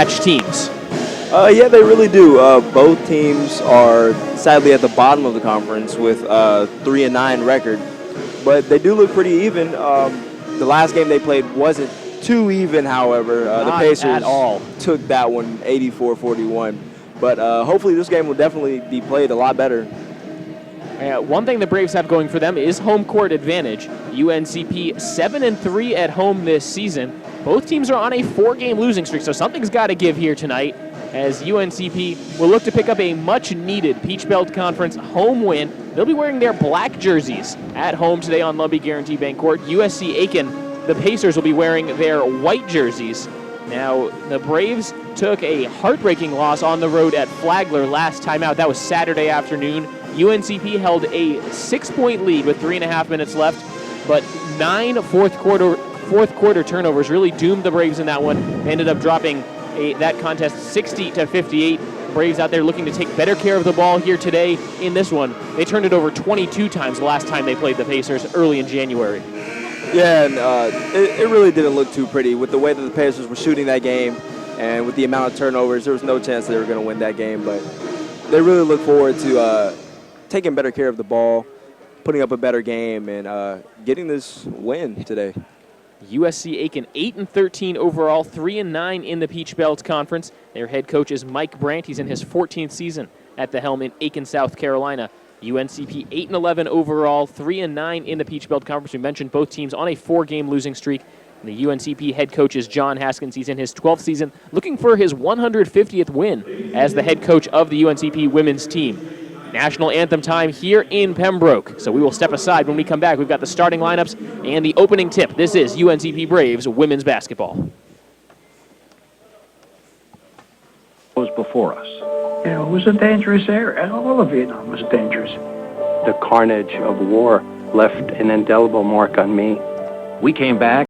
matched teams. Yeah, they really do. Both teams are sadly at the bottom of the conference with 3-9 record, but they do look pretty even. The last game they played wasn't too even, however. The Pacers at all. took that one 84-41, but hopefully this game will definitely be played a lot better. One thing the Braves have going for them is home court advantage. UNCP 7-3 at home this season. Both teams are on a 4-game losing streak, so something's got to give here tonight, as UNCP will look to pick up a much-needed Peach Belt Conference home win. They'll be wearing their black jerseys at home today on Lumbee Guaranty Bank Court. USC Aiken, the Pacers, will be wearing their white jerseys. Now, the Braves took a heartbreaking loss on the road at Flagler last time out. That was Saturday afternoon. UNCP held a 6-point lead with 3.5 minutes left, but 9 fourth quarter turnovers really doomed the Braves in that one. They ended up dropping that contest 60-58. Braves out there looking to take better care of the ball here today in this one. They turned it over 22 times the last time they played the Pacers early in January. Yeah, and it really didn't look too pretty with the way that the Pacers were shooting that game, and with the amount of turnovers, there was no chance they were going to win that game. But they really look forward to taking better care of the ball, putting up a better game, and getting this win today. USC Aiken 8-13 overall, 3-9 in the Peach Belt Conference. Their head coach is Mike Brandt. He's in his 14th season at the helm in Aiken, South Carolina. UNCP 8-11 overall, 3-9 in the Peach Belt Conference. We mentioned both teams on a 4-game losing streak. And the UNCP head coach is John Haskins. He's in his 12th season, looking for his 150th win as the head coach of the UNCP women's team. National anthem time here in Pembroke. So we will step aside when we come back. We've got the starting lineups and the opening tip. This is UNCP Braves women's basketball. Was before us. It was a dangerous area. All of Vietnam was dangerous. The carnage of war left an indelible mark on me. We came back.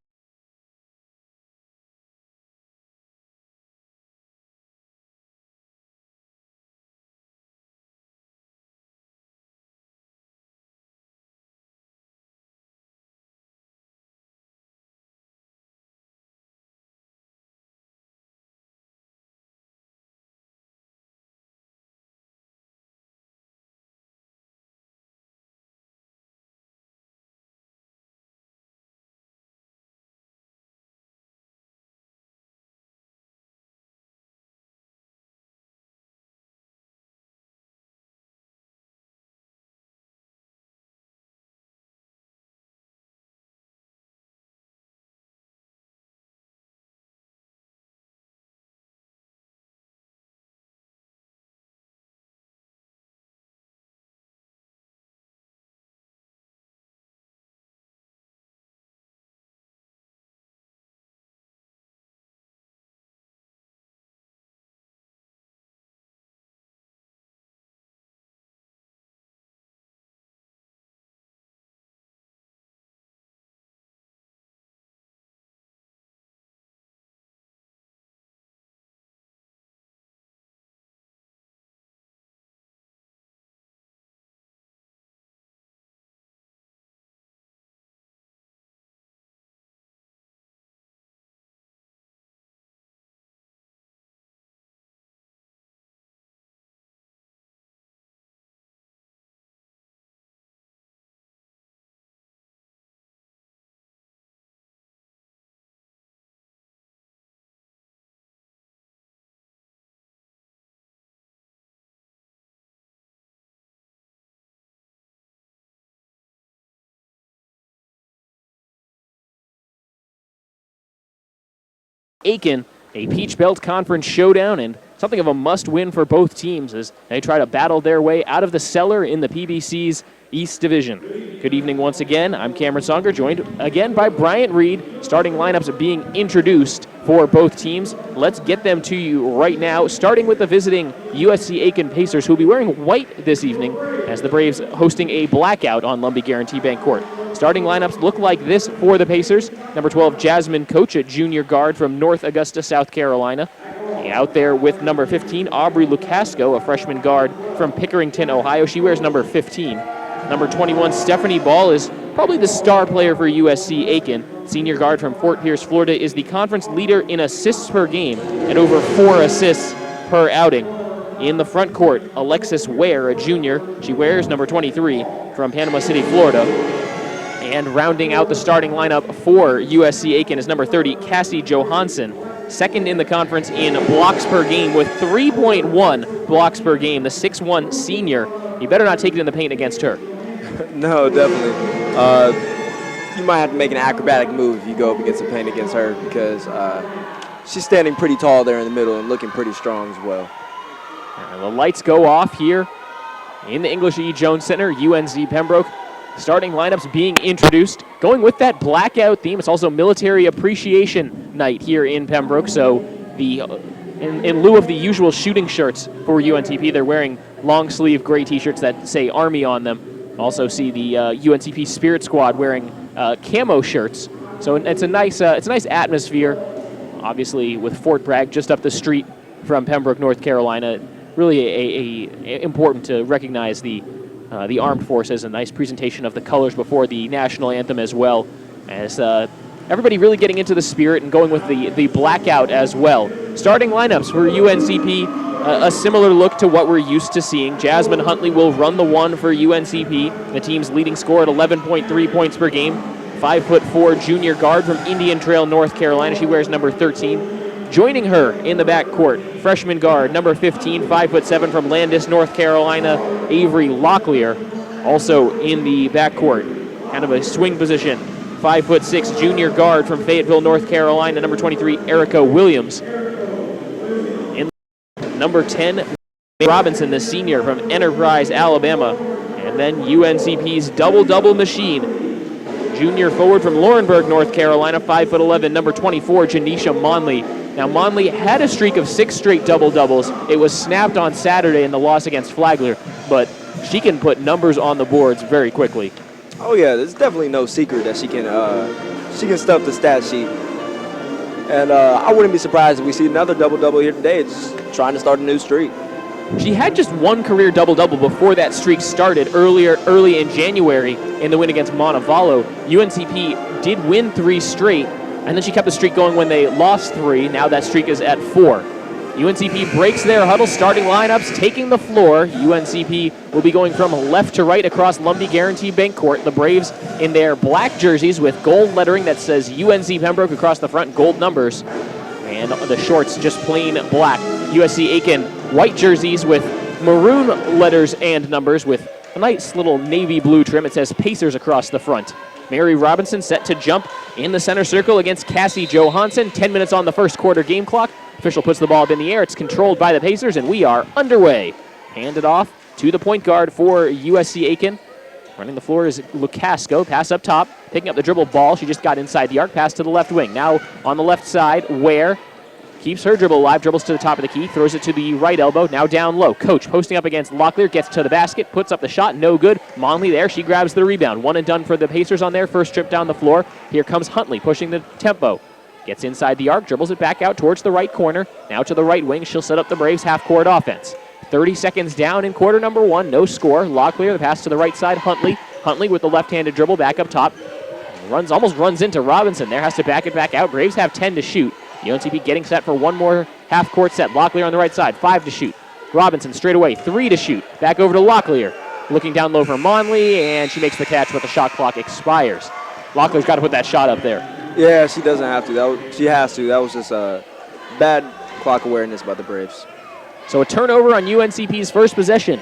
Aiken, a Peach Belt Conference showdown, and something of a must-win for both teams as they try to battle their way out of the cellar in the PBC's East Division. Good evening once again. I'm Cameron Songer, joined again by Bryant Reed. Starting lineups being introduced for both teams. Let's get them to you right now, starting with the visiting USC Aiken Pacers, who will be wearing white this evening as the Braves hosting a blackout on Lumbee Guaranty Bank Court. Starting lineups look like this for the Pacers. Number 12, Jasmine Coach, a junior guard from North Augusta, South Carolina. Out there with number 15, Aubrey Lucasco, a freshman guard from Pickerington, Ohio. She wears number 15. Number 21, Stephanie Ball, is probably the star player for USC Aiken. Senior guard from Fort Pierce, Florida, is the conference leader in assists per game and over 4 assists per outing. In the front court, Alexis Ware, a junior. She wears number 23 from Panama City, Florida. And rounding out the starting lineup for USC Aiken is number 30, Cassie Johansson, second in the conference in blocks per game with 3.1 blocks per game. The 6'1 senior. You better not take it in the paint against her. No, definitely. You might have to make an acrobatic move if you go up against the paint against her because she's standing pretty tall there in the middle and looking pretty strong as well. And the lights go off here in the English E. Jones Center, UNC Pembroke. Starting lineups being introduced. Going with that blackout theme, it's also Military Appreciation Night here in Pembroke. So in lieu of the usual shooting shirts for UNCP, they're wearing long sleeve gray t-shirts that say Army on them. Also see the UNCP Spirit Squad wearing camo shirts. So it's a nice atmosphere. Obviously with Fort Bragg just up the street from Pembroke, North Carolina. Really important to recognize the armed forces. A nice presentation of the colors before the national anthem as well, as everybody really getting into the spirit and going with the blackout as well. Starting lineups for UNCP, a similar look to what we're used to seeing. Jasmine Huntley will run the one for UNCP, the team's leading scorer at 11.3 points per game. 5'4" junior guard from Indian Trail, North Carolina. She wears number 13. Joining her in the backcourt, freshman guard, number 15, 5'7" from Landis, North Carolina, Avery Locklear. Also in the backcourt, kind of a swing position, 5'6" junior guard from Fayetteville, North Carolina, number 23, Erica Williams. In number 10, Robinson, the senior from Enterprise, Alabama. And then UNCP's double-double machine, junior forward from Laurinburg, North Carolina, 5'11", number 24, Janisha Monley. Now, Monley had a streak of 6 straight double-doubles. It was snapped on Saturday in the loss against Flagler, but she can put numbers on the boards very quickly. Oh yeah, there's definitely no secret that she can stuff the stat sheet. And I wouldn't be surprised if we see another double-double here today. Just trying to start a new streak. She had just one career double-double before that streak started early in January in the win against Montevallo. UNCP did win 3 straight, and then she kept the streak going when they lost 3. Now that streak is at 4. UNCP breaks their huddle, starting lineups, taking the floor. UNCP will be going from left to right across Lumbee Guaranty Bank Court. The Braves in their black jerseys with gold lettering that says UNC Pembroke across the front, gold numbers. And the shorts just plain black. USC Aiken white jerseys with maroon letters and numbers with a nice little navy blue trim. It says Pacers across the front. Mary Robinson set to jump in the center circle against Cassie Johansson. 10 minutes on the first quarter game clock. Official puts the ball up in the air. It's controlled by the Pacers, and we are underway. Handed off to the point guard for USC Aiken. Running the floor is Lucasco. Pass up top, picking up the dribble ball. She just got inside the arc. Pass to the left wing. Now on the left side, Ware keeps her dribble alive, dribbles to the top of the key, throws it to the right elbow, now down low. Coach posting up against Locklear, gets to the basket, puts up the shot, no good. Monley there, she grabs the rebound. One and done for the Pacers on their first trip down the floor. Here comes Huntley pushing the tempo. Gets inside the arc, dribbles it back out towards the right corner. Now to the right wing, she'll set up the Braves half-court offense. 30 seconds down in quarter number 1, no score. Locklear, the pass to the right side, Huntley. Huntley with the left-handed dribble back up top. Almost runs into Robinson there, has to back it back out. Braves have 10 to shoot. UNCP getting set for one more half-court set. Locklear on the right side, 5 to shoot. Robinson straight away, 3 to shoot. Back over to Locklear. Looking down low for Monley, and she makes the catch, but the shot clock expires. Locklear's got to put that shot up there. Yeah, she doesn't have to. She has to. That was just a bad clock awareness by the Braves. So a turnover on UNCP's first possession.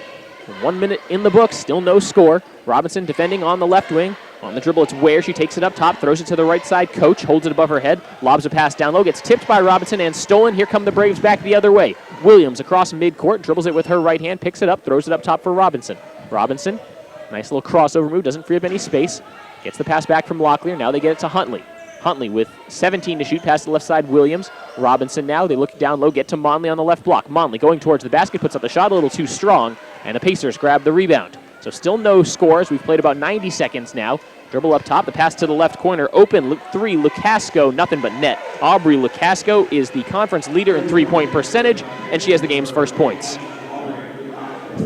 1 minute in the books, still no score. Robinson defending on the left wing. On the dribble, it's Ware. She takes it up top, throws it to the right side. Coach holds it above her head, lobs a pass down low, gets tipped by Robinson and stolen. Here come the Braves back the other way. Williams across midcourt, dribbles it with her right hand, picks it up, throws it up top for Robinson. Robinson, nice little crossover move, doesn't free up any space. Gets the pass back from Locklear. Now they get it to Huntley. Huntley with 17 to shoot, past the left side, Williams. Robinson now, they look down low, get to Monley on the left block. Monley going towards the basket, puts up the shot a little too strong, and the Pacers grab the rebound. So still no scores. We've played about 90 seconds now. Dribble up top, the pass to the left corner, open, 3, Lucasco, nothing but net. Aubrey Lucasco is the conference leader in three-point percentage, and she has the game's first points.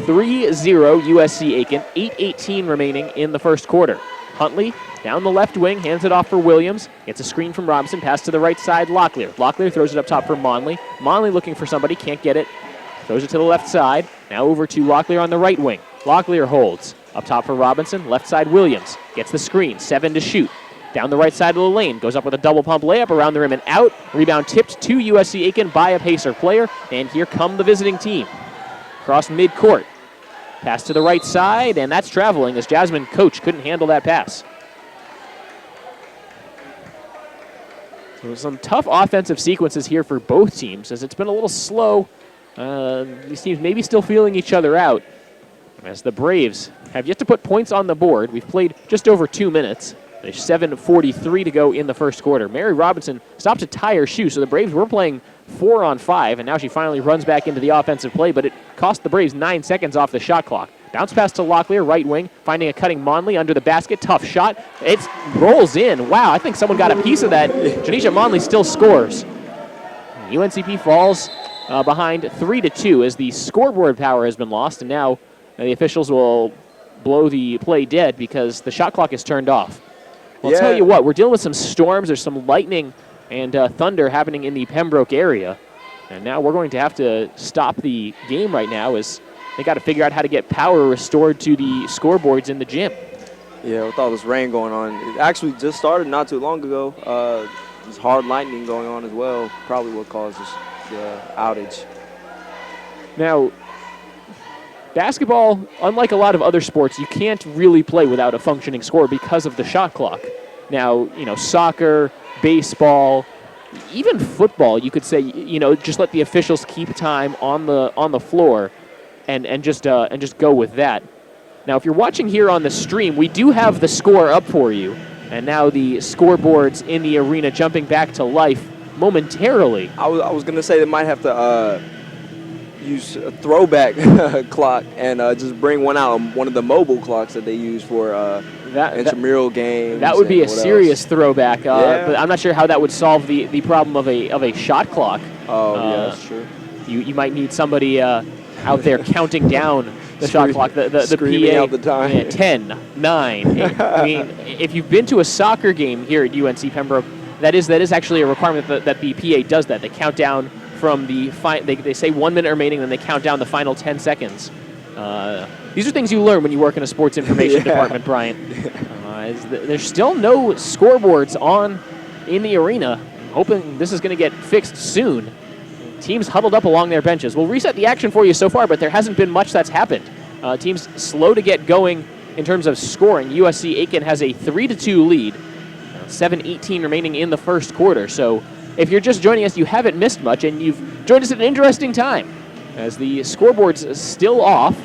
3-0 USC Aiken, 8:18 remaining in the first quarter. Huntley down the left wing, hands it off for Williams. Gets a screen from Robinson, pass to the right side, Locklear. Locklear throws it up top for Monley. Monley looking for somebody, can't get it. Throws it to the left side. Now over to Locklear on the right wing. Locklear holds. Up top for Robinson, left side Williams. Gets the screen, 7 to shoot. Down the right side of the lane, goes up with a double pump layup around the rim and out. Rebound tipped to USC Aiken by a Pacer player, and here come the visiting team. Across midcourt. Pass to the right side, and that's traveling as Jasmine Coach couldn't handle that pass. So some tough offensive sequences here for both teams as it's been a little slow. These teams maybe still feeling each other out as the Braves have yet to put points on the board. We've played just over 2 minutes. There's 7:43 to go in the first quarter. Mary Robinson stopped to tie her shoe, so the Braves were playing 4 on 5, and now she finally runs back into the offensive play, but it cost the Braves 9 seconds off the shot clock. Bounce pass to Locklear, right wing, finding a cutting Monley under the basket. Tough shot. It rolls in. Wow, I think someone got a piece of that. Janisha Monley still scores. UNCP falls behind 3-2 as the scoreboard power has been lost, and now the officials will blow the play dead because the shot clock is turned off. Well, I'll tell you what, we're dealing with some storms. There's some lightning and thunder happening in the Pembroke area. And now we're going to have to stop the game right now as they got to figure out how to get power restored to the scoreboards in the gym. Yeah, with all this rain going on. It actually just started not too long ago. There's hard lightning going on as well. Probably what caused the outage. Now, basketball, unlike a lot of other sports, you can't really play without a functioning score because of the shot clock. Now, soccer, baseball, even football, you could say, just let the officials keep time on the floor and just go with that. Now, if you're watching here on the stream, we do have the score up for you, and now the scoreboards in the arena jumping back to life momentarily. I was gonna say they might have to use a throwback clock and just bring one out, one of the mobile clocks that they use for intramural games. That would be a serious else? throwback, but I'm not sure how that would solve the problem of a shot clock. Oh, yeah, that's true. You might need somebody out there counting down the shot clock, the PA. Out the time. Yeah, 10, 9. 8. I mean, if you've been to a soccer game here at UNC Pembroke, that is actually a requirement that the PA does that. They count down from the they say 1 minute remaining, then they count down the final 10 seconds. These are things you learn when you work in a sports information department, Brian. There's still no scoreboards on in the arena. Hoping this is going to get fixed soon. Teams huddled up along their benches. We'll reset the action for you so far, but there hasn't been much that's happened. Teams slow to get going in terms of scoring. USC Aiken has a 3-2 lead. 7:18 remaining in the first quarter. So if you're just joining us, you haven't missed much, and you've joined us at an interesting time as the scoreboard's still off.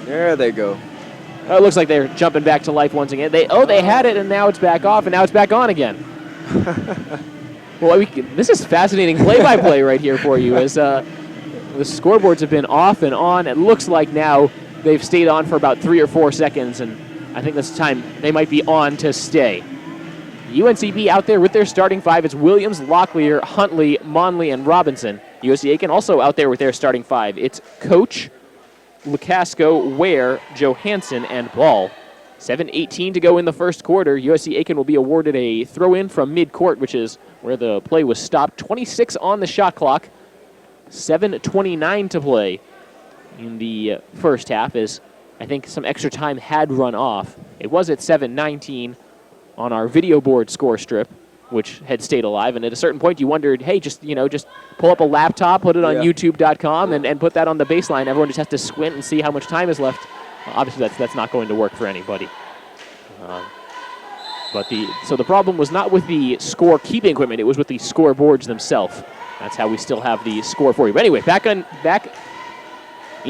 There they go. It looks like they're jumping back to life once again. They had it, and now it's back off, and now it's back on again. Well, this is fascinating play-by-play right here for you as the scoreboards have been off and on. It looks like now they've stayed on for about 3 or 4 seconds, and I think this time they might be on to stay. UNCP out there with their starting 5. It's Williams, Locklear, Huntley, Monley, and Robinson. USC Aiken also out there with their starting 5. It's Coach, Lukasco, Ware, Johansson, and Ball. 7:18 to go in the first quarter. USC Aiken will be awarded a throw-in from mid-court, which is where the play was stopped. 26 on the shot clock. 7:29 to play in the first half as I think some extra time had run off. It was at 7:19 on our video board score strip, which had stayed alive. And at a certain point, you wondered, hey, just pull up a laptop, put it on YouTube.com, and put that on the baseline. Everyone just has to squint and see how much time is left. Obviously, that's not going to work for anybody. So the problem was not with the score keeping equipment; it was with the scoreboards themselves. That's how we still have the score for you. But anyway, back in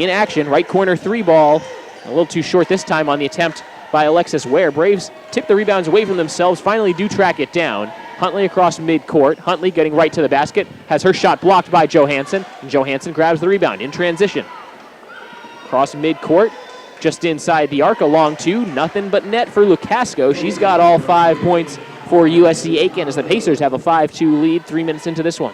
action. Right corner 3 ball, a little too short this time on the attempt by Alexis Ware. Braves tip the rebounds away from themselves. Finally, do track it down. Huntley across midcourt. Huntley getting right to the basket, has her shot blocked by Johansson, and Johansson grabs the rebound in transition. Across midcourt. Just inside the arc, a long 2, nothing but net for Lukasco. She's got all 5 points for USC Aiken as the Pacers have a 5-2 lead 3 minutes into this one.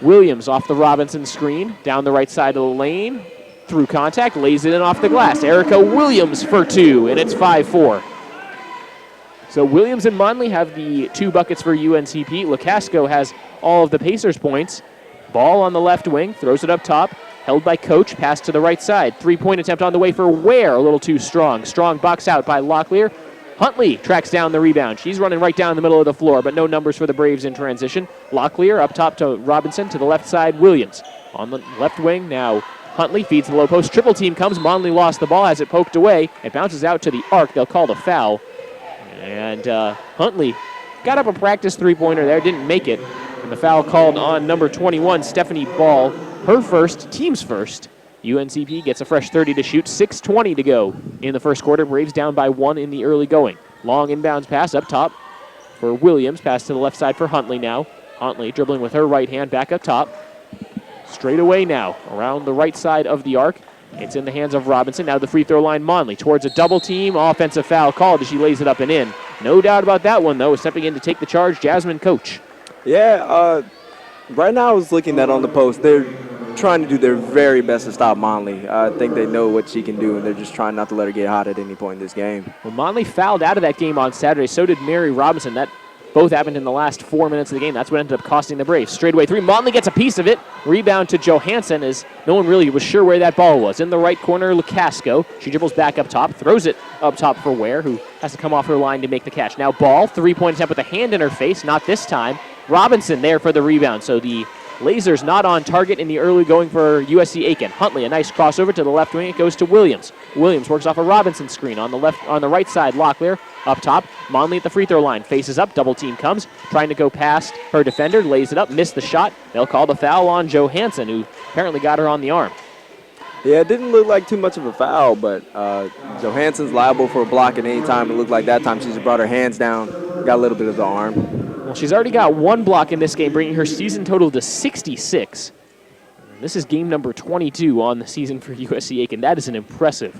Williams off the Robinson screen, down the right side of the lane. through contact, lays it in off the glass. Erica Williams for 2, and it's 5-4. So Williams and Monley have the 2 buckets for UNCP. Lacasco has all of the Pacers' points. Ball on the left wing, throws it up top. Held by Coach, pass to the right side. 3-point attempt on the way for Ware, a little too strong. Strong box out by Locklear. Huntley tracks down the rebound. She's running right down the middle of the floor, but no numbers for the Braves in transition. Locklear up top to Robinson, to the left side, Williams. On the left wing now, Huntley feeds the low post. Triple team comes. Monley lost the ball, has it poked away. It bounces out to the arc. They'll call the foul. And Huntley got up a practice three-pointer there, didn't make it. And the foul called on number 21, Stephanie Ball. Her first, team's first. UNCP gets a fresh 30 to shoot, 6:20 to go in the first quarter. Braves down by 1 in the early going. Long inbounds pass up top for Williams. Pass to the left side for Huntley now. Huntley dribbling with her right hand back up top. Straight away now around the right side of the arc. It's in the hands of Robinson. Now the free throw line, Monley towards a double team. Offensive foul called as she lays it up and in. No doubt about that one, though. Stepping in to take the charge, Jasmine Coach. Yeah, right now I was looking at on the post. They're trying to do their very best to stop Monley. I think they know what she can do, and they're just trying not to let her get hot at any point in this game. Well, Monley fouled out of that game on Saturday. So did Mary Robinson. That both happened in the last 4 minutes of the game. That's what ended up costing the Braves. Straightaway 3. Monley gets a piece of it. Rebound to Johansson as no one really was sure where that ball was. In the right corner, Lacasco. She dribbles back up top, throws it up top for Ware, who has to come off her line to make the catch. Now Ball, 3-point attempt with a hand in her face. Not this time. Robinson there for the rebound. So the Lasers not on target in the early going for USC Aiken. Huntley, a nice crossover to the left wing. It goes to Williams. Williams works off a Robinson screen on the right side. Locklear up top. Monley at the free throw line. Faces up. Double team comes. Trying to go past her defender. Lays it up. Missed the shot. They'll call the foul on Johansson, who apparently got her on the arm. Yeah, it didn't look like too much of a foul, but Johansson's liable for a block at any time. It looked like that time she just brought her hands down, got a little bit of the arm. Well, she's already got 1 block in this game, bringing her season total to 66. This is game number 22 on the season for USC Aiken. That is an impressive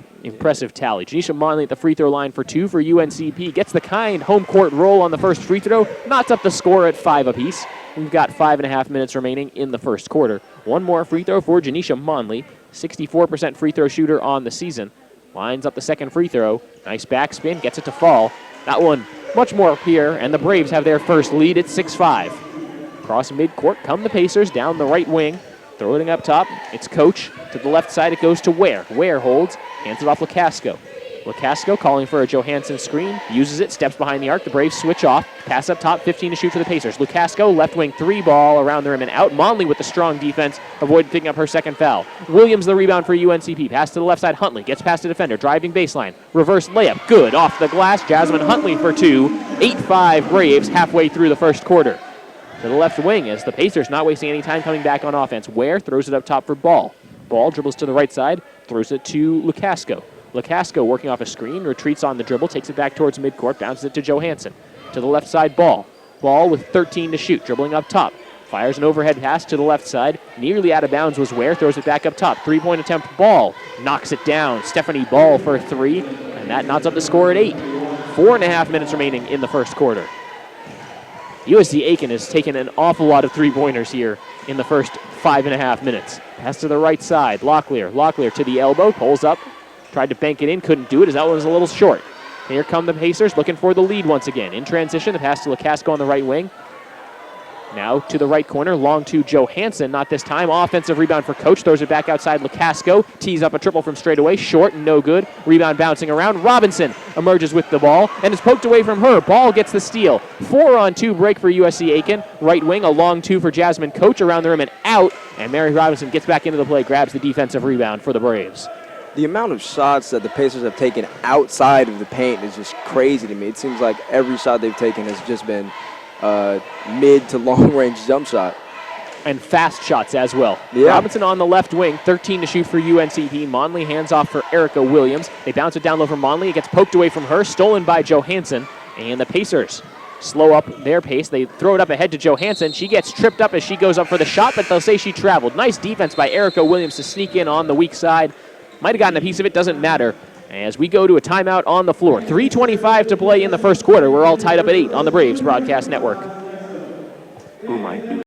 tally. Janisha Monley at the free throw line for 2 for UNCP. Gets the kind home court roll on the first free throw. Knots up the score at 5 apiece. We've got 5.5 minutes remaining in the first quarter. 1 more free throw for Janisha Monley. 64% free throw shooter on the season. Lines up the second free throw. Nice backspin. Gets it to fall. That one much more up here, and the Braves have their first lead at 6-5. Across midcourt come the Pacers down the right wing. Throwing up top, it's Coach. To the left side, it goes to Ware. Ware holds, hands it off Lacasco. Lacasco calling for a Johansson screen, uses it, steps behind the arc. The Braves switch off. Pass up top, 15 to shoot for the Pacers. Lacasco, left wing 3 ball around the rim and out. Monley with the strong defense, avoided picking up her second foul. Williams the rebound for UNCP. Pass to the left side, Huntley gets past the defender, driving baseline. Reverse layup, good, off the glass. Jasmine Huntley for 2. 8-5 Braves halfway through the first quarter. To the left wing as the Pacers not wasting any time coming back on offense. Ware throws it up top for Ball. Ball dribbles to the right side, throws it to Lacasco. Lacasco working off a screen, retreats on the dribble, takes it back towards midcourt, bounces it to Johansson. To the left side, Ball. Ball with 13 to shoot, dribbling up top. Fires an overhead pass to the left side. Nearly out of bounds was Ware, throws it back up top. 3-point attempt, Ball. Knocks it down. Stephanie Ball for 3, and that knots up the score at 8. 4.5 minutes remaining in the first quarter. USC Aiken has taken an awful lot of 3-pointers here in the first 5.5 minutes. Pass to the right side, Locklear. Locklear to the elbow, pulls up. Tried to bank it in, couldn't do it as that one was a little short. Here come the Pacers looking for the lead once again. In transition, the pass to Lacasco on the right wing. Now to the right corner, long to Johansson, not this time. Offensive rebound for Coach, throws it back outside Lacasco. Tees up a triple from straight away, short and no good. Rebound bouncing around. Robinson emerges with the ball and is poked away from her. Ball gets the steal. 4-on-2 break for USC Aiken. Right wing, a long 2 for Jasmine Coach around the rim and out. And Mary Robinson gets back into the play, grabs the defensive rebound for the Braves. The amount of shots that the Pacers have taken outside of the paint is just crazy to me. It seems like every shot they've taken has just been mid to long range jump shot. And fast shots as well. Yeah. Robinson on the left wing, 13 to shoot for UNCP. Monley hands off for Erica Williams. They bounce it down low for Monley. It gets poked away from her, stolen by Johansson. And the Pacers slow up their pace. They throw it up ahead to Johansson. She gets tripped up as she goes up for the shot, but they'll say she traveled. Nice defense by Erica Williams to sneak in on the weak side. Might have gotten a piece of it, doesn't matter. As we go to a timeout on the floor. 3:25 to play in the first quarter. We're all tied up at 8 on the Braves Broadcast Network. Who might do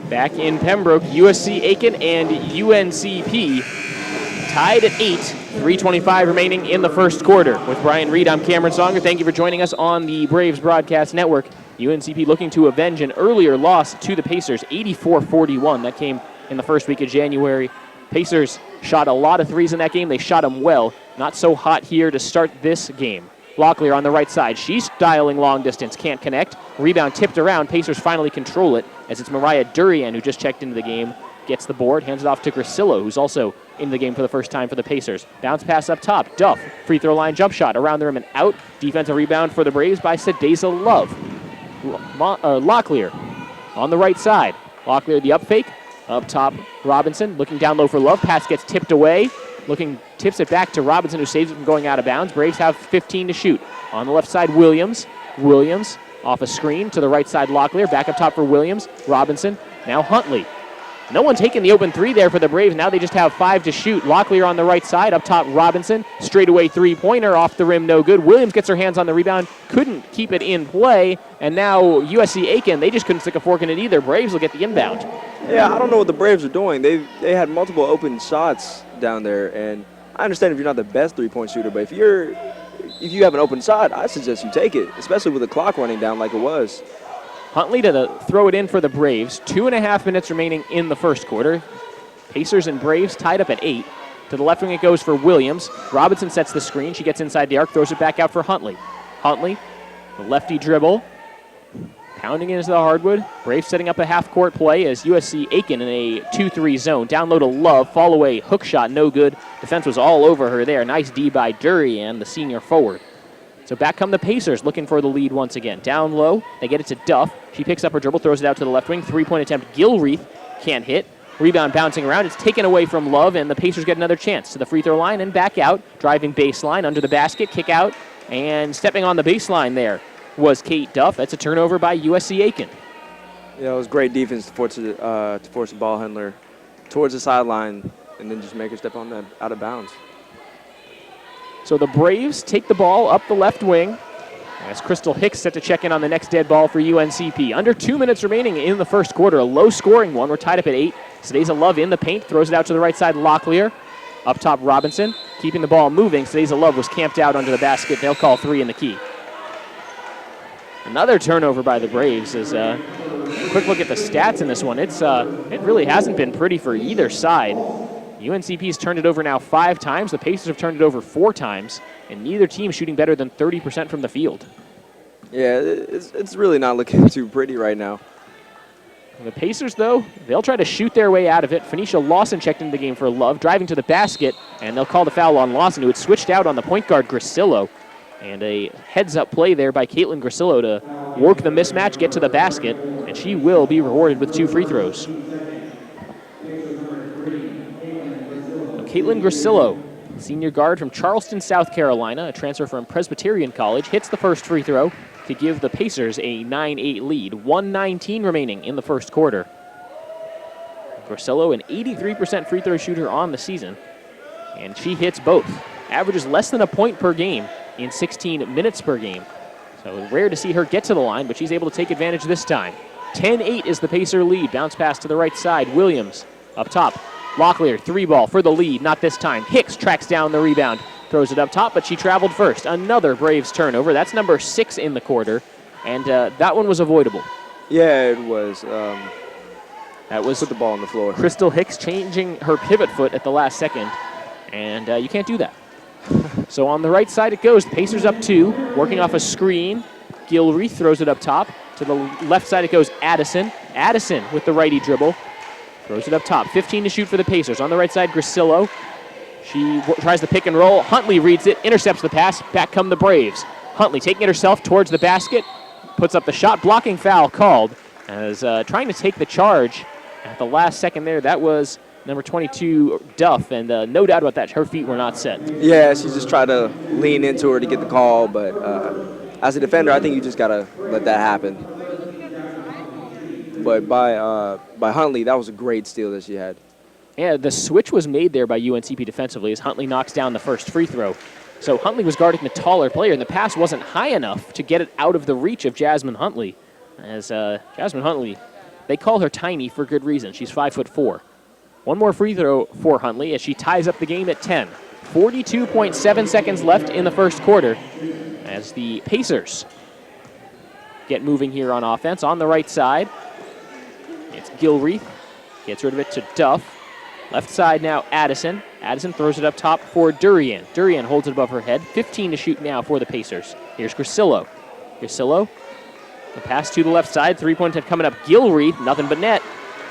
Back in Pembroke, USC Aiken and UNCP tied at 8, 3:25 remaining in the first quarter. With Brian Reed, I'm Cameron Songer. Thank you for joining us on the Braves Broadcast Network. UNCP looking to avenge an earlier loss to the Pacers, 84-41. That came in the first week of January. Pacers shot a lot of threes in that game. They shot them well. Not so hot here to start this game. Locklear on the right side. She's dialing long distance. Can't connect. Rebound tipped around. Pacers finally control it as it's Mariah Durian, who just checked into the game, gets the board, hands it off to Grasillo, who's also in the game for the first time for the Pacers. Bounce pass up top. Duff. Free throw line jump shot around the rim and out. Defensive rebound for the Braves by Sadeza Love. Locklear on the right side. Locklear the up fake. Up top, Robinson looking down low for Love. Pass gets tipped away. Tips it back to Robinson, who saves it from going out of bounds. Braves have 15 to shoot. On the left side, Williams. Williams off a screen to the right side, Locklear. Back up top for Williams. Robinson. Now Huntley. No one taking the open three there for the Braves. Now they just have 5 to shoot. Locklear on the right side. Up top, Robinson. Straightaway three-pointer off the rim, no good. Williams gets her hands on the rebound. Couldn't keep it in play. And now USC Aiken, they just couldn't stick a fork in it either. Braves will get the inbound. Yeah, I don't know what the Braves are doing. They had multiple open shots down there, and I understand if you're not the best three-point shooter, but if you have an open shot, I suggest you take it, especially with the clock running down like it was. Huntley to throw it in for the Braves. 2.5 minutes remaining in the first quarter. Pacers and Braves tied up at 8. To the left wing it goes for Williams. Robinson sets the screen. She gets inside the arc, throws it back out for Huntley. Huntley, the lefty dribble. Pounding into the hardwood. Braves setting up a half-court play as USC Aiken in a 2-3 zone. Down low to Love. Fall away. Hook shot. No good. Defense was all over her there. Nice D by Durian, the senior forward. So back come the Pacers looking for the lead once again. Down low. They get it to Duff. She picks up her dribble. Throws it out to the left wing. Three-point attempt. Gilreath can't hit. Rebound bouncing around. It's taken away from Love, and the Pacers get another chance. To the free throw line and back out. Driving baseline under the basket. Kick out. And stepping on the baseline there was Kate Duff. That's a turnover by USC Aiken. Yeah, it was great defense to force the ball handler towards the sideline and then just make her step on that out of bounds. So the Braves take the ball up the left wing as Crystal Hicks set to check in on the next dead ball for UNCP. Under 2 minutes remaining in the first quarter, a low-scoring one. We're tied up at 8. Sadeza Love in the paint, throws it out to the right side, Locklear. Up top, Robinson, keeping the ball moving. Sadeza Love was camped out under the basket. They'll call 3 in the key. Another turnover by the Braves. As a quick look at the stats in this one, it really hasn't been pretty for either side. UNCP's turned it over now 5 times. The Pacers have turned it over 4 times, and neither team shooting better than 30% from the field. Yeah, it's really not looking too pretty right now. The Pacers, though, they'll try to shoot their way out of it. Phoenicia Lawson checked into the game for Love, driving to the basket, and they'll call the foul on Lawson, who had switched out on the point guard, Grasillo. And a heads-up play there by Caitlin Grasillo to work the mismatch, get to the basket, and she will be rewarded with 2 free throws. Caitlin Grasillo, senior guard from Charleston, South Carolina, a transfer from Presbyterian College, hits the first free throw to give the Pacers a 9-8 lead. 1:19 remaining in the first quarter. Grasillo, an 83% free throw shooter on the season, and she hits both. Averages less than a point per game in 16 minutes per game. So rare to see her get to the line, but she's able to take advantage this time. 10-8 is the Pacer lead. Bounce pass to the right side. Williams up top. Locklear, 3-ball for the lead. Not this time. Hicks tracks down the rebound. Throws it up top, but she traveled first. Another Braves turnover. That's number 6 in the quarter, and that one was avoidable. Yeah, it was. That was put the ball on the floor. Crystal Hicks changing her pivot foot at the last second, and you can't do that. So on the right side it goes. The Pacers up 2, working off a screen. Gilreath throws it up top. To the left side it goes Addison. Addison with the righty dribble. Throws it up top. 15 to shoot for the Pacers. On the right side, Grasillo. She tries the pick and roll. Huntley reads it, intercepts the pass. Back come the Braves. Huntley taking it herself towards the basket. Puts up the shot. Blocking foul called as trying to take the charge at the last second there. That was number 22, Duff, and no doubt about that, her feet were not set. Yeah, she just tried to lean into her to get the call, but as a defender, I think you just got to let that happen. But by Huntley, that was a great steal that she had. Yeah, the switch was made there by UNCP defensively as Huntley knocks down the first free throw. So Huntley was guarding the taller player, and the pass wasn't high enough to get it out of the reach of Jasmine Huntley. As Jasmine Huntley They call her tiny for good reason. She's 5'4". One more free throw for Huntley as she ties up the game at 10. 42.7 seconds left in the first quarter as the Pacers get moving here on offense. On the right side, it's Gilreath. Gets rid of it to Duff. Left side now, Addison. Addison throws it up top for Durian. Durian holds it above her head. 15 to shoot now for the Pacers. Here's Grisillo. Grisillo, the pass to the left side. Three-point attempt coming up. Gilreath, nothing but net.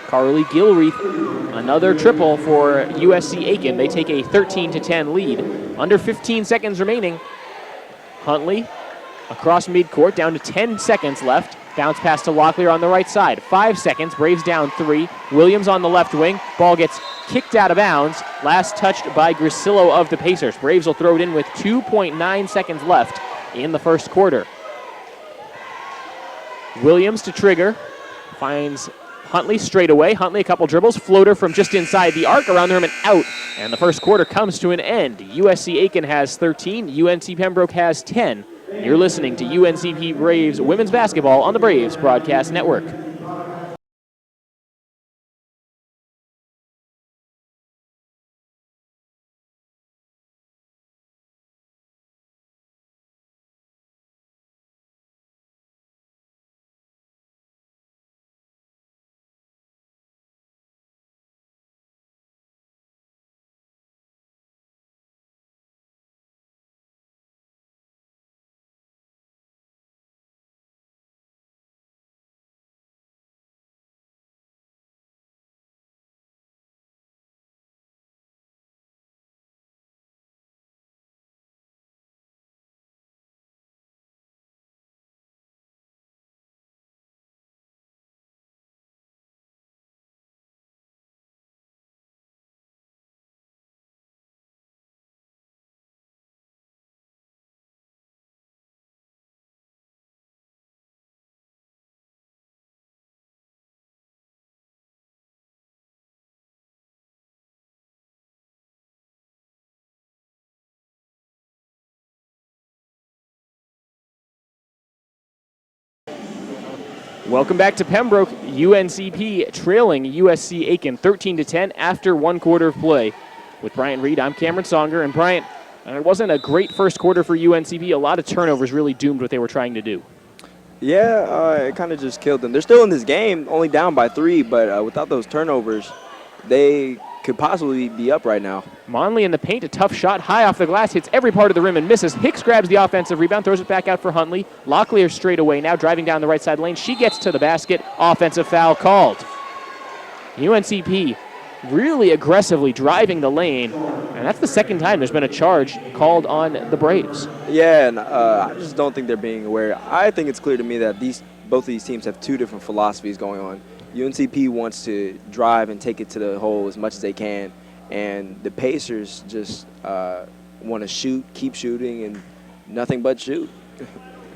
Carly Gilreath, another triple for USC Aiken. They take a 13-10 lead. Under 15 seconds remaining. Huntley across midcourt, down to 10 seconds left. Bounce pass to Locklear on the right side. 5 seconds, Braves down 3. Williams on the left wing. Ball gets kicked out of bounds. Last touched by Grisillo of the Pacers. Braves will throw it in with 2.9 seconds left in the first quarter. Williams to trigger. Finds Huntley straight away. Huntley a couple dribbles. Floater from just inside the arc, around the rim and out. And the first quarter comes to an end. USC Aiken has 13. UNC Pembroke has 10. You're listening to UNCP Braves women's basketball on the Braves Broadcast Network. Welcome back to Pembroke. UNCP trailing USC Aiken 13-10 after one quarter of play. With Bryant Reed, I'm Cameron Songer. And Bryant, it wasn't a great first quarter for UNCP. A lot of turnovers really doomed what they were trying to do. Yeah, it kind of just killed them. They're still in this game, only down by 3, but without those turnovers, they could possibly be up right now. Monley in the paint, a tough shot, high off the glass, hits every part of the rim and misses. Hicks grabs the offensive rebound, throws it back out for Huntley. Locklear straight away now, driving down the right side lane. She gets to the basket, offensive foul called. UNCP really aggressively driving the lane, and that's the second time there's been a charge called on the Braves. Yeah, and I just don't think they're being aware. I think it's clear to me that both of these teams have two different philosophies going on. UNCP wants to drive and take it to the hole as much as they can, and the Pacers just want to shoot, keep shooting, and nothing but shoot.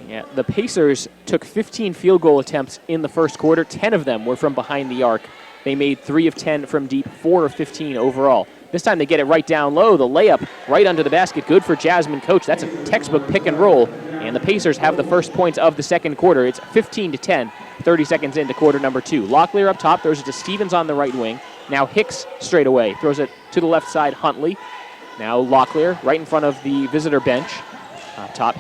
Yeah, the Pacers took 15 field goal attempts in the first quarter. 10 of them were from behind the arc. They made 3 of 10 from deep, 4 of 15 overall. This time they get it right down low. The layup right under the basket. Good for Jasmine Coach. That's a textbook pick and roll. And the Pacers have the first points of the second quarter. It's 15-10, 30 seconds into quarter number 2. Locklear up top, throws it to Stevens on the right wing. Now Hicks straight away, throws it to the left side, Huntley. Now Locklear right in front of the visitor bench. Up top,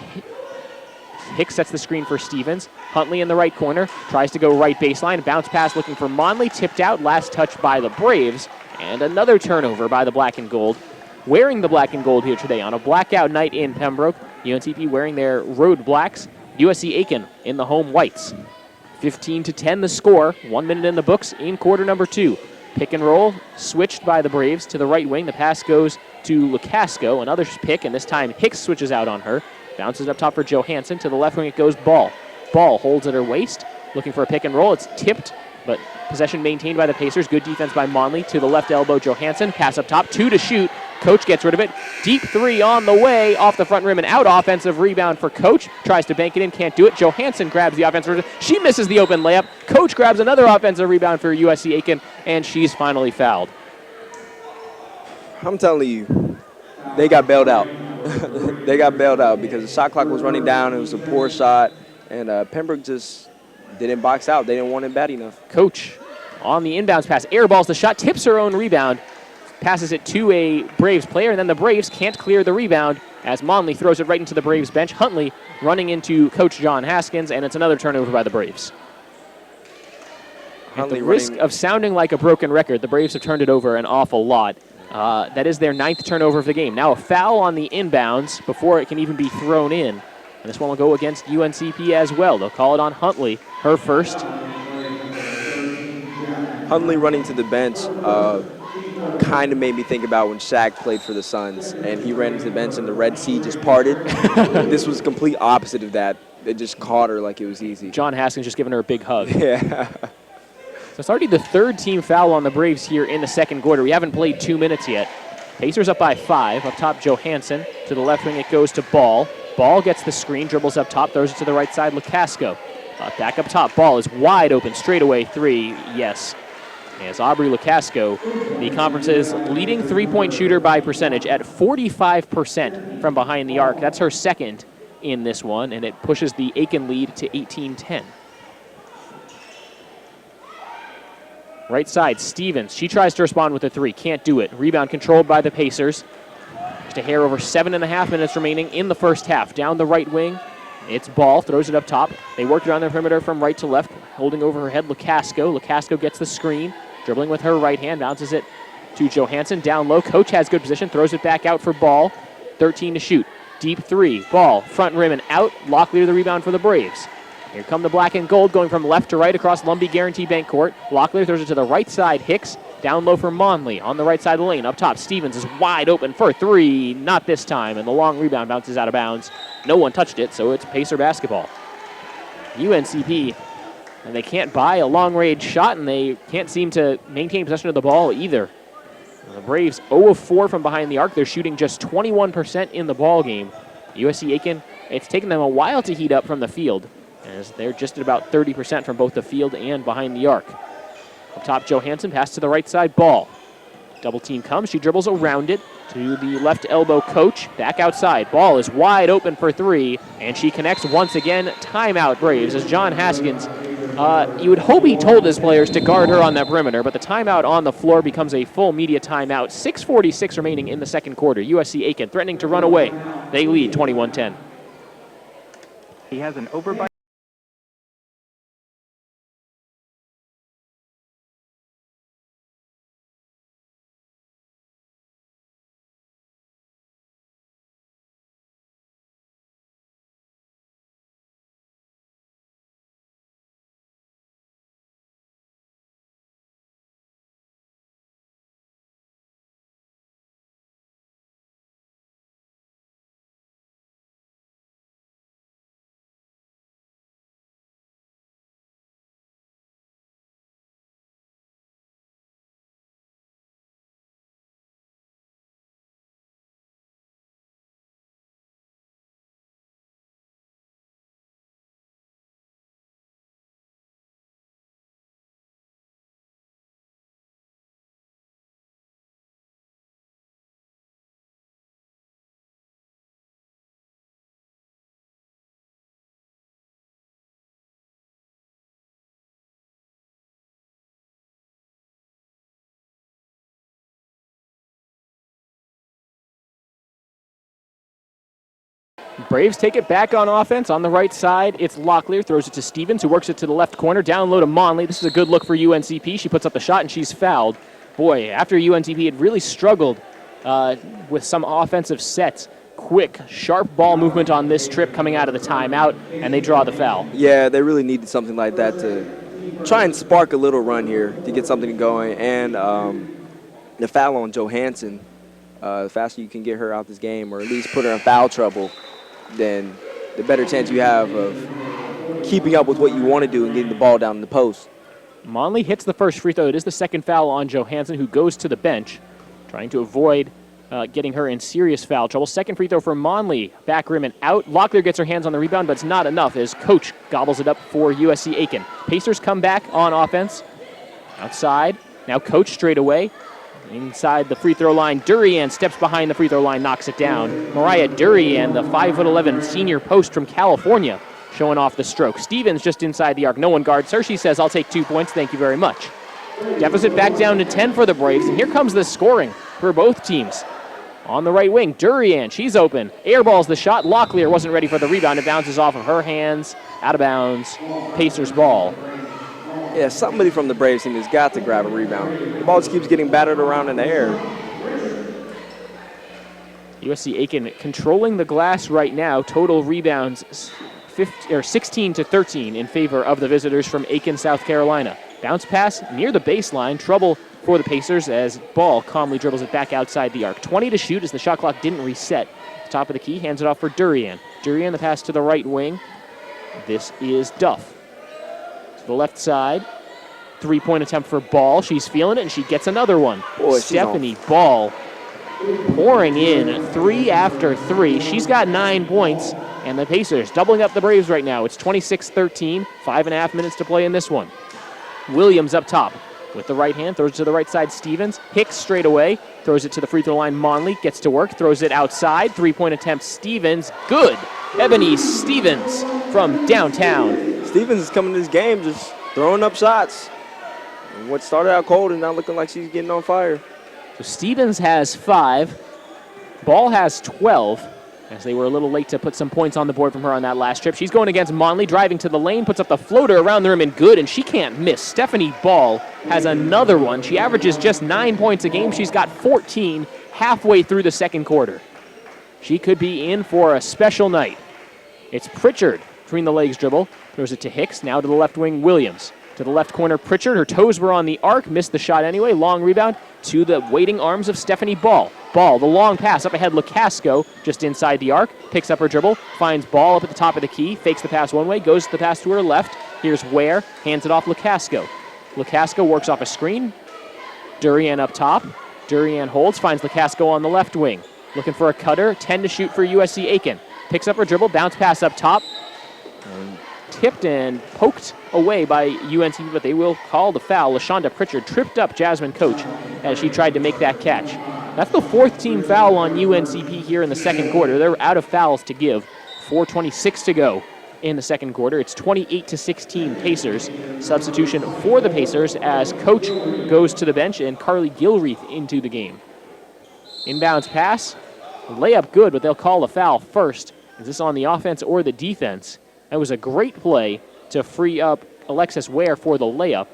Hicks sets the screen for Stevens. Huntley in the right corner, tries to go right baseline. Bounce pass looking for Monley, tipped out, last touch by the Braves. And another turnover by the black and gold. Wearing the black and gold here today on a blackout night in Pembroke. UNCP wearing their road blacks. USC Aiken in the home whites. 15-10 the score. 1 minute in the books in quarter number 2. Pick and roll switched by the Braves to the right wing. The pass goes to Lukasco. Another pick, and this time Hicks switches out on her. Bounces up top for Johansson. To the left wing it goes Ball. Ball holds at her waist. Looking for a pick and roll. It's tipped, but possession maintained by the Pacers. Good defense by Monley. To the left elbow, Johansson. Pass up top. 2 to shoot. Coach gets rid of it. Deep 3 on the way. Off the front rim and out. Offensive rebound for Coach. Tries to bank it in. Can't do it. Johansson grabs the offensive rebound. She misses the open layup. Coach grabs another offensive rebound for USC Aiken, and she's finally fouled. I'm telling you, they got bailed out. They got bailed out because the shot clock was running down. It was a poor shot, and Pembroke just didn't box out. They didn't want him bad enough. Coach on the inbounds pass, airballs the shot, tips her own rebound, passes it to a Braves player, and then the Braves can't clear the rebound as Monley throws it right into the Braves bench. Huntley running into Coach John Haskins, and it's another turnover by the Braves. At the risk of sounding like a broken record, the Braves have turned it over an awful lot. That is their 9th turnover of the game. Now a foul on the inbounds before it can even be thrown in. And this one will go against UNCP as well. They'll call it on Huntley, her first. Huntley running to the bench kind of made me think about when Shaq played for the Suns, and he ran to the bench and the Red Sea just parted. This was complete opposite of that. It just caught her like it was easy. John Haskins just giving her a big hug. Yeah. So it's already the 3rd team foul on the Braves here in the 2nd quarter. We haven't played 2 minutes yet. Pacers up by 5. Up top, Johansson. To the left wing, it goes to Ball. Ball gets the screen, dribbles up top, throws it to the right side, Lukasco. Back up top, Ball is wide open, straightaway 3, yes. As Aubrey Lukasco, the conference's leading three-point shooter by percentage at 45% from behind the arc. That's her 2nd in this one, and it pushes the Aiken lead to 18-10. Right side, Stevens. She tries to respond with a 3. Can't do it. Rebound controlled by the Pacers. Just a hair over 7.5 minutes remaining in the first half. Down the right wing, it's Ball. Throws it up top. They work it on the perimeter from right to left. Holding over her head, Lukasco. Lukasco gets the screen. Dribbling with her right hand. Bounces it to Johansson. Down low. Coach has good position. Throws it back out for Ball. 13 to shoot. Deep 3. Ball. Front rim and out. Locklear the rebound for the Braves. Here come the black and gold going from left to right across Lumbee Guaranty Bank Court. Locklear throws it to the right side. Hicks down low for Monley on the right side of the lane. Up top, Stevens is wide open for 3. Not this time, and the long rebound bounces out of bounds. No one touched it, so it's Pacer basketball. UNCP, and they can't buy a long-range shot, and they can't seem to maintain possession of the ball either. The Braves 0 of 4 from behind the arc. They're shooting just 21% in the ball game. USC Aiken, it's taken them a while to heat up from the field, as they're just at about 30% from both the field and behind the arc. Up top, Johansson, pass to the right side, Ball. Double team comes, she dribbles around it to the left elbow, Coach. Back outside, Ball is wide open for 3, and she connects once again. Timeout, Braves, as John Haskins, you would hope he told his players to guard her on that perimeter, but the timeout on the floor becomes a full media timeout. 6:46 remaining in the 2nd quarter. USC Aiken threatening to run away. They lead 21-10. He has an overbite. Braves take it back on offense. On the right side, it's Locklear. Throws it to Stevens, who works it to the left corner. Down low to Monley. This is a good look for UNCP. She puts up the shot, and she's fouled. Boy, after UNCP had really struggled with some offensive sets. Quick, sharp ball movement on this trip coming out of the timeout, and they draw the foul. Yeah, they really needed something like that to try and spark a little run here to get something going. And the foul on Johansson, the faster you can get her out this game or at least put her in foul trouble, then the better chance you have of keeping up with what you want to do and getting the ball down in the post. Monley hits the first free throw. It is the second foul on Johansson, who goes to the bench, trying to avoid getting her in serious foul trouble. Second free throw for Monley. Back rim and out. Locklear gets her hands on the rebound, but it's not enough as Coach gobbles it up for USC Aiken. Pacers come back on offense. Outside. Now Coach straight away. Inside the free throw line, Durian steps behind the free throw line, knocks it down. Mariah Durian, the 5'11" senior post from California, showing off the stroke. Stevens just inside the arc. No one guards her. She says, I'll take 2 points. Thank you very much. Deficit back down to 10 for the Braves, and here comes the scoring for both teams. On the right wing, Durian, she's open. Airballs the shot. Locklear wasn't ready for the rebound. It bounces off of her hands, out of bounds. Pacers ball. Yeah, somebody from the Braves team has got to grab a rebound. The ball just keeps getting battered around in the air. USC Aiken controlling the glass right now. Total rebounds 16 to 13 in favor of the visitors from Aiken, South Carolina. Bounce pass near the baseline. Trouble for the Pacers as Ball calmly dribbles it back outside the arc. 20 to shoot as the shot clock didn't reset. Top of the key, hands it off for Durian. Durian, the pass to the right wing. This is Duff. To the left side. 3-point attempt for Ball. She's feeling it, and she gets another one. Boy, Stephanie Ball pouring in 3 after 3. She's got 9 points, and the Pacers doubling up the Braves right now. It's 26-13, 5.5 minutes to play in this one. Williams up top with the right hand, throws it to the right side, Stevens. Hicks straight away, throws it to the free throw line. Monley gets to work, throws it outside. 3-point attempt, Stevens. Good. Ebony Stevens from downtown. Stevens is coming to this game just throwing up shots. And what started out cold and now looking like she's getting on fire. So Stevens has 5. Ball has 12, as they were a little late to put some points on the board from her on that last trip. She's going against Monley, driving to the lane, puts up the floater around the rim and good, and she can't miss. Stephanie Ball has another one. She averages just 9 points a game. She's got 14 halfway through the second quarter. She could be in for a special night. It's Pritchard between the legs dribble, throws it to Hicks, now to the left wing, Williams. To the left corner, Pritchard. Her toes were on the arc, missed the shot anyway. Long rebound to the waiting arms of Stephanie Ball. Ball, the long pass up ahead, Lukasco, just inside the arc, picks up her dribble, finds Ball up at the top of the key, fakes the pass one way, goes to the pass to her left. Here's Ware, hands it off Lukasco. Lukasco works off a screen. Durian up top. Durian holds, finds Lukasco on the left wing. Looking for a cutter, 10 to shoot for USC Aiken. Picks up her dribble, bounce pass up top. Tipped and poked away by UNCP, but they will call the foul. LaShonda Pritchard tripped up Jasmine Coach as she tried to make that catch. That's the 4th team foul on UNCP here in the second quarter. They're out of fouls to give. 4:26 to go in the second quarter. It's 28-16 Pacers. Substitution for the Pacers as Coach goes to the bench and Carly Gilreath into the game. Inbounds pass, layup good, but they'll call the foul first. Is this on the offense or the defense? That was a great play to free up Alexis Ware for the layup.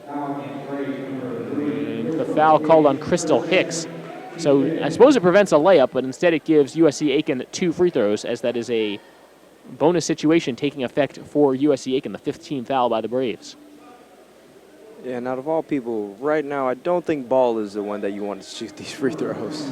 And the foul called on Crystal Hicks. So I suppose it prevents a layup, but instead it gives USC Aiken 2 free throws, as that is a bonus situation taking effect for USC Aiken, the 15th foul by the Braves. Yeah, and out of all people, right now, I don't think Ball is the one that you want to shoot these free throws.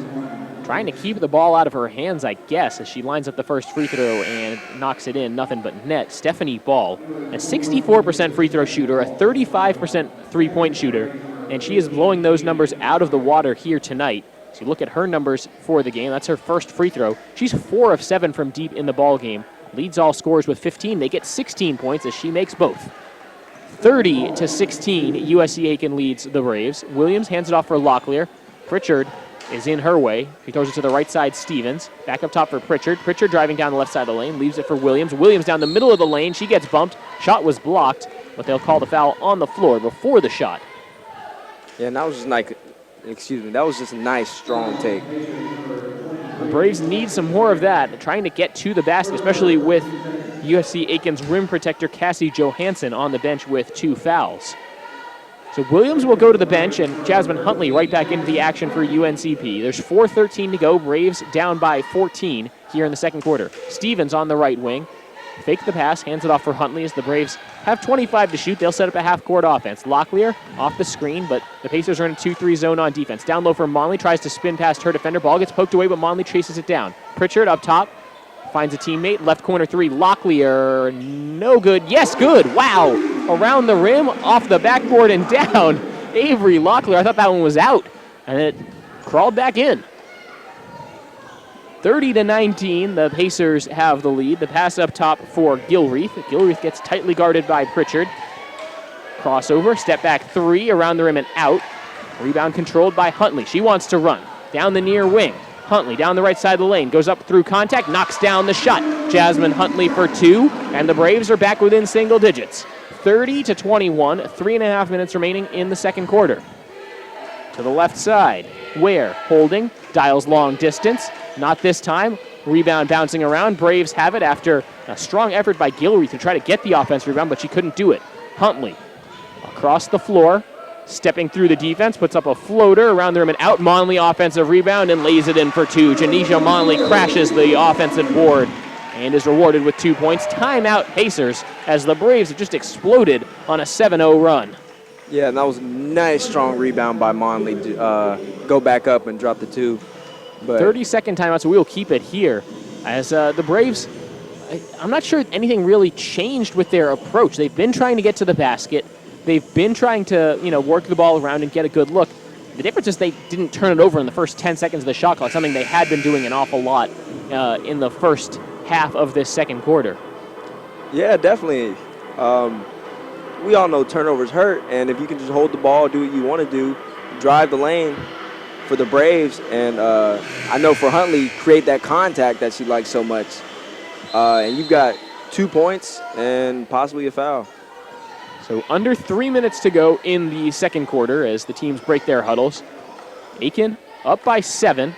Trying to keep the ball out of her hands, I guess, as she lines up the first free throw and knocks it in, nothing but net. Stephanie Ball, a 64% free throw shooter, a 35% three-point shooter, and she is blowing those numbers out of the water here tonight. So you look at her numbers for the game. That's her first free throw. She's 4 of 7 from deep in the ball game. Leads all scorers with 15. They get 16 points as she makes both. 30-16, USC Aiken leads the Braves. Williams hands it off for Locklear. Pritchard is in her way. He throws it to the right side, Stevens. Back up top for Pritchard. Pritchard driving down the left side of the lane, leaves it for Williams. Williams down the middle of the lane. She gets bumped. Shot was blocked, but they'll call the foul on the floor before the shot. Yeah, and that was just like, that was just a nice, strong take. The Braves need some more of that, trying to get to the basket, especially with USC Aiken's rim protector, Cassie Johansson, on the bench with 2 fouls. So Williams will go to the bench, and Jasmine Huntley right back into the action for UNCP. There's 4:13 to go. Braves down by 14 here in the second quarter. Stevens on the right wing. Fake the pass, hands it off for Huntley as the Braves have 25 to shoot. They'll set up a half-court offense. Locklear off the screen, but the Pacers are in a 2-3 zone on defense. Down low for Monley, tries to spin past her defender. Ball gets poked away, but Monley chases it down. Pritchard up top, finds a teammate. Left corner 3, Locklear, no good. Yes, good. Wow. Around the rim, off the backboard and down. Avery Locklear, I thought that one was out, and it crawled back in. 30-19, the Pacers have the lead. The pass up top for Gilreath. Gilreath gets tightly guarded by Pritchard. Crossover, step back 3, around the rim and out. Rebound controlled by Huntley. She wants to run. Down the near wing. Huntley down the right side of the lane, goes up through contact, knocks down the shot. Jasmine Huntley for 2, and the Braves are back within single digits. 30-21, 3.5 minutes remaining in the second quarter. To the left side, Ware holding, dials long distance, not this time. Rebound bouncing around. Braves have it after a strong effort by Gilreath to try to get the offensive rebound, but she couldn't do it. Huntley across the floor, stepping through the defense, puts up a floater around the rim and out. Monley offensive rebound and lays it in for 2. Janisha Monley crashes the offensive board and is rewarded with 2 points. Timeout Pacers, as the Braves have just exploded on a 7-0 run. Yeah, and that was a nice, strong rebound by Monley to go back up and drop the 2. But 30-second timeout, so we'll keep it here. As the Braves, I'm not sure anything really changed with their approach. They've been trying to get to the basket. They've been trying to, work the ball around and get a good look. The difference is they didn't turn it over in the first 10 seconds of the shot clock, something they had been doing an awful lot in the first half of this second quarter. Yeah, definitely. We all know turnovers hurt, and if you can just hold the ball, do what you want to do, drive the lane for the Braves, and I know for Huntley, create that contact that she likes so much. And you've got 2 points and possibly a foul. So under 3 minutes to go in the second quarter as the teams break their huddles. Aiken up by 7.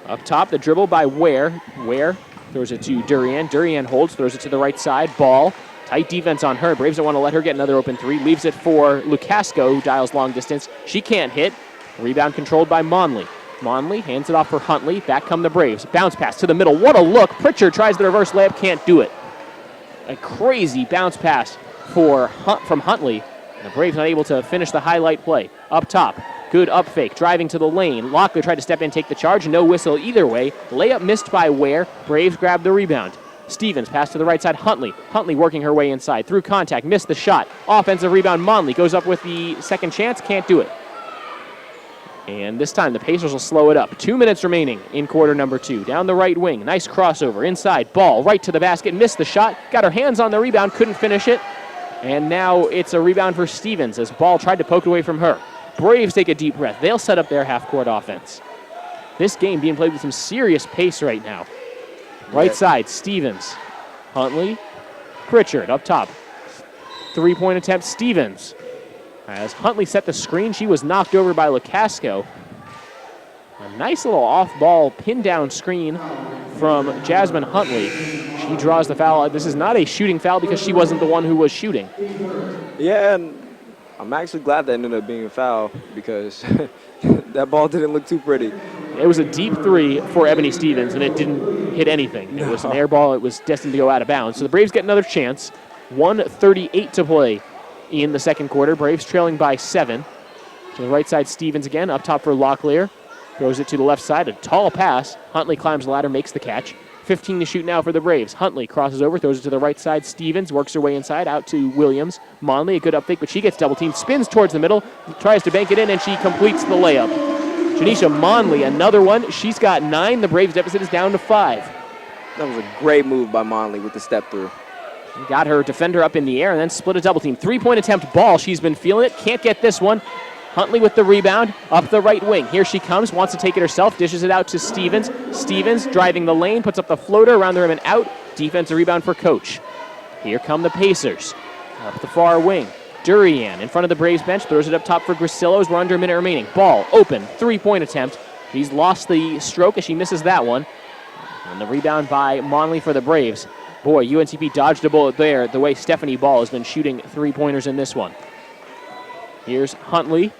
Up top, the dribble by Ware. Ware throws it to Durian. Durian holds, throws it to the right side. Ball. Tight defense on her. Braves don't want to let her get another open 3. Leaves it for Lukasco, who dials long distance. She can't hit. Rebound controlled by Monley. Monley hands it off for Huntley. Back come the Braves. Bounce pass to the middle. What a look. Pritchard tries the reverse layup. Can't do it. A crazy bounce pass from Huntley. The Braves not able to finish the highlight play. Up top. Good up fake. Driving to the lane. Locklear tried to step in and take the charge. No whistle either way. Layup missed by Ware. Braves grab the rebound. Stevens pass to the right side. Huntley. Huntley working her way inside. Through contact. Missed the shot. Offensive rebound. Monley goes up with the second chance. Can't do it. And this time the Pacers will slow it up. 2 minutes remaining in quarter number 2. Down the right wing. Nice crossover. Inside. Ball right to the basket. Missed the shot. Got her hands on the rebound. Couldn't finish it. And now it's a rebound for Stevens as Ball tried to poke it away from her. Braves take a deep breath. They'll set up their half-court offense. This game being played with some serious pace right now. Right side, Stevens. Huntley. Pritchard up top. 3-point attempt, Stevens. As Huntley set the screen, she was knocked over by Lukasco. A nice little off-ball pin-down screen from Jasmine Huntley. She draws the foul. This is not a shooting foul because she wasn't the one who was shooting. Yeah, and I'm actually glad that ended up being a foul because that ball didn't look too pretty. It was a deep 3 for Ebony Stevens, and it didn't hit anything. It was an air ball. It was destined to go out of bounds. So the Braves get another chance. 1:38 to play in the second quarter. Braves trailing by 7. To the right side, Stevens again. Up top for Locklear. Throws it to the left side. A tall pass. Huntley climbs the ladder, makes the catch. 15 to shoot now for the Braves. Huntley crosses over, throws it to the right side. Stevens works her way inside, out to Williams. Monley, a good up fake, but she gets double teamed. Spins towards the middle, tries to bank it in, and she completes the layup. Janisha Monley, another one. She's got 9. The Braves deficit is down to 5. That was a great move by Monley with the step through. Got her defender up in the air and then split a double team. 3-point attempt. Ball. She's been feeling it. Can't get this one. Huntley with the rebound up the right wing. Here she comes. Wants to take it herself. Dishes it out to Stevens. Stevens driving the lane. Puts up the floater around the rim and out. Defensive rebound for Coach. Here come the Pacers. Up the far wing. Durian in front of the Braves bench. Throws it up top for Grisillos. We're under a minute remaining. Ball open. 3-point attempt. He's lost the stroke as she misses that one. And the rebound by Monley for the Braves. Boy, UNCP dodged a bullet there the way Stephanie Ball has been shooting 3-pointers in this one. Here's Huntley.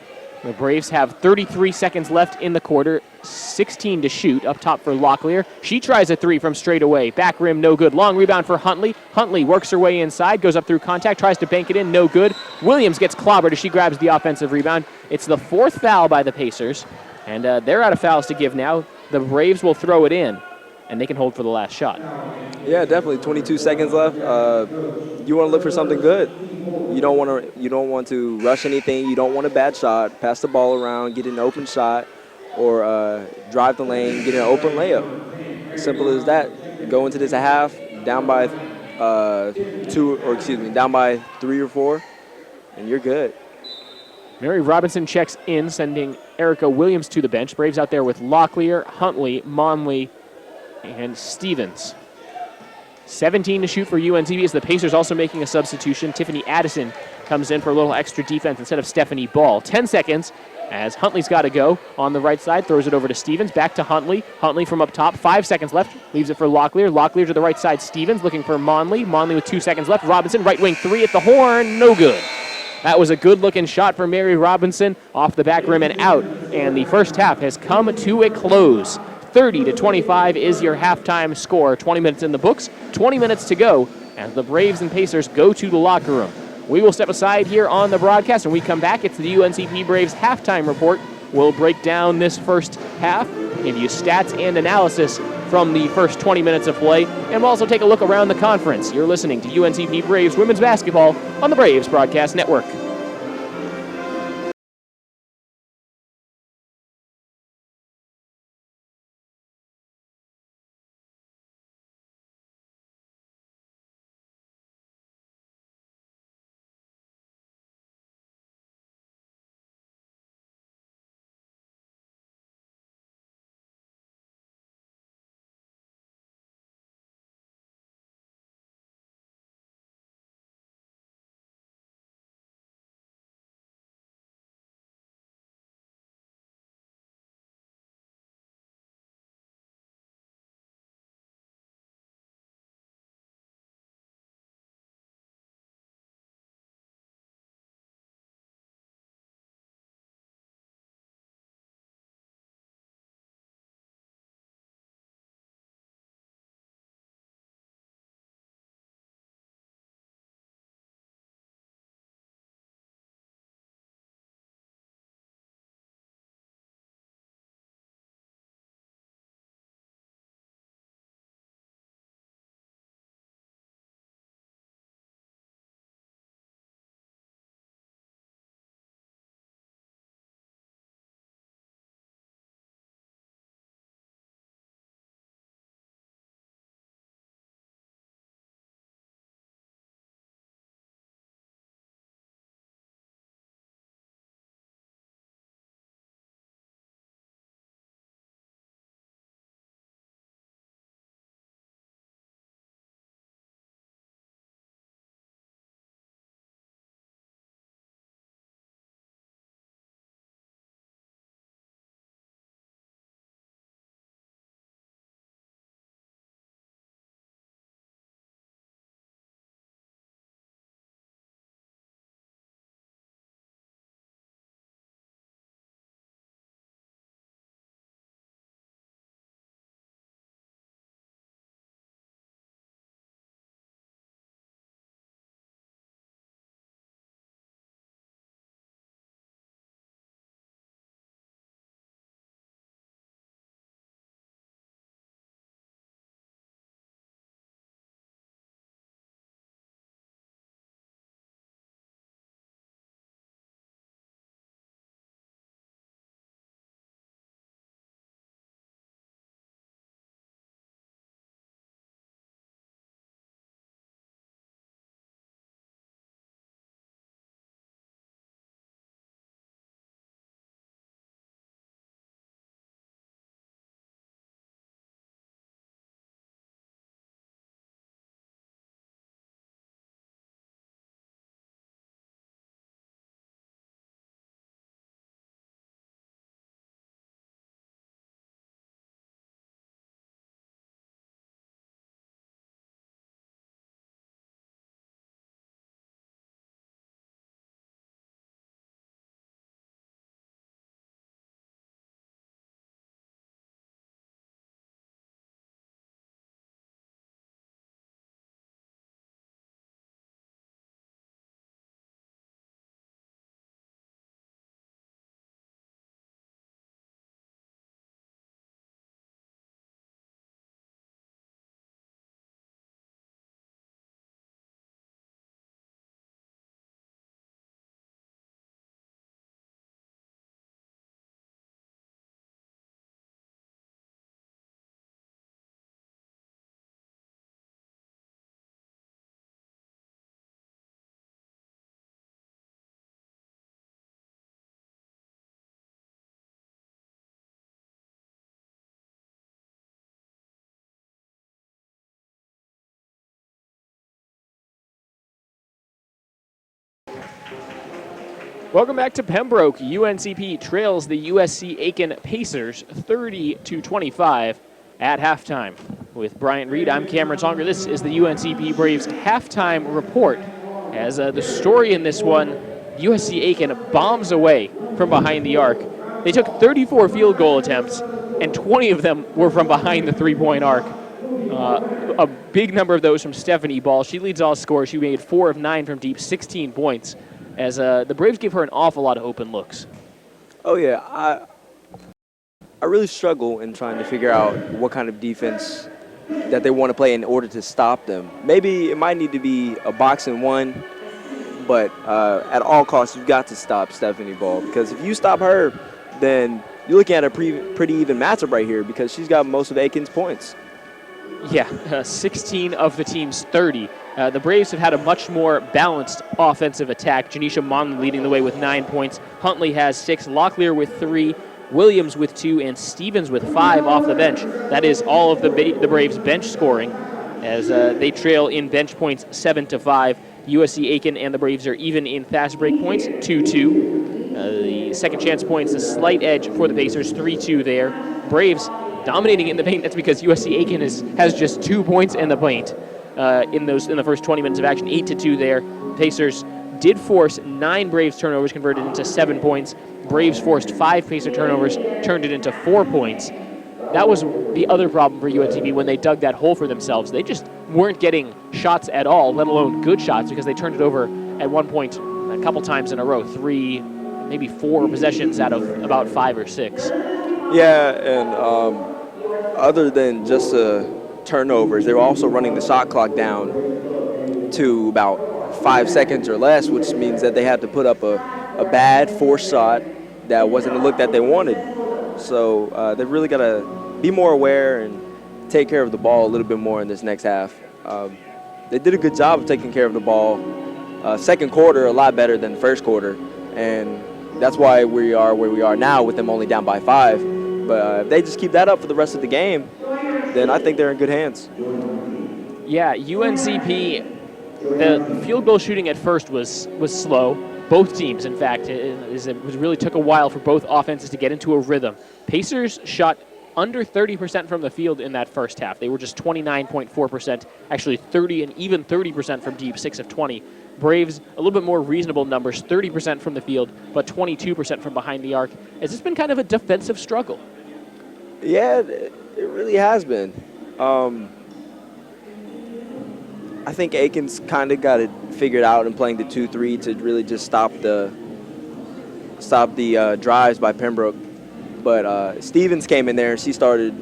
The Braves have 33 seconds left in the quarter, 16 to shoot. Up top for Locklear. She tries a 3 from straight away. Back rim, no good. Long rebound for Huntley. Huntley works her way inside, goes up through contact, tries to bank it in, no good. Williams gets clobbered as she grabs the offensive rebound. It's the 4th foul by the Pacers, and they're out of fouls to give now. The Braves will throw it in, and they can hold for the last shot. Yeah, definitely. 22 seconds left. You want to look for something good. You don't want to rush anything. You don't want a bad shot. Pass the ball around, get an open shot, or drive the lane, get an open layup. Simple as that. Go into this half down by down by 3 or 4, and you're good. Mary Robinson checks in, sending Erica Williams to the bench. Braves out there with Locklear, Huntley, Monley, and Stevens. 17 to shoot for UNCP as the Pacers also making a substitution. Tiffany Addison comes in for a little extra defense instead of Stephanie Ball. 10 seconds as Huntley's got to go on the right side, throws it over to Stevens, back to Huntley. Huntley from up top, 5 seconds left, leaves it for Locklear. Locklear to the right side, Stevens looking for Monley. Monley with 2 seconds left. Robinson, right wing three at the horn, no good. That was a good-looking shot for Mary Robinson off the back rim and out, and the first half has come to a close. 30-25 is your halftime score. 20 minutes in the books, 20 minutes to go as the Braves and Pacers go to the locker room. We will step aside here on the broadcast. When we come back, it's the UNCP Braves halftime report. We'll break down this first half, give you stats and analysis from the first 20 minutes of play, and we'll also take a look around the conference. You're listening to UNCP Braves Women's Basketball on the Braves Broadcast Network. Welcome back to Pembroke. UNCP trails the USC Aiken Pacers 30-25 at halftime. With Bryant Reed, I'm Cameron Songer. This is the UNCP Braves halftime report. As the story in this one, USC Aiken bombs away from behind the arc. They took 34 field goal attempts, and 20 of them were from behind the three-point arc. A big number of those from Stephanie Ball. She leads all scorers. She made 4 of 9 from deep, 16 points, as the Braves gave her an awful lot of open looks. Oh, yeah. I really struggle in trying to figure out what kind of defense that they want to play in order to stop them. Maybe it might need to be a box and one, but at all costs, you've got to stop Stephanie Ball, because if you stop her, then you're looking at a pretty even matchup right here, because she's got most of Aiken's points. Yeah, 16 of the team's 30. The Braves have had a much more balanced offensive attack. Janisha Monley leading the way with 9 points. Huntley has 6, Locklear with 3, Williams with 2, and Stevens with 5 off the bench. That is all of the Braves' bench scoring, as they trail in bench points 7-5. USC Aiken and the Braves are even in fast break points, 2-2. The second chance points, a slight edge for the Pacers, 3-2 there. Braves dominating in the paint. That's because USC Aiken has just 2 points in the paint in the first 20 minutes of action, 8-2 there. Pacers did force 9 Braves turnovers, converted into 7 points. Braves forced 5 Pacer turnovers, turned it into 4 points. That was the other problem for UNCP when they dug that hole for themselves. They just weren't getting shots at all, let alone good shots, because they turned it over at one point a couple times in a row, 3, maybe 4 possessions out of about 5 or 6. Yeah, and other than just turnovers, they were also running the shot clock down to about 5 seconds or less, which means that they had to put up a bad forced shot that wasn't the look that they wanted. So they've really got to be more aware and take care of the ball a little bit more in this next half. They did a good job of taking care of the ball. Second quarter, a lot better than first quarter, and that's why we are where we are now with them only down by 5. But if they just keep that up for the rest of the game, then I think they're in good hands. Yeah, UNCP, the field goal shooting at first was slow. Both teams, in fact, it really took a while for both offenses to get into a rhythm. Pacers shot under 30% from the field in that first half. They were just 29.4%, actually 30 and even 30% from deep, 6 of 20. Braves, a little bit more reasonable numbers, 30% from the field, but 22% from behind the arc. Has this been kind of a defensive struggle? Yeah, it really has been. I think Aiken's kind of got it figured out in playing the 2-3 to really just stop the drives by Pembroke. But Stevens came in there and she started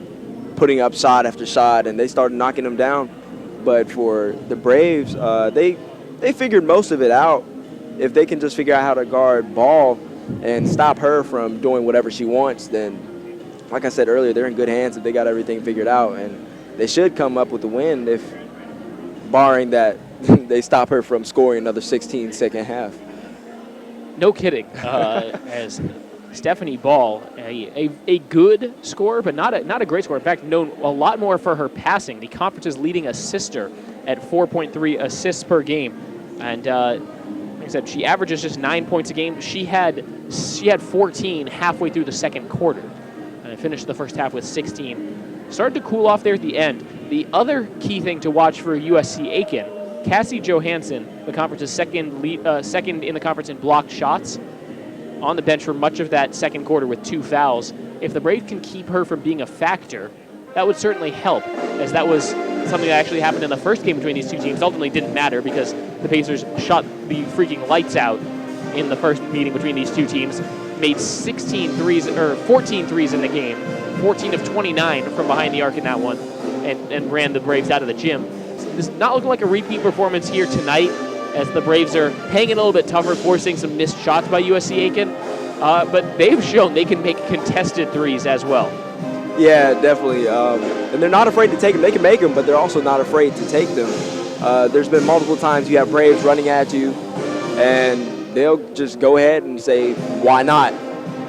putting up shot after shot, and they started knocking them down. But for the Braves, they figured most of it out. If they can just figure out how to guard Ball and stop her from doing whatever she wants, then, like I said earlier, they're in good hands if they got everything figured out. And they should come up with the win, if barring that they stop her from scoring another 16 second half. No kidding. As Stephanie Ball, a good scorer, but not a great scorer. In fact, known a lot more for her passing. The conference's leading assister at 4.3 assists per game. And like I said, she averages just 9 points a game. She had 14 halfway through the second quarter. And finished the first half with 16. Started to cool off there at the end. The other key thing to watch for USC Aiken, Cassie Johansson, the conference's second in the conference in blocked shots, on the bench for much of that second quarter with 2 fouls. If the Braves can keep her from being a factor, that would certainly help, as that was something that actually happened in the first game between these two teams. Ultimately didn't matter because the Pacers shot the freaking lights out in the first meeting between these two teams, made 14 threes in the game, 14 of 29 from behind the arc in that one, and ran the Braves out of the gym. This is not looking like a repeat performance here tonight, as the Braves are hanging a little bit tougher, forcing some missed shots by USC Aiken, but they've shown they can make contested threes as well. Yeah, definitely, and they're not afraid to take them. They can make them, but they're also not afraid to take them. There's been multiple times you have Braves running at you, and they'll just go ahead and say, why not?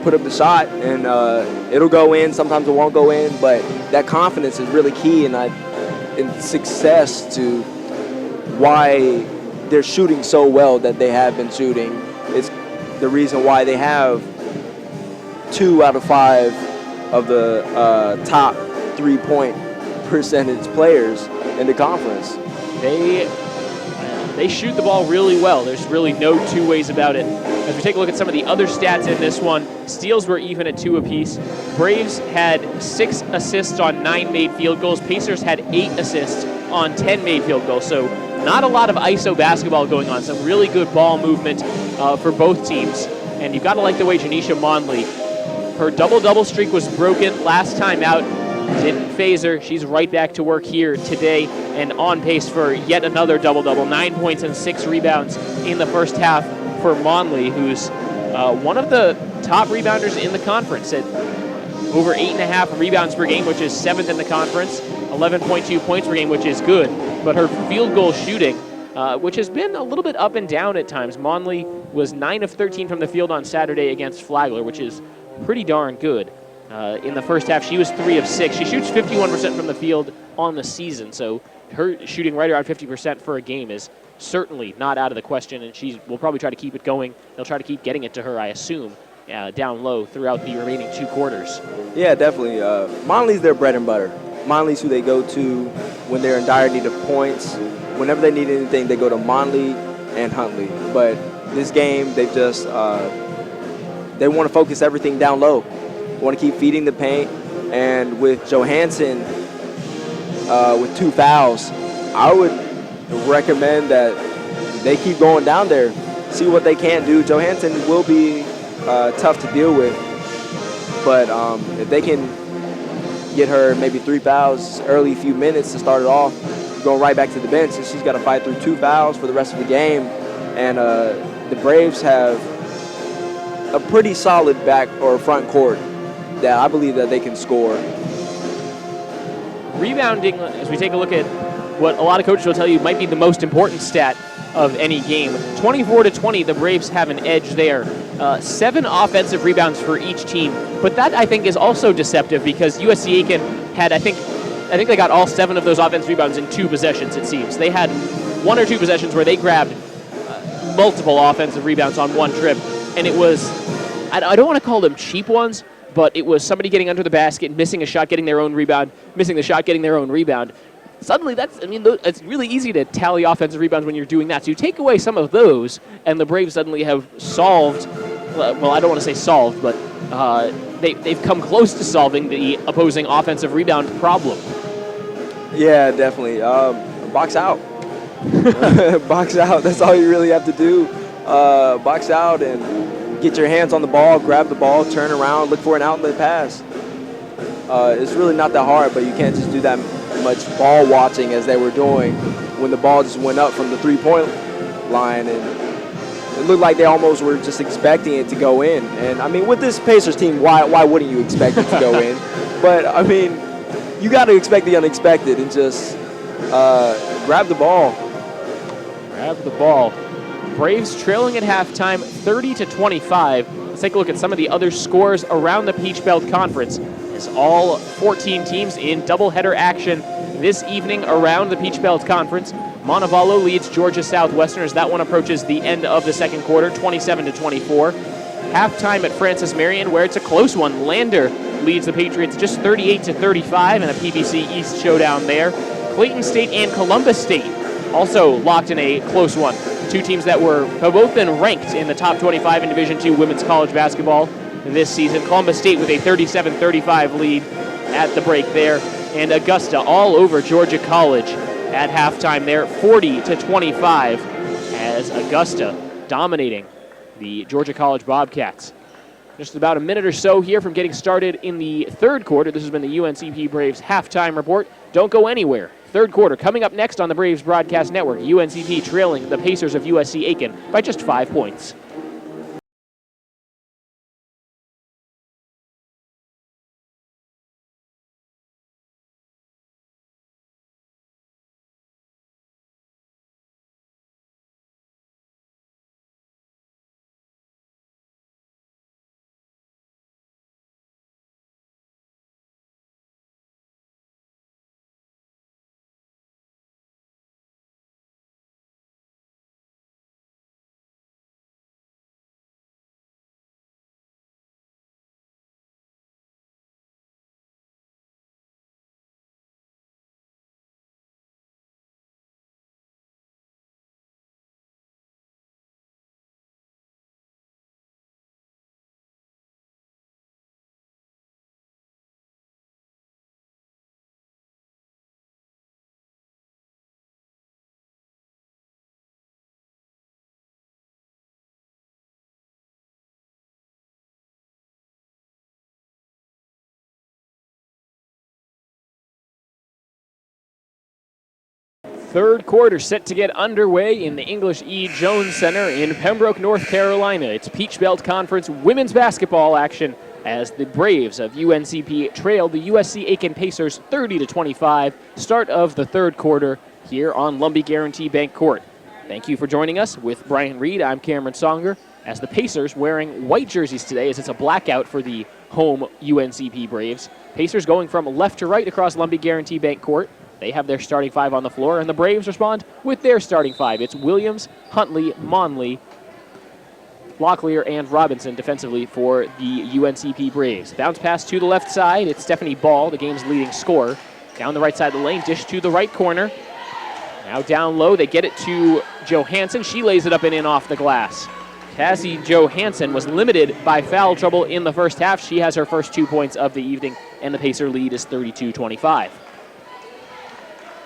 Put up the shot, and it'll go in. Sometimes it won't go in, but that confidence is really key in success to why they're shooting so well that they have been shooting. It's the reason why they have 2 out of 5 of the top 3-point percentage players in the conference. They shoot the ball really well. There's really no two ways about it. As we take a look at some of the other stats in this one, steals were even at 2 apiece. Braves had 6 assists on 9 made field goals. Pacers had 8 assists on 10 made field goals. So not a lot of ISO basketball going on. Some really good ball movement for both teams. And you've got to like the way Janisha Monley, her double-double streak was broken last time out. Didn't phase her. She's right back to work here today and on pace for yet another double-double. 9 points and 6 rebounds in the first half for Monley, who's one of the top rebounders in the conference at over 8.5 rebounds per game, which is 7th in the conference, 11.2 points per game, which is good. But her field goal shooting, which has been a little bit up and down at times. Monley was 9 of 13 from the field on Saturday against Flagler, which is pretty darn good. In the first half, she was 3 of 6. She shoots 51% from the field on the season, so her shooting right around 50% for a game is certainly not out of the question, and she will probably try to keep it going. They'll try to keep getting it to her, I assume, down low throughout the remaining 2 quarters. Yeah, definitely. Monley's their bread and butter. Monley's who they go to when they're in dire need of points. Whenever they need anything, they go to Monley and Huntley. But this game, they've just they want to focus everything down low. Want to keep feeding the paint, and with Johansson with 2 fouls, I would recommend that they keep going down there, see what they can do. Johansson will be tough to deal with, but if they can get her maybe 3 fouls early few minutes to start it off, going right back to the bench, and she's got to fight through 2 fouls for the rest of the game. And the Braves have a pretty solid back or front court that I believe that they can score. Rebounding, as we take a look at what a lot of coaches will tell you might be the most important stat of any game. 24-20, the Braves have an edge there. 7 offensive rebounds for each team, but that I think is also deceptive because USC Aiken had, I think they got all 7 of those offensive rebounds in 2 possessions, it seems. They had 1 or 2 possessions where they grabbed multiple offensive rebounds on one trip, and it was, I don't want to call them cheap ones, but it was somebody getting under the basket, missing a shot, getting their own rebound, missing the shot, getting their own rebound. Suddenly, it's really easy to tally offensive rebounds when you're doing that. So you take away some of those, and the Braves suddenly have solved, well, I don't want to say solved, but they've come close to solving the opposing offensive rebound problem. Yeah, definitely. Box out. Box out. That's all you really have to do. Box out and get your hands on the ball, grab the ball, turn around, look for an outlet pass. It's really not that hard, but you can't just do that much ball watching as they were doing when the ball just went up from the 3-point line, and it looked like they almost were just expecting it to go in. And I mean, with this Pacers team, why wouldn't you expect it to go in? But I mean, you got to expect the unexpected and just grab the ball. Grab the ball. Braves trailing at halftime 30-25. Let's take a look at some of the other scores around the Peach Belt Conference, as all 14 teams in doubleheader action this evening around the Peach Belt Conference. Montevallo leads Georgia Southwestern as that one approaches the end of the second quarter, 27-24. Halftime at Francis Marion, where it's a close one. Lander leads the Patriots just 38-35 in a PBC East showdown there. Clayton State and Columbus State also locked in a close one. 2 teams that have both been ranked in the top 25 in Division II women's college basketball this season. Columbus State with a 37-35 lead at the break there. And Augusta all over Georgia College at halftime there, 40-25, as Augusta dominating the Georgia College Bobcats. Just about a minute or so here from getting started in the third quarter. This has been the UNCP Braves halftime report. Don't go anywhere. Third quarter coming up next on the Braves Broadcast Network. UNCP trailing the Pacers of USC Aiken by just 5 points. Third quarter set to get underway in the English E. Jones Center in Pembroke, North Carolina. It's Peach Belt Conference women's basketball action as the Braves of UNCP trailed the USC Aiken Pacers 30-25. Start of the third quarter here on Lumbee Guaranty Bank Court. Thank you for joining us. With Brian Reed, I'm Cameron Songer. As the Pacers wearing white jerseys today as it's a blackout for the home UNCP Braves. Pacers going from left to right across Lumbee Guaranty Bank Court. They have their starting five on the floor, and the Braves respond with their starting five. It's Williams, Huntley, Monley, Locklear, and Robinson defensively for the UNCP Braves. Bounce pass to the left side. It's Stephanie Ball, the game's leading scorer. Down the right side of the lane, dish to the right corner. Now down low, they get it to Johansson. She lays it up and in off the glass. Cassie Johansson was limited by foul trouble in the first half. She has her first 2 points of the evening, and the Pacer lead is 32-25.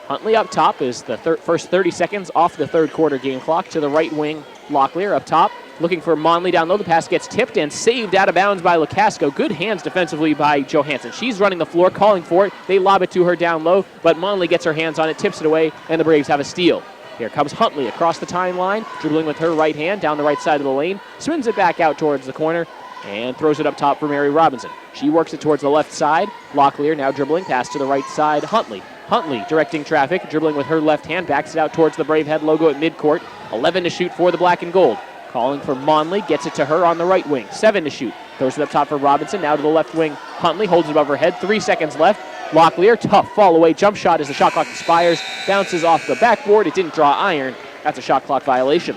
Huntley up top is the first 30 seconds off the third quarter game clock. To the right wing, Locklear up top, looking for Monley down low. The pass gets tipped and saved out of bounds by Lukasco. Good hands defensively by Johansson. She's running the floor, calling for it. They lob it to her down low, but Monley gets her hands on it, tips it away, and the Braves have a steal. Here comes Huntley across the timeline, dribbling with her right hand down the right side of the lane, swings it back out towards the corner, and throws it up top for Mary Robinson. She works it towards the left side. Locklear now dribbling, pass to the right side, Huntley. Huntley directing traffic, dribbling with her left hand, backs it out towards the Brave Head logo at midcourt. 11 to shoot for the black and gold. Calling for Monley, gets it to her on the right wing. 7 to shoot. Throws it up top for Robinson, now to the left wing. Huntley holds it above her head, 3 seconds left. Locklear, tough fall away jump shot as the shot clock expires. Bounces off the backboard, it didn't draw iron. That's a shot clock violation.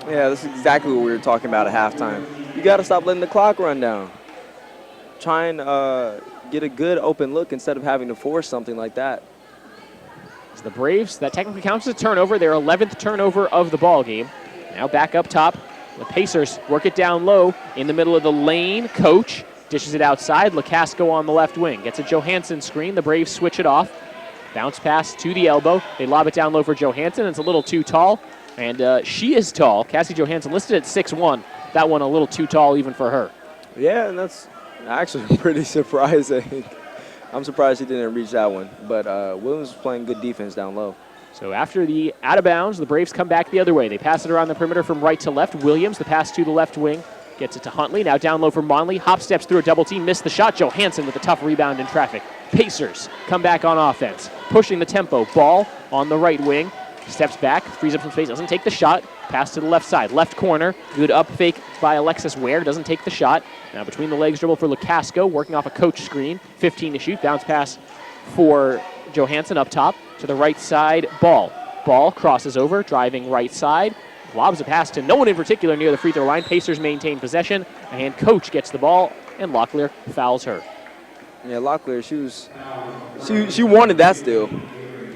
Yeah, this is exactly what we were talking about at halftime. You got to stop letting the clock run down. Try and get a good open look instead of having to force something like that. As the Braves, that technically counts as a turnover, their 11th turnover of the ball game. Now back up top. The Pacers work it down low in the middle of the lane. Coach dishes it outside. Lukasco on the left wing. Gets a Johansson screen. The Braves switch it off. Bounce pass to the elbow. They lob it down low for Johansson. It's a little too tall. And she is tall. Cassie Johansson listed at 6'1". That one a little too tall even for her. Yeah, and that's actually pretty surprising. I'm surprised he didn't reach that one. But Williams was playing good defense down low. So after the out of bounds, the Braves come back the other way. They pass it around the perimeter from right to left. Williams, the pass to the left wing, gets it to Huntley. Now down low for Monley. Hop steps through a double team, missed the shot. Johansson with a tough rebound in traffic. Pacers come back on offense, pushing the tempo. Ball on the right wing. Steps back, frees up some space, doesn't take the shot. Pass to the left side, left corner. Good up fake by Alexis Ware, doesn't take the shot. Now between the legs dribble for Lukasco, working off a coach screen. 15 to shoot, bounce pass for Johansson up top. To the right side, Ball. Ball crosses over, driving right side. Lobs a pass to no one in particular near the free throw line. Pacers maintain possession, and Coach gets the ball, and Locklear fouls her. Yeah, Locklear, she wanted that steal.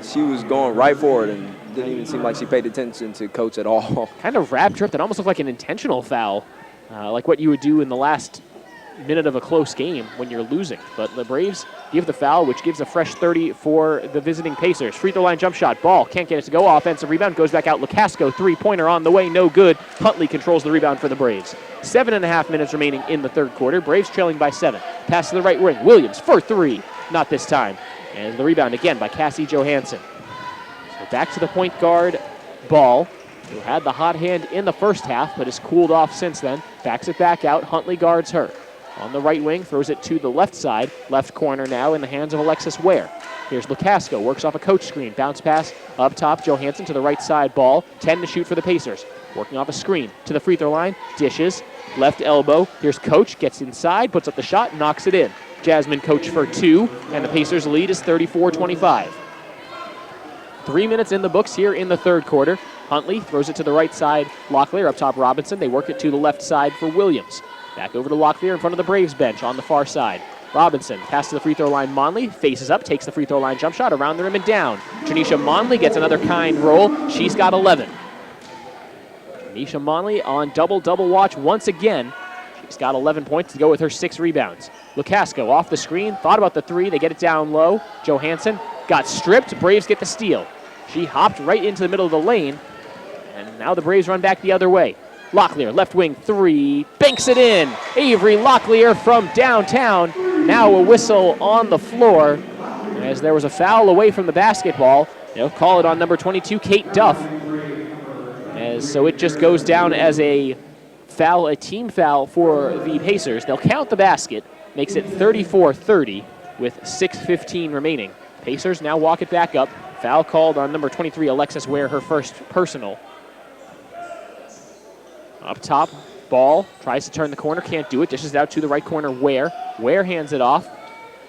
She was going right for it and didn't even seem like she paid attention to Coach at all. Kind of wrap trip that almost looked like an intentional foul, like what you would do in the last minute of a close game when you're losing. But the Braves give the foul, which gives a fresh 30 for the visiting Pacers. Free throw line jump shot. Ball can't get it to go. Offensive rebound goes back out. Lukasco, three-pointer on the way, no good. Huntley controls the rebound for the Braves. 7.5 minutes remaining in the third quarter. Braves trailing by 7. Pass to the right wing. Williams for 3. Not this time. And the rebound again by Cassie Johansson. So back to the point guard, Ball, who had the hot hand in the first half, but has cooled off since then. Backs it back out. Huntley guards her. On the right wing, throws it to the left side. Left corner now in the hands of Alexis Ware. Here's Lukasco, works off a coach screen. Bounce pass up top, Johansson to the right side, Ball. 10 to shoot for the Pacers. Working off a screen to the free throw line, dishes, left elbow. Here's Coach, gets inside, puts up the shot, knocks it in. Jasmine Coach for 2, and the Pacers lead is 34-25. 3 minutes in the books here in the third quarter. Huntley throws it to the right side, Locklear up top Robinson. They work it to the left side for Williams. Back over to Locklear in front of the Braves bench on the far side. Robinson, pass to the free throw line, Monley, faces up, takes the free throw line jump shot around the rim and down. Tanisha Monley gets another kind roll. She's got 11. Tanisha Monley on double-double watch once again. She's got 11 points to go with her 6 rebounds. Lukasco off the screen, thought about the 3, they get it down low. Johansson got stripped, Braves get the steal. She hopped right into the middle of the lane, and now the Braves run back the other way. Locklear, left wing 3, banks it in. Avery Locklear from downtown. Now a whistle on the floor as there was a foul away from the basketball. They'll call it on number 22, Kate Duff. So it just goes down as a foul, a team foul for the Pacers. They'll count the basket, makes it 34-30 with 6:15 remaining. Pacers now walk it back up. Foul called on number 23, Alexis Ware, her first personal. Up top, Ball tries to turn the corner, can't do it. Dishes it out to the right corner, Ware. Ware hands it off,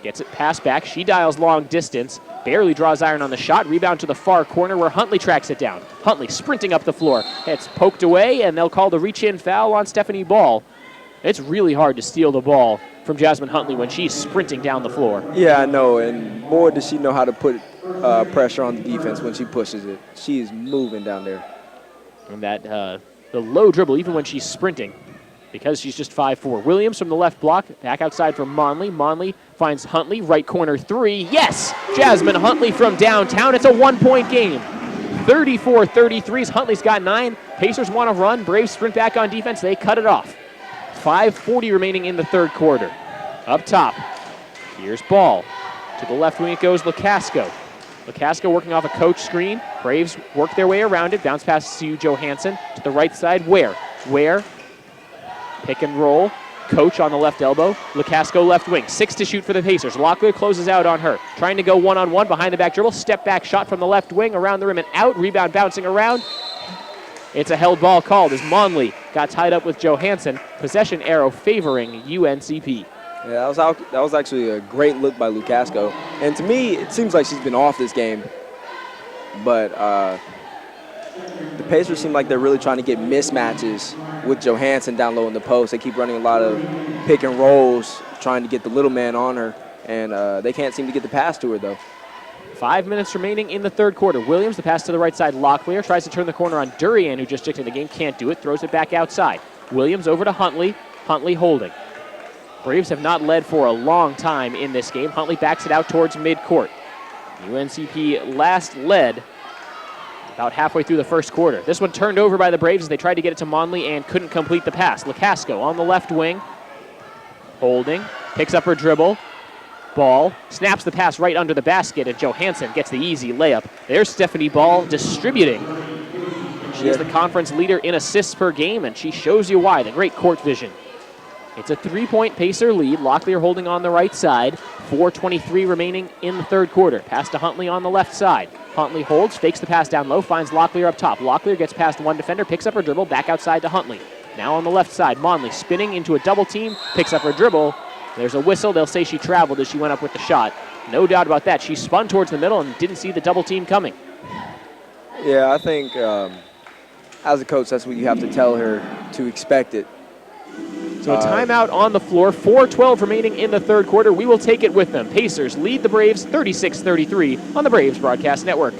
gets it passed back. She dials long distance, barely draws iron on the shot. Rebound to the far corner where Huntley tracks it down. Huntley sprinting up the floor. It's poked away, and they'll call the reach-in foul on Stephanie Ball. It's really hard to steal the ball from Jasmine Huntley when she's sprinting down the floor. Yeah, I know, and more does she know how to put pressure on the defense when she pushes it. She is moving down there. And that the low dribble, even when she's sprinting, because she's just 5'4". Williams from the left block, back outside for Monley. Monley finds Huntley, right corner three. Yes! Jasmine Huntley from downtown. It's a one-point game. 34-33. Huntley's got 9. Pacers want to run. Braves sprint back on defense. They cut it off. 5:40 remaining in the third quarter. Up top, here's Ball. To the left wing it goes Lacasco. Lacasco working off a coach screen. Braves work their way around it. Bounce pass to Johansson. To the right side, Ware. Ware, pick and roll. Coach on the left elbow. Lacasco left wing. 6 to shoot for the Pacers. Locklear closes out on her. Trying to go one-on-one behind the back dribble. Step back shot from the left wing. Around the rim and out. Rebound bouncing around. It's a held ball called as Monley got tied up with Johansson. Possession arrow favoring UNCP. Yeah, that was actually a great look by Lacasco. And to me, it seems like she's been off this game. But the Pacers seem like they're really trying to get mismatches with Johansson down low in the post. They keep running a lot of pick and rolls, trying to get the little man on her. And they can't seem to get the pass to her, though. 5 minutes remaining in the third quarter. Williams, the pass to the right side. Locklear tries to turn the corner on Durian, who just dictated the game. Can't do it. Throws it back outside. Williams over to Huntley. Huntley holding. Braves have not led for a long time in this game. Huntley backs it out towards midcourt. UNCP last led about halfway through the first quarter. This one turned over by the Braves as they tried to get it to Monley and couldn't complete the pass. Lacasco on the left wing. Holding. Picks up her dribble. Ball snaps the pass right under the basket, and Johansson gets the easy layup. There's Stephanie Ball distributing. And she is the conference leader in assists per game, and she shows you why. The great court vision. It's a 3-point Pacer lead. Locklear holding on the right side. 4:23 remaining in the third quarter. Pass to Huntley on the left side. Huntley holds, fakes the pass down low, finds Locklear up top. Locklear gets past one defender, picks up her dribble, back outside to Huntley. Now on the left side, Monley spinning into a double team, picks up her dribble. There's a whistle. They'll say she traveled as she went up with the shot. No doubt about that. She spun towards the middle and didn't see the double team coming. Yeah, I think as a coach, that's what you have to tell her to expect it. So a timeout on the floor. 4:12 remaining in the third quarter. We will take it with them. Pacers lead the Braves 36-33 on the Braves Broadcast Network.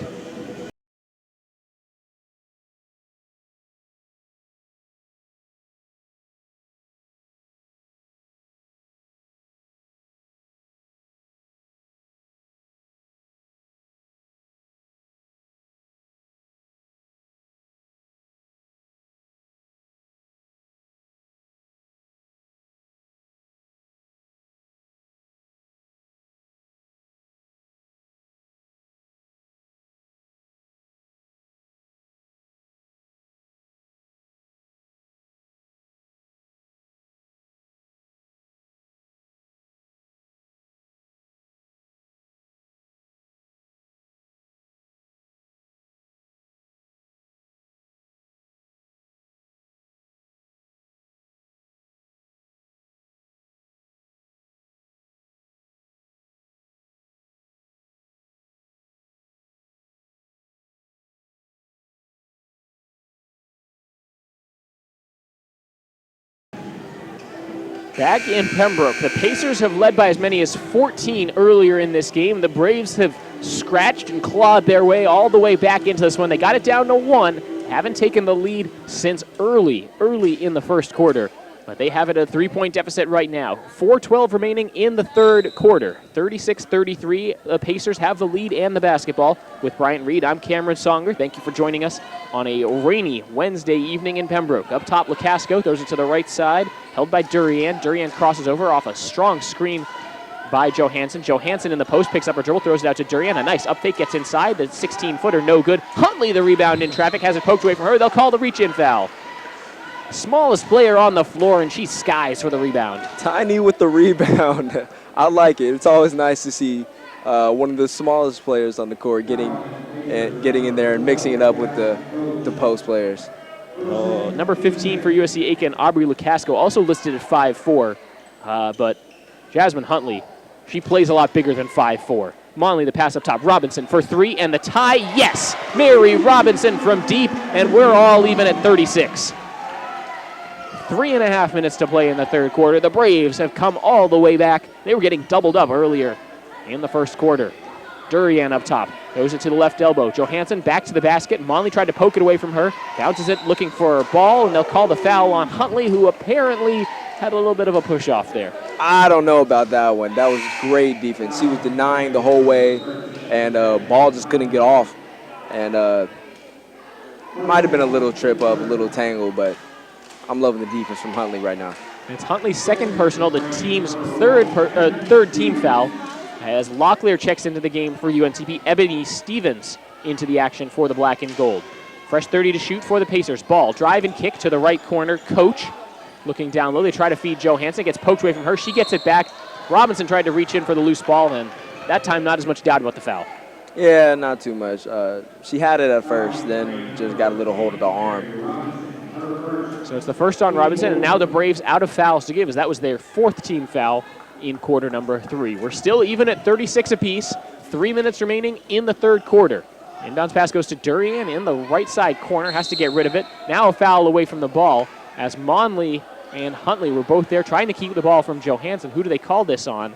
Back in Pembroke, the Pacers have led by as many as 14 earlier in this game. The Braves have scratched and clawed their way all the way back into this one. They got it down to 1, haven't taken the lead since early in the first quarter. But they have it at a 3-point deficit right now. 4:12 remaining in the third quarter. 36-33, the Pacers have the lead and the basketball. With Bryant Reed, I'm Cameron Songer. Thank you for joining us on a rainy Wednesday evening in Pembroke. Up top, Lacasco throws it to the right side, held by Durian. Durian crosses over off a strong screen by Johansson. Johansson in the post picks up her dribble, throws it out to Durian. A nice up fake, gets inside. The 16-footer, no good. Huntley, the rebound in traffic, has it poked away from her. They'll call the reach-in foul. Smallest player on the floor, and she skies for the rebound. Tiny with the rebound. I like it. It's always nice to see one of the smallest players on the court getting in there and mixing it up with the post players. Number 15 for USC Aiken, Aubrey Lukasco, also listed at 5'4", but Jasmine Huntley, she plays a lot bigger than 5'4". Monley, the pass up top. Robinson for three, and the tie, yes! Mary Robinson from deep, and we're all even at 36. 3.5 minutes to play in the third quarter. The Braves have come all the way back. They were getting doubled up earlier in the first quarter. Durian up top. Goes it to the left elbow. Johansson back to the basket. Monley tried to poke it away from her. Bounces it looking for a ball, and they'll call the foul on Huntley, who apparently had a little bit of a push-off there. I don't know about that one. That was great defense. He was denying the whole way, and ball just couldn't get off. And might have been a little trip up, a little tangle, but I'm loving the defense from Huntley right now. It's Huntley's second personal, the team's third team foul, as Locklear checks into the game for UNCP. Ebony Stevens into the action for the black and gold. Fresh 30 to shoot for the Pacers. Ball, drive and kick to the right corner. Coach looking down low. They try to feed Johansson. Gets poked away from her. She gets it back. Robinson tried to reach in for the loose ball, and that time not as much doubt about the foul. Yeah, not too much. She had it at first, then just got a little hold of the arm. So it's the first on Robinson, and now the Braves out of fouls to give, as that was their fourth team foul in quarter number 3. We're still even at 36 apiece. 3 minutes remaining in the third quarter. Inbounds pass goes to Durian in the right side corner, has to get rid of it. Now a foul away from the ball, as Monley and Huntley were both there trying to keep the ball from Johansson. Who do they call this on?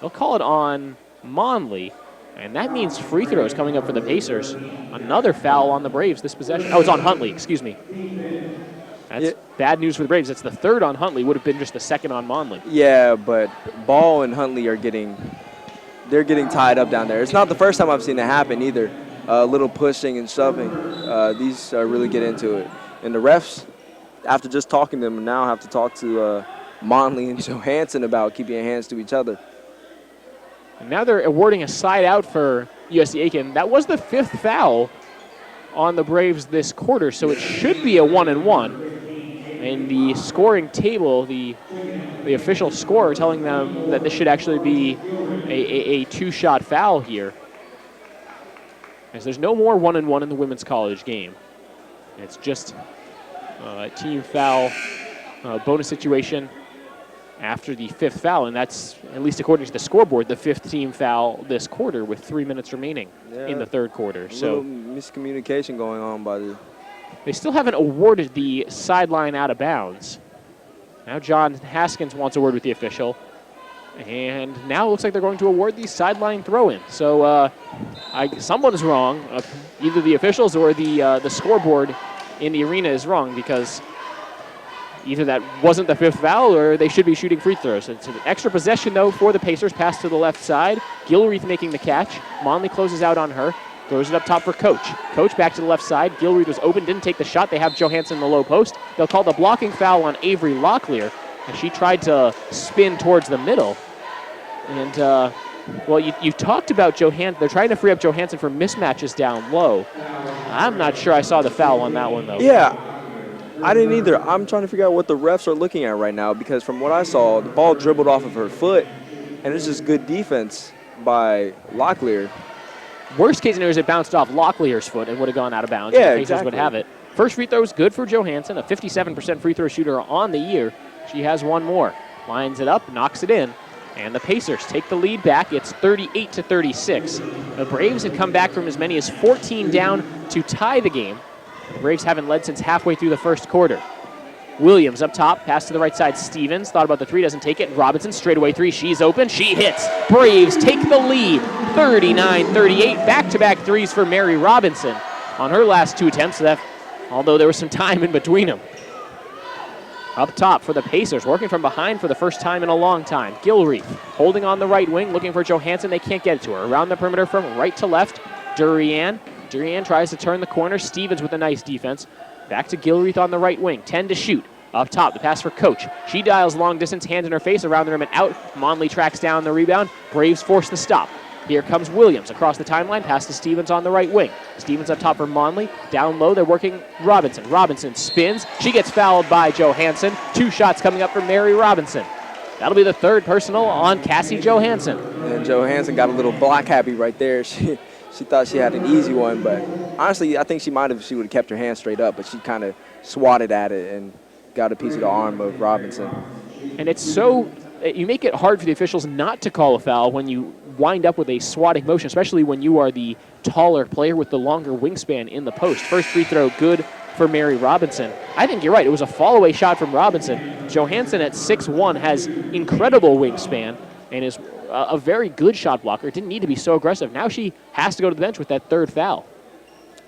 They'll call it on Monley, and that means free throws coming up for the Pacers. Another foul on the Braves this possession. Oh, it's on Huntley, excuse me. That's bad news for the Braves. It's the third on Huntley. Would have been just the second on Monley. Yeah, but Ball and Huntley are getting tied up down there. It's not the first time I've seen it happen either. A little pushing and shoving. These really get into it. And the refs, after just talking to them, now have to talk to Monley and Johansson about keeping your hands to each other. And now they're awarding a side out for USC Aiken. That was the 5th foul on the Braves this quarter, so it should be a 1-and-1. And the scoring table, the official scorer telling them that this should actually be a 2-shot foul here, as there's no more 1-and-1 in the women's college game. It's just a team foul bonus situation after the 5th foul, and that's, at least according to the scoreboard, the 5th team foul this quarter with 3 minutes remaining in the third quarter. So miscommunication going on by the... They still haven't awarded the sideline out of bounds. Now John Haskins wants a word with the official, and now it looks like they're going to award the sideline throw-in. So someone is wrong. Either the officials or the scoreboard in the arena is wrong, because either that wasn't the 5th foul or they should be shooting free throws. It's an extra possession, though, for the Pacers. Pass to the left side. Gilreath making the catch. Monley closes out on her. Throws it up top for Coach. Coach back to the left side. Gilreath was open, didn't take the shot. They have Johansson in the low post. They'll call the blocking foul on Avery Locklear, and she tried to spin towards the middle. And, well, you talked about Johansson. They're trying to free up Johansson for mismatches down low. I'm not sure I saw the foul on that one, though. Yeah. I didn't either. I'm trying to figure out what the refs are looking at right now, because from what I saw, the ball dribbled off of her foot, and it's just good defense by Locklear. Worst case scenario is it bounced off Locklear's foot and would have gone out of bounds. Yeah, the Pacers would have it. First free throw is good for Johansson, a 57% free throw shooter on the year. She has one more. Lines it up, knocks it in, and the Pacers take the lead back. It's 38-36. The Braves had come back from as many as 14 down to tie the game. The Braves haven't led since halfway through the first quarter. Williams up top, pass to the right side. Stevens thought about the three, doesn't take it. Robinson, straightaway three, she's open, she hits. Braves take the lead, 39-38. Back-to-back threes for Mary Robinson on her last 2 attempts, although there was some time in between them. Up top for the Pacers, working from behind for the first time in a long time. Gilreath holding on the right wing, looking for Johansson. They can't get it to her. Around the perimeter from right to left, Durian. Durian tries to turn the corner. Stevens with a nice defense. Back to Gilreath on the right wing. 10 to shoot. Up top, the pass for Coach. She dials long distance, hands in her face, around the rim and out. Monley tracks down the rebound. Braves force the stop. Here comes Williams across the timeline, pass to Stevens on the right wing. Stevens up top for Monley. Down low, they're working Robinson. Robinson spins. She gets fouled by Johansson. 2 shots coming up for Mary Robinson. That'll be the 3rd personal on Cassie Johansson. And Johansson got a little block happy right there. She thought she had an easy one, but honestly, I think she would have kept her hand straight up, but she kind of swatted at it and got a piece of the arm of Robinson. And it's so, you make it hard for the officials not to call a foul when you wind up with a swatting motion, especially when you are the taller player with the longer wingspan in the post. First free throw good for Mary Robinson. I think you're right. It was a fall-away shot from Robinson. Johansson at 6'1" has incredible wingspan and is a very good shot blocker. Didn't need to be so aggressive. Now she has to go to the bench with that 3rd foul.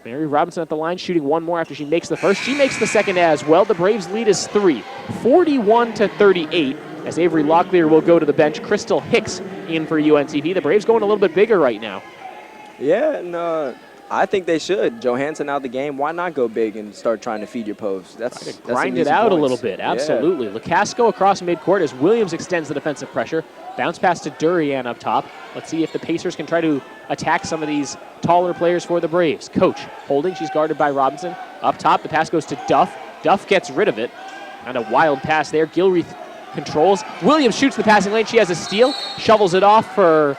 Mary Robinson at the line, shooting one more after she makes the first. She makes the second as well. The Braves' lead is 3, 41-38. As Avery Locklear will go to the bench. Crystal Hicks in for UNCP. The Braves going a little bit bigger right now. Yeah, and I think they should. Johansson out the game. Why not go big and start trying to feed your post? That's grind it out a little bit. Absolutely. Yeah. Lukasco across midcourt as Williams extends the defensive pressure. Bounce pass to Durian up top. Let's see if the Pacers can try to attack some of these taller players for the Braves. Coach holding. She's guarded by Robinson. Up top, the pass goes to Duff. Duff gets rid of it. And a wild pass there. Gilreath controls. Williams shoots the passing lane. She has a steal. Shovels it off for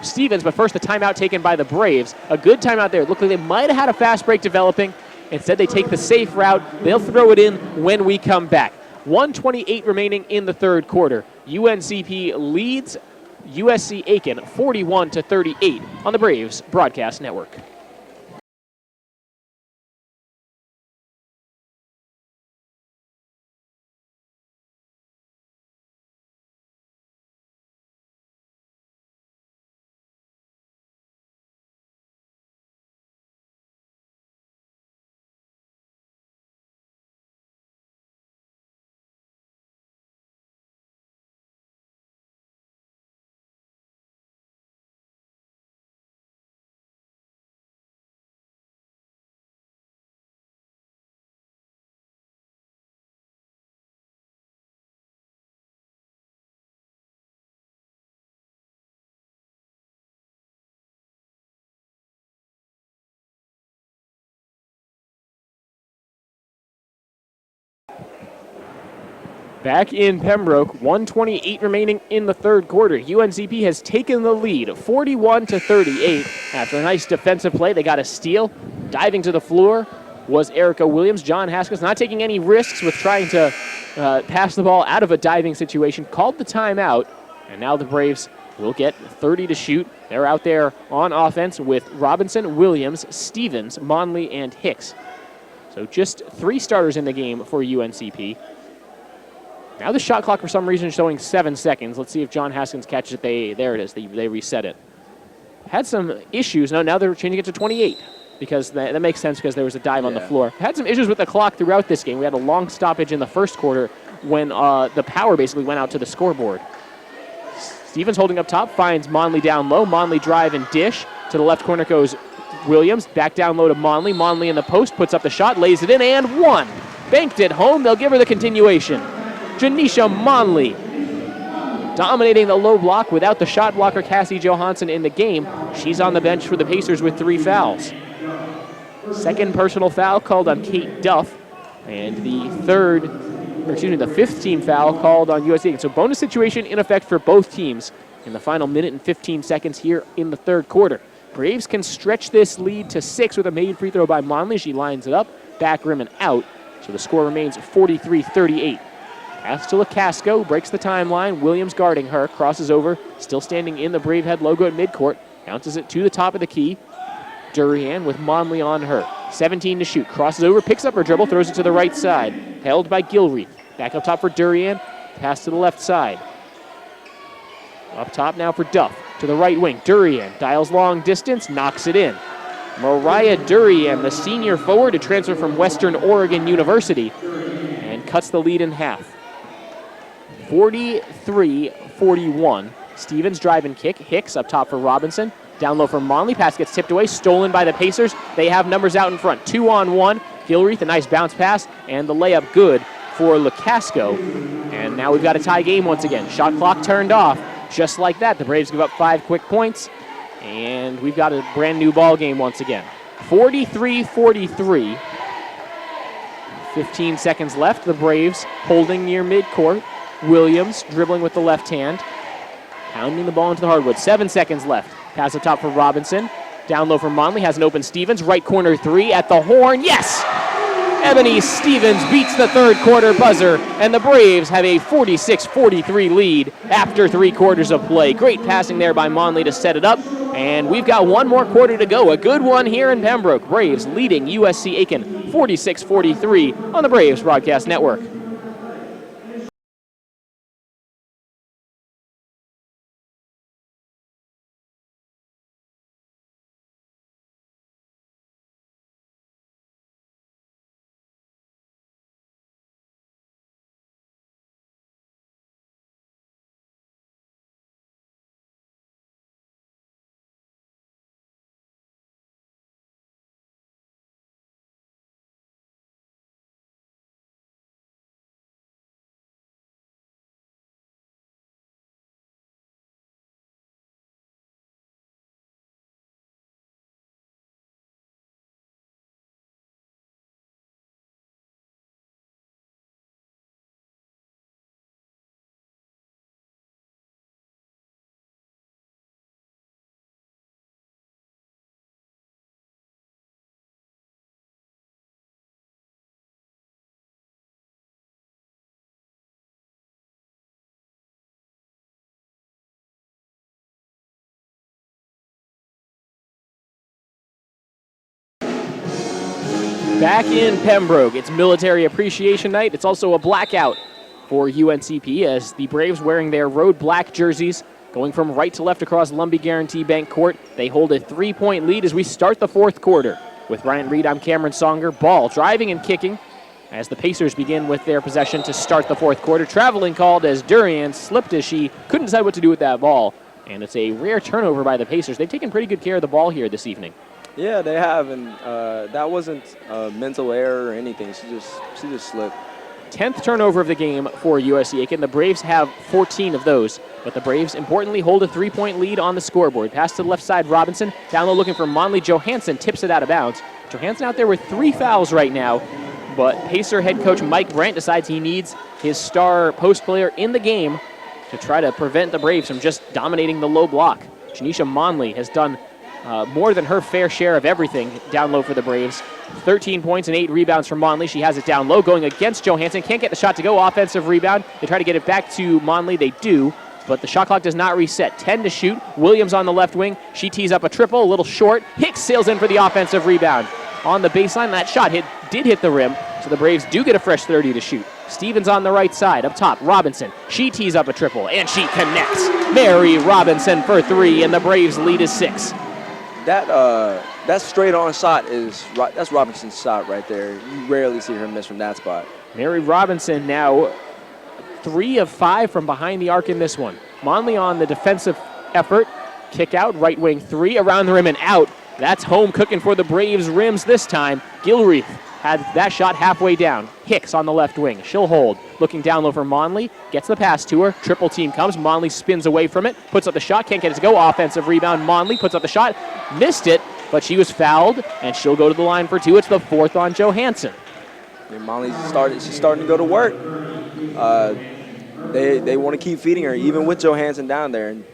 Stevens, but first the timeout taken by the Braves. A good timeout there. It looked like they might have had a fast break developing. Instead, they take the safe route. They'll throw it in when we come back. 1:28 remaining in the 3rd quarter. UNCP leads USC Aiken 41-38 on the Braves Broadcast Network. Back in Pembroke, 1:28 remaining in the 3rd quarter. UNCP has taken the lead, 41-38. After a nice defensive play, they got a steal. Diving to the floor was Erica Williams. John Haskins not taking any risks with trying to pass the ball out of a diving situation. Called the timeout, and now the Braves will get 30 to shoot. They're out there on offense with Robinson, Williams, Stevens, Monley, and Hicks. So just 3 starters in the game for UNCP. Now the shot clock for some reason is showing 7 seconds. Let's see if John Haskins catches it. There it is. They reset it. Had some issues. No, now they're changing it to 28 because that makes sense because there was a dive on the floor. Had some issues with the clock throughout this game. We had a long stoppage in the 1st quarter when the power basically went out to the scoreboard. Stevens holding up top, finds Monley down low. Monley drive and dish. To the left corner goes Williams. Back down low to Monley. Monley in the post, puts up the shot, lays it in, and one. Banked it home. They'll give her the continuation. Janisha Monley dominating the low block without the shot blocker Cassie Johansson in the game. She's on the bench for the Pacers with 3 fouls. 2nd personal foul called on Kate Duff, and the 5th team foul called on USC Aiken. So bonus situation in effect for both teams in the final minute and 15 seconds here in the 3rd quarter. Braves can stretch this lead to 6 with a made free throw by Monley. She lines it up, back rim and out. So the score remains 43-38. Pass to Lukasco, breaks the timeline. Williams guarding her, crosses over, still standing in the Bravehead logo at midcourt. Bounces it to the top of the key. Durian with Monley on her. 17 to shoot, crosses over, picks up her dribble, throws it to the right side. Held by Gilreath. Back up top for Durian, pass to the left side. Up top now for Duff, to the right wing. Durian dials long distance, knocks it in. Mariah Durian, the senior forward to transfer from Western Oregon University, and cuts the lead in half. 43-41. Stevens drive and kick. Hicks up top for Robinson. Down low for Monley. Pass gets tipped away. Stolen by the Pacers. They have numbers out in front. 2-on-1. Gilreath, a nice bounce pass. And the layup good for Lukasco. And now we've got a tie game once again. Shot clock turned off. Just like that, the Braves give up 5 quick points. And we've got a brand new ball game once again. 43-43. 15 seconds left. The Braves holding near midcourt. Williams dribbling with the left hand. Pounding the ball into the hardwood. 7 seconds left. Pass up top for Robinson. Down low for Monley. Has an open Stevens. Right corner 3 at the horn. Yes! Ebony Stevens beats the third quarter buzzer, and the Braves have a 46-43 lead after 3 quarters of play. Great passing there by Monley to set it up, and we've got 1 more quarter to go. A good one here in Pembroke. Braves leading USC Aiken 46-43 on the Braves Broadcast Network. Back in Pembroke, it's Military Appreciation Night. It's also a blackout for UNCP as the Braves, wearing their road black jerseys, going from right to left across Lumbee Guaranty Bank Court. They hold a 3-point lead as we start the 4th quarter. With Ryan Reed, I'm Cameron Songer. Ball driving and kicking as the Pacers begin with their possession to start the 4th quarter. Traveling called as Durian slipped as she couldn't decide what to do with that ball. And it's a rare turnover by the Pacers. They've taken pretty good care of the ball here this evening. Yeah, they have, and that wasn't a mental error or anything. She just slipped. 10th turnover of the game for USC Aiken. The Braves have 14 of those, but the Braves importantly hold a 3-point lead on the scoreboard. Pass to the left side, Robinson. Down low looking for Monley. Johansson tips it out of bounds. Johansson out there with 3 fouls right now, but Pacer head coach Mike Brandt decides he needs his star post player in the game to try to prevent the Braves from just dominating the low block. Janisha Monley has done more than her fair share of everything down low for the Braves. 13 points and 8 rebounds from Monley. She has it down low, going against Johansson. Can't get the shot to go. Offensive rebound. They try to get it back to Monley. They do, but the shot clock does not reset. 10 to shoot. Williams on the left wing. She tees up a triple, a little short. Hicks sails in for the offensive rebound. On the baseline, that shot did hit the rim, so the Braves do get a fresh 30 to shoot. Stevens on the right side. Up top, Robinson. She tees up a triple, and she connects. Mary Robinson for 3, and the Braves lead is 6. That straight on shot that's Robinson's shot right there. You rarely see her miss from that spot. Mary Robinson now 3 of 5 from behind the arc in this one. Monley on the defensive effort. Kick out, right wing 3, around the rim and out. That's home cooking for the Braves rims this time. Gilreath had that shot halfway down. Hicks on the left wing. She'll hold. Looking down low for Monley. Gets the pass to her. Triple team comes. Monley spins away from it. Puts up the shot. Can't get it to go. Offensive rebound. Monley puts up the shot. Missed it, but she was fouled, and she'll go to the line for 2. It's the 4th on Johansson. And she's starting to go to work. They want to keep feeding her, even with Johansson down there. And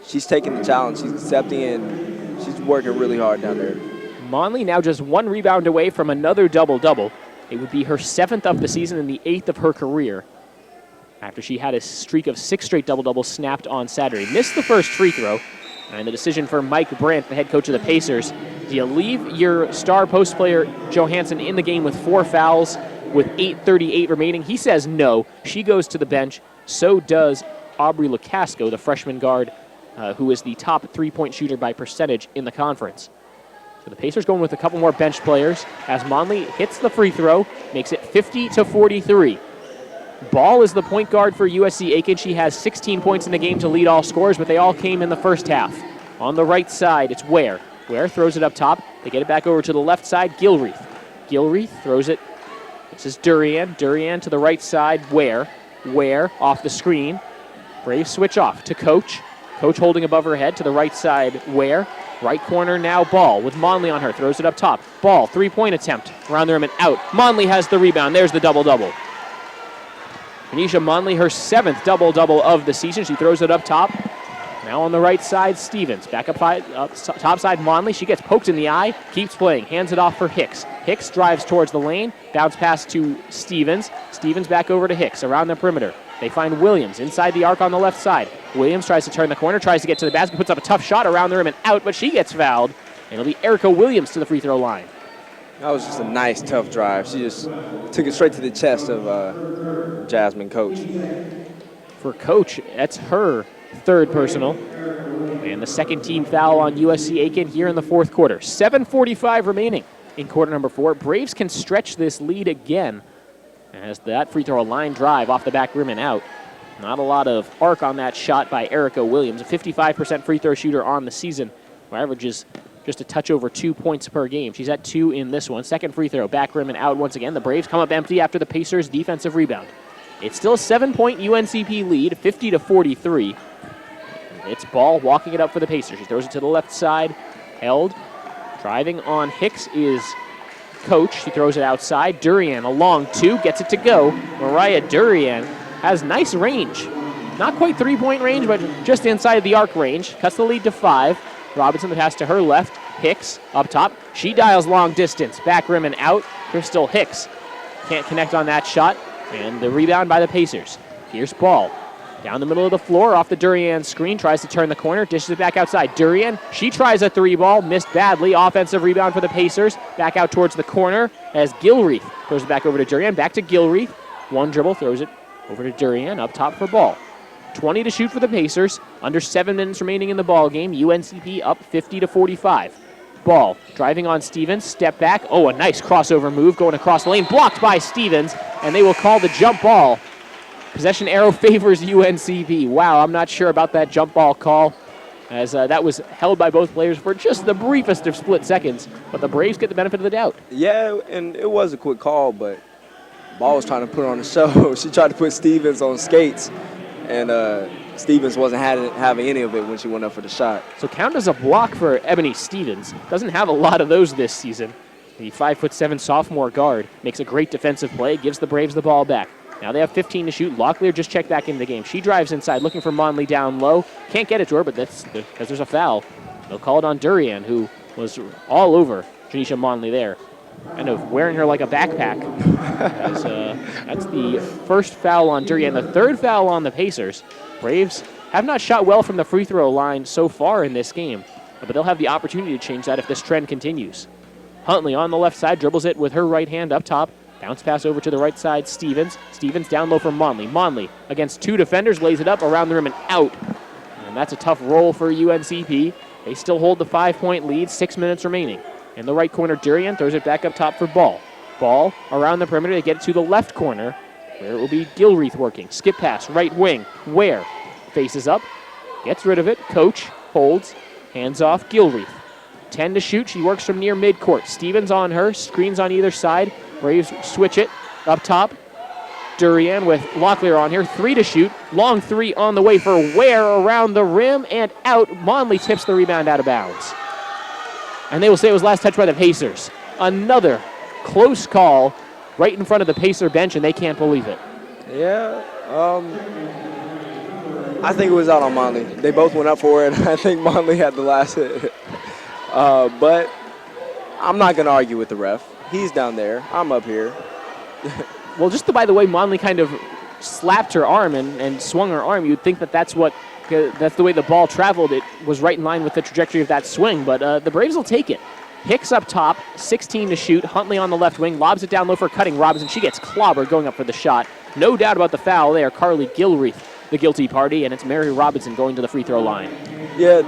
she's taking the challenge. She's accepting it. And she's working really hard down there. Monley now just 1 rebound away from another double-double. It would be her 7th of the season and the 8th of her career after she had a streak of 6 straight double-doubles snapped on Saturday. Missed the first free throw, and the decision for Mike Brandt, the head coach of the Pacers, do you leave your star post player Johansson in the game with 4 fouls with 8:38 remaining? He says no. She goes to the bench. So does Aubrey Lukasco, the freshman guard, who is the top 3-point shooter by percentage in the conference. So the Pacers going with a couple more bench players as Monley hits the free throw, makes it 50-43. Ball is the point guard for USC Aiken. She has 16 points in the game to lead all scorers, but they all came in the first half. On the right side, it's Ware. Ware throws it up top. They get it back over to the left side, Gilreath. Gilreath throws it This is Durian. Durian to the right side. Ware off the screen. Braves switch off to Coach. Coach holding above her head to the right side. Ware. Right corner now, Ball with Monley on her. Throws it up top. Ball, three-point attempt. Around the rim and out. Monley has the rebound. There's the double-double. Tanisha Monley, her 7th double-double of the season. She throws it up top. Now on the right side, Stevens. Back up top side, Monley. She gets poked in the eye. Keeps playing. Hands it off for Hicks. Hicks drives towards the lane. Bounce pass to Stevens. Stevens back over to Hicks around the perimeter. They find Williams inside the arc on the left side. Williams tries to turn the corner, tries to get to the basket, puts up a tough shot around the rim and out, but she gets fouled. And it'll be Erica Williams to the free throw line. That was just a nice, tough drive. She just took it straight to the chest of Jasmine Coach. For Coach, that's her 3rd personal. And the 2nd team foul on USC Aiken here in the 4th quarter. 7:45 remaining in quarter number 4. Braves can stretch this lead again as that free throw line drive off the back rim and out. Not a lot of arc on that shot by Erica Williams. A 55% free throw shooter on the season, who averages just a touch over 2 points per game. She's at 2 in this one. 2nd free throw, back rim and out once again. The Braves come up empty after the Pacers' defensive rebound. It's still a 7-point UNCP lead, 50-43. It's Ball walking it up for the Pacers. She throws it to the left side, held. Driving on Hicks is Coach. She throws it outside. Durian, a long 2, gets it to go. Mariah Durian has nice range. Not quite 3-point range, but just inside the arc range. Cuts the lead to 5. Robinson, the pass to her left. Hicks up top. She dials long distance. Back rim and out. Crystal Hicks can't connect on that shot. And the rebound by the Pacers. Here's Ball. Down the middle of the floor, off the Durian screen, tries to turn the corner, dishes it back outside. Durian, she tries a 3-ball, missed badly. Offensive rebound for the Pacers. Back out towards the corner as Gilreath throws it back over to Durian. Back to Gilreath. One dribble, throws it over to Durian, up top for Ball. 20 to shoot for the Pacers. Under 7 minutes remaining in the ball game. UNCP up 50-45. Ball driving on Stevens, step back. Oh, a nice crossover move going across the lane, blocked by Stevens, and they will call the jump ball. Possession arrow favors UNCP. Wow, I'm not sure about that jump ball call, as that was held by both players for just the briefest of split seconds, but the Braves get the benefit of the doubt. Yeah, and it was a quick call, but Ball was trying to put on a show. She tried to put Stevens on skates, and Stevens wasn't having any of it when she went up for the shot. So count as a block for Ebony Stevens. Doesn't have a lot of those this season. The 5'7" sophomore guard makes a great defensive play, gives the Braves the ball back. Now they have 15 to shoot. Locklear just checked back into the game. She drives inside, looking for Monley down low. Can't get it to her, but that's because there's a foul. They'll call it on Durian, who was all over Janisha Monley there, kind of wearing her like a backpack. That's the first foul on Durian, the 3rd foul on the Pacers. Braves have not shot well from the free throw line so far in this game, but they'll have the opportunity to change that if this trend continues. Huntley on the left side, dribbles it with her right hand up top. Bounce pass over to the right side, Stevens. Stevens down low for Monley. Monley against 2 defenders, lays it up around the rim and out. And that's a tough roll for UNCP. They still hold the 5-point lead, 6 minutes remaining. In the right corner, Durian throws it back up top for Ball. Ball around the perimeter to get it to the left corner, where it will be Gilreath working. Skip pass, right wing. Ware faces up, gets rid of it. Coach holds, hands off Gilreath. 10 to shoot. She works from near midcourt. Stevens on her, screens on either side. Braves switch it up top. Durian with Locklear on here. 3 to shoot. Long 3 on the way for Ware around the rim and out. Monley tips the rebound out of bounds. And they will say it was last touched by the Pacers. Another close call right in front of the Pacer bench, and they can't believe it. Yeah, I think it was out on Monley. They both went up for it. I think Monley had the last hit. But I'm not going to argue with the ref. He's down there. I'm up here. Well, just by the way Monley kind of slapped her arm and swung her arm, you'd think that's the way the ball traveled. It was right in line with the trajectory of that swing, but the Braves will take it. Hicks up top, 16 to shoot. Huntley on the left wing, lobs it down low for cutting Robinson. She gets clobbered going up for the shot. No doubt about the foul there. Carly Gilreath, the guilty party, and it's Mary Robinson going to the free throw line. Yeah,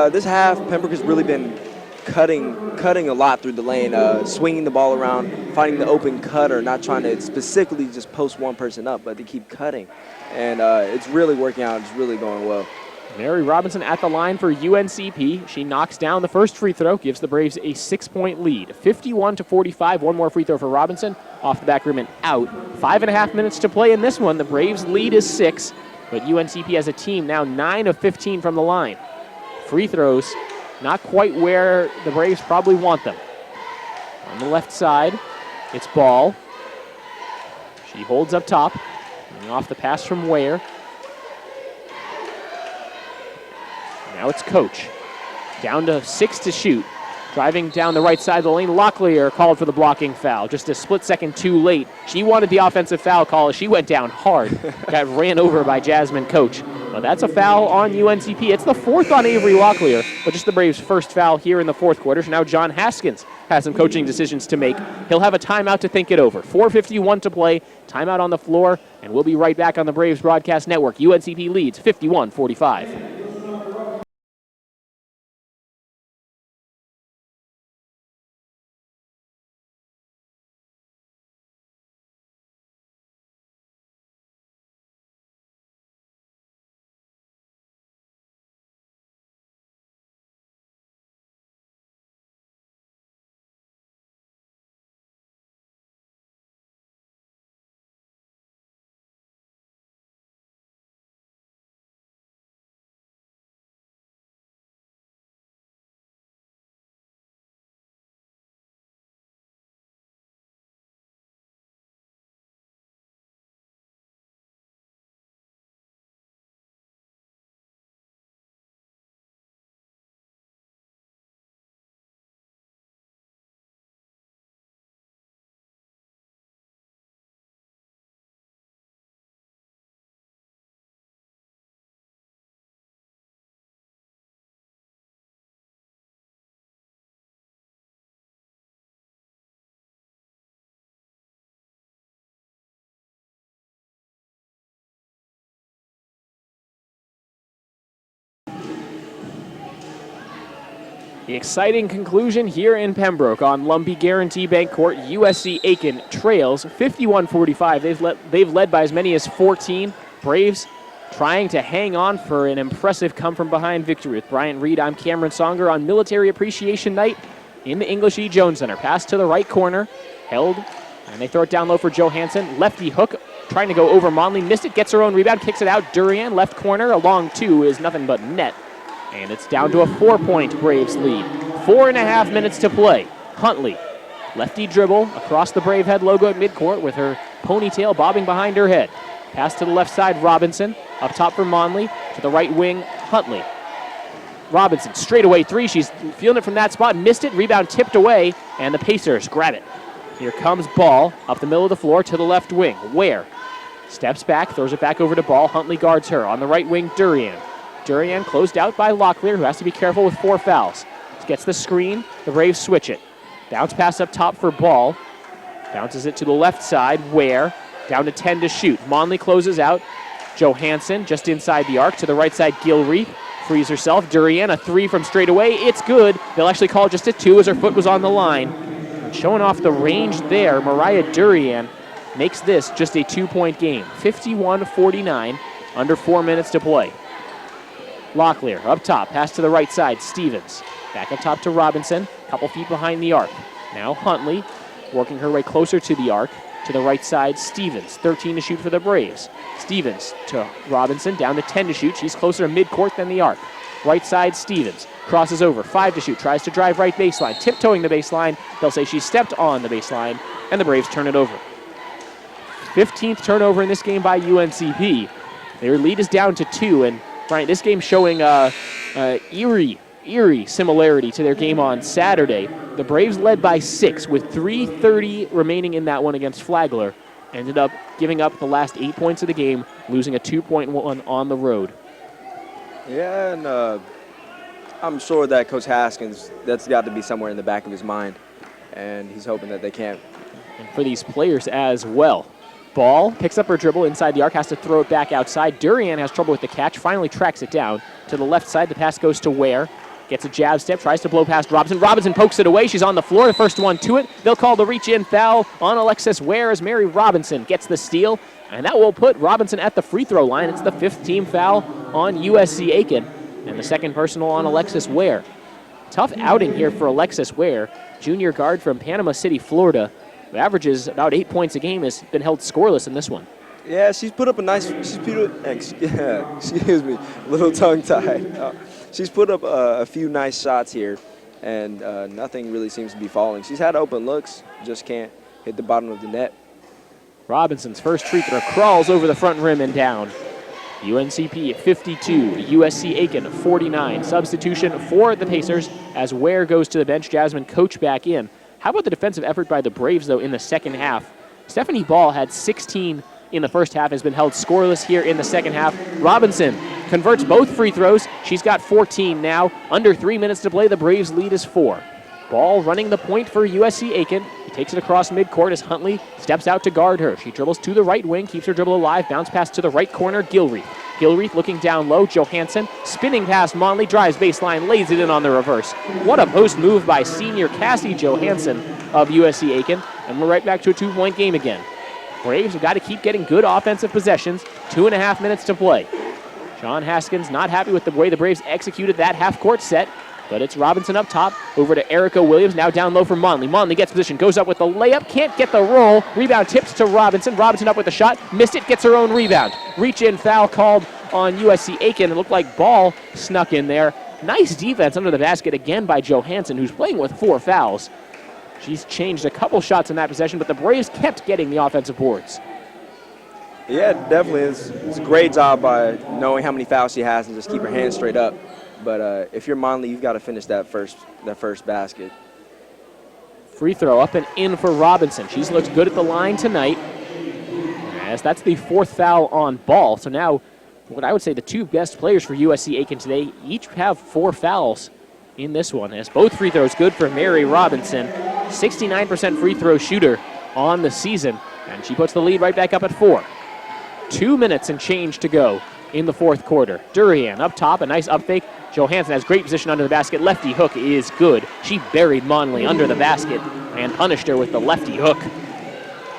this half, Pembroke has really been cutting a lot through the lane, swinging the ball around, finding the open cutter, not trying to specifically just post one person up, but they keep cutting. And it's really working out. It's really going well. Mary Robinson at the line for UNCP. She knocks down the first free throw, gives the Braves a 6-point lead. 51-45, one more free throw for Robinson. Off the back rim and out. 5.5 minutes to play in this one. The Braves lead is 6, but UNCP as a team now 9 of 15 from the line. Free throws, not quite where the Braves probably want them. On the left side, it's Ball. She holds up top. And off the pass from Ware. Now it's Coach. Down to 6 to shoot. Driving down the right side of the lane, Locklear called for the blocking foul. Just a split second too late. She wanted the offensive foul call. She went down hard. Got ran over by Jasmine Coach. But that's a foul on UNCP. It's the 4th on Avery Locklear, but just the Braves' first foul here in the 4th quarter. So now John Haskins has some coaching decisions to make. He'll have a timeout to think it over. 4:51 to play. Timeout on the floor, and we'll be right back on the Braves Broadcast Network. UNCP leads 51-45. The exciting conclusion here in Pembroke on Lumbee Guaranty Bank Court. USC Aiken trails 51-45. They've led by as many as 14. Braves trying to hang on for an impressive come-from-behind victory. With Bryant Reed, I'm Cameron Songer on Military Appreciation Night in the English E. Jones Center. Pass to the right corner, held, and they throw it down low for Johansson. Lefty hook, trying to go over Monley, missed it, gets her own rebound, kicks it out. Durian, left corner, a long 2 is nothing but net. And it's down to a 4-point Braves lead. 4.5 minutes to play. Huntley, lefty dribble across the Brave Head logo at midcourt with her ponytail bobbing behind her head. Pass to the left side, Robinson. Up top for Monley. To the right wing, Huntley. Robinson, straight away 3. She's feeling it from that spot. Missed it. Rebound tipped away, and the Pacers grab it. Here comes Ball up the middle of the floor to the left wing. Ware steps back, throws it back over to Ball. Huntley guards her. On the right wing, Durian. Durian closed out by Locklear, who has to be careful with 4 fouls. Gets the screen. The Braves switch it. Bounce pass up top for Ball. Bounces it to the left side. Ware. Down to 10 to shoot. Monley closes out. Johansson just inside the arc. To the right side, Gilreath frees herself. Durian, a 3 from straight away. It's good. They'll actually call just a 2 as her foot was on the line. And showing off the range there, Mariah Durian makes this just a 2-point game. 51-49, under 4 minutes to play. Locklear up top, pass to the right side, Stevens. Back up top to Robinson, couple feet behind the arc. Now Huntley, working her way closer to the arc. To the right side, Stevens, 13 to shoot for the Braves. Stevens to Robinson, down to 10 to shoot. She's closer to midcourt than the arc. Right side, Stevens, crosses over, 5 to shoot, tries to drive right baseline, tiptoeing the baseline. They'll say she stepped on the baseline, and the Braves turn it over. 15th turnover in this game by UNCP. Their lead is down to 2, and Brian, this game showing eerie similarity to their game on Saturday. The Braves led by 6 with 3:30 remaining in that one against Flagler. Ended up giving up the last 8 points of the game, losing a 2-point on the road. Yeah, and I'm sure that Coach Haskins, that's got to be somewhere in the back of his mind, and he's hoping that they can't. And for these players as well. Ball picks up her dribble inside the arc, has to throw it back outside. Durian has trouble with the catch, finally tracks it down. To the left side, the pass goes to Ware. Gets a jab step, tries to blow past Robinson. Robinson pokes it away. She's on the floor, the first one to it. They'll call the reach-in foul on Alexis Ware as Mary Robinson gets the steal. And that will put Robinson at the free throw line. It's the 5th team foul on USC Aiken, and the 2nd personal on Alexis Ware. Tough outing here for Alexis Ware, junior guard from Panama City, Florida, who averages about 8 points a game, has been held scoreless in this one. Yeah, she's put up a nice, excuse me, a little tongue-tied. She's put up a few nice shots here, and nothing really seems to be falling. She's had open looks, just can't hit the bottom of the net. Robinson's first free throw crawls over the front rim and down. UNCP 52, USC Aiken 49. Substitution for the Pacers as Ware goes to the bench. Jasmine Coach back in. How about the defensive effort by the Braves, though, in the second half? Stephanie Ball had 16 in the first half, has been held scoreless here in the second half. Robinson converts both free throws. She's got 14 now. Under 3 minutes to play, the Braves lead is 4. Ball running the point for USC Aiken. Takes it across midcourt as Huntley steps out to guard her. She dribbles to the right wing, keeps her dribble alive, bounce pass to the right corner, Gilreath. Gilreath looking down low, Johansson spinning past Monley, drives baseline, lays it in on the reverse. What a post move by senior Cassie Johansson of USC Aiken, and we're right back to a 2-point game again. Braves have got to keep getting good offensive possessions, 2.5 minutes to play. Sean Haskins not happy with the way the Braves executed that half-court set, but it's Robinson up top, over to Erica Williams, now down low for Monley. Monley gets position, goes up with the layup, can't get the roll. Rebound tips to Robinson. Robinson up with the shot, missed it, gets her own rebound. Reach-in foul called on USC Aiken. It looked like Ball snuck in there. Nice defense under the basket again by Johansson, who's playing with 4 fouls. She's changed a couple shots in that possession, but the Braves kept getting the offensive boards. Yeah, definitely. It's a great job by knowing how many fouls she has and just keep her hands straight up. But if you're Monley, you've got to finish that first basket. Free throw up and in for Robinson. She's looked good at the line tonight, as that's the 4th foul on Ball. So now, what I would say the 2 best players for USC Aiken today each have 4 fouls in this one, as both free throws good for Mary Robinson. 69% free throw shooter on the season, and she puts the lead right back up at 4. 2 minutes and change to go in the 4th quarter. Durian up top, a nice up fake. Johansson has great position under the basket. Lefty hook is good. She buried Monley under the basket and punished her with the lefty hook.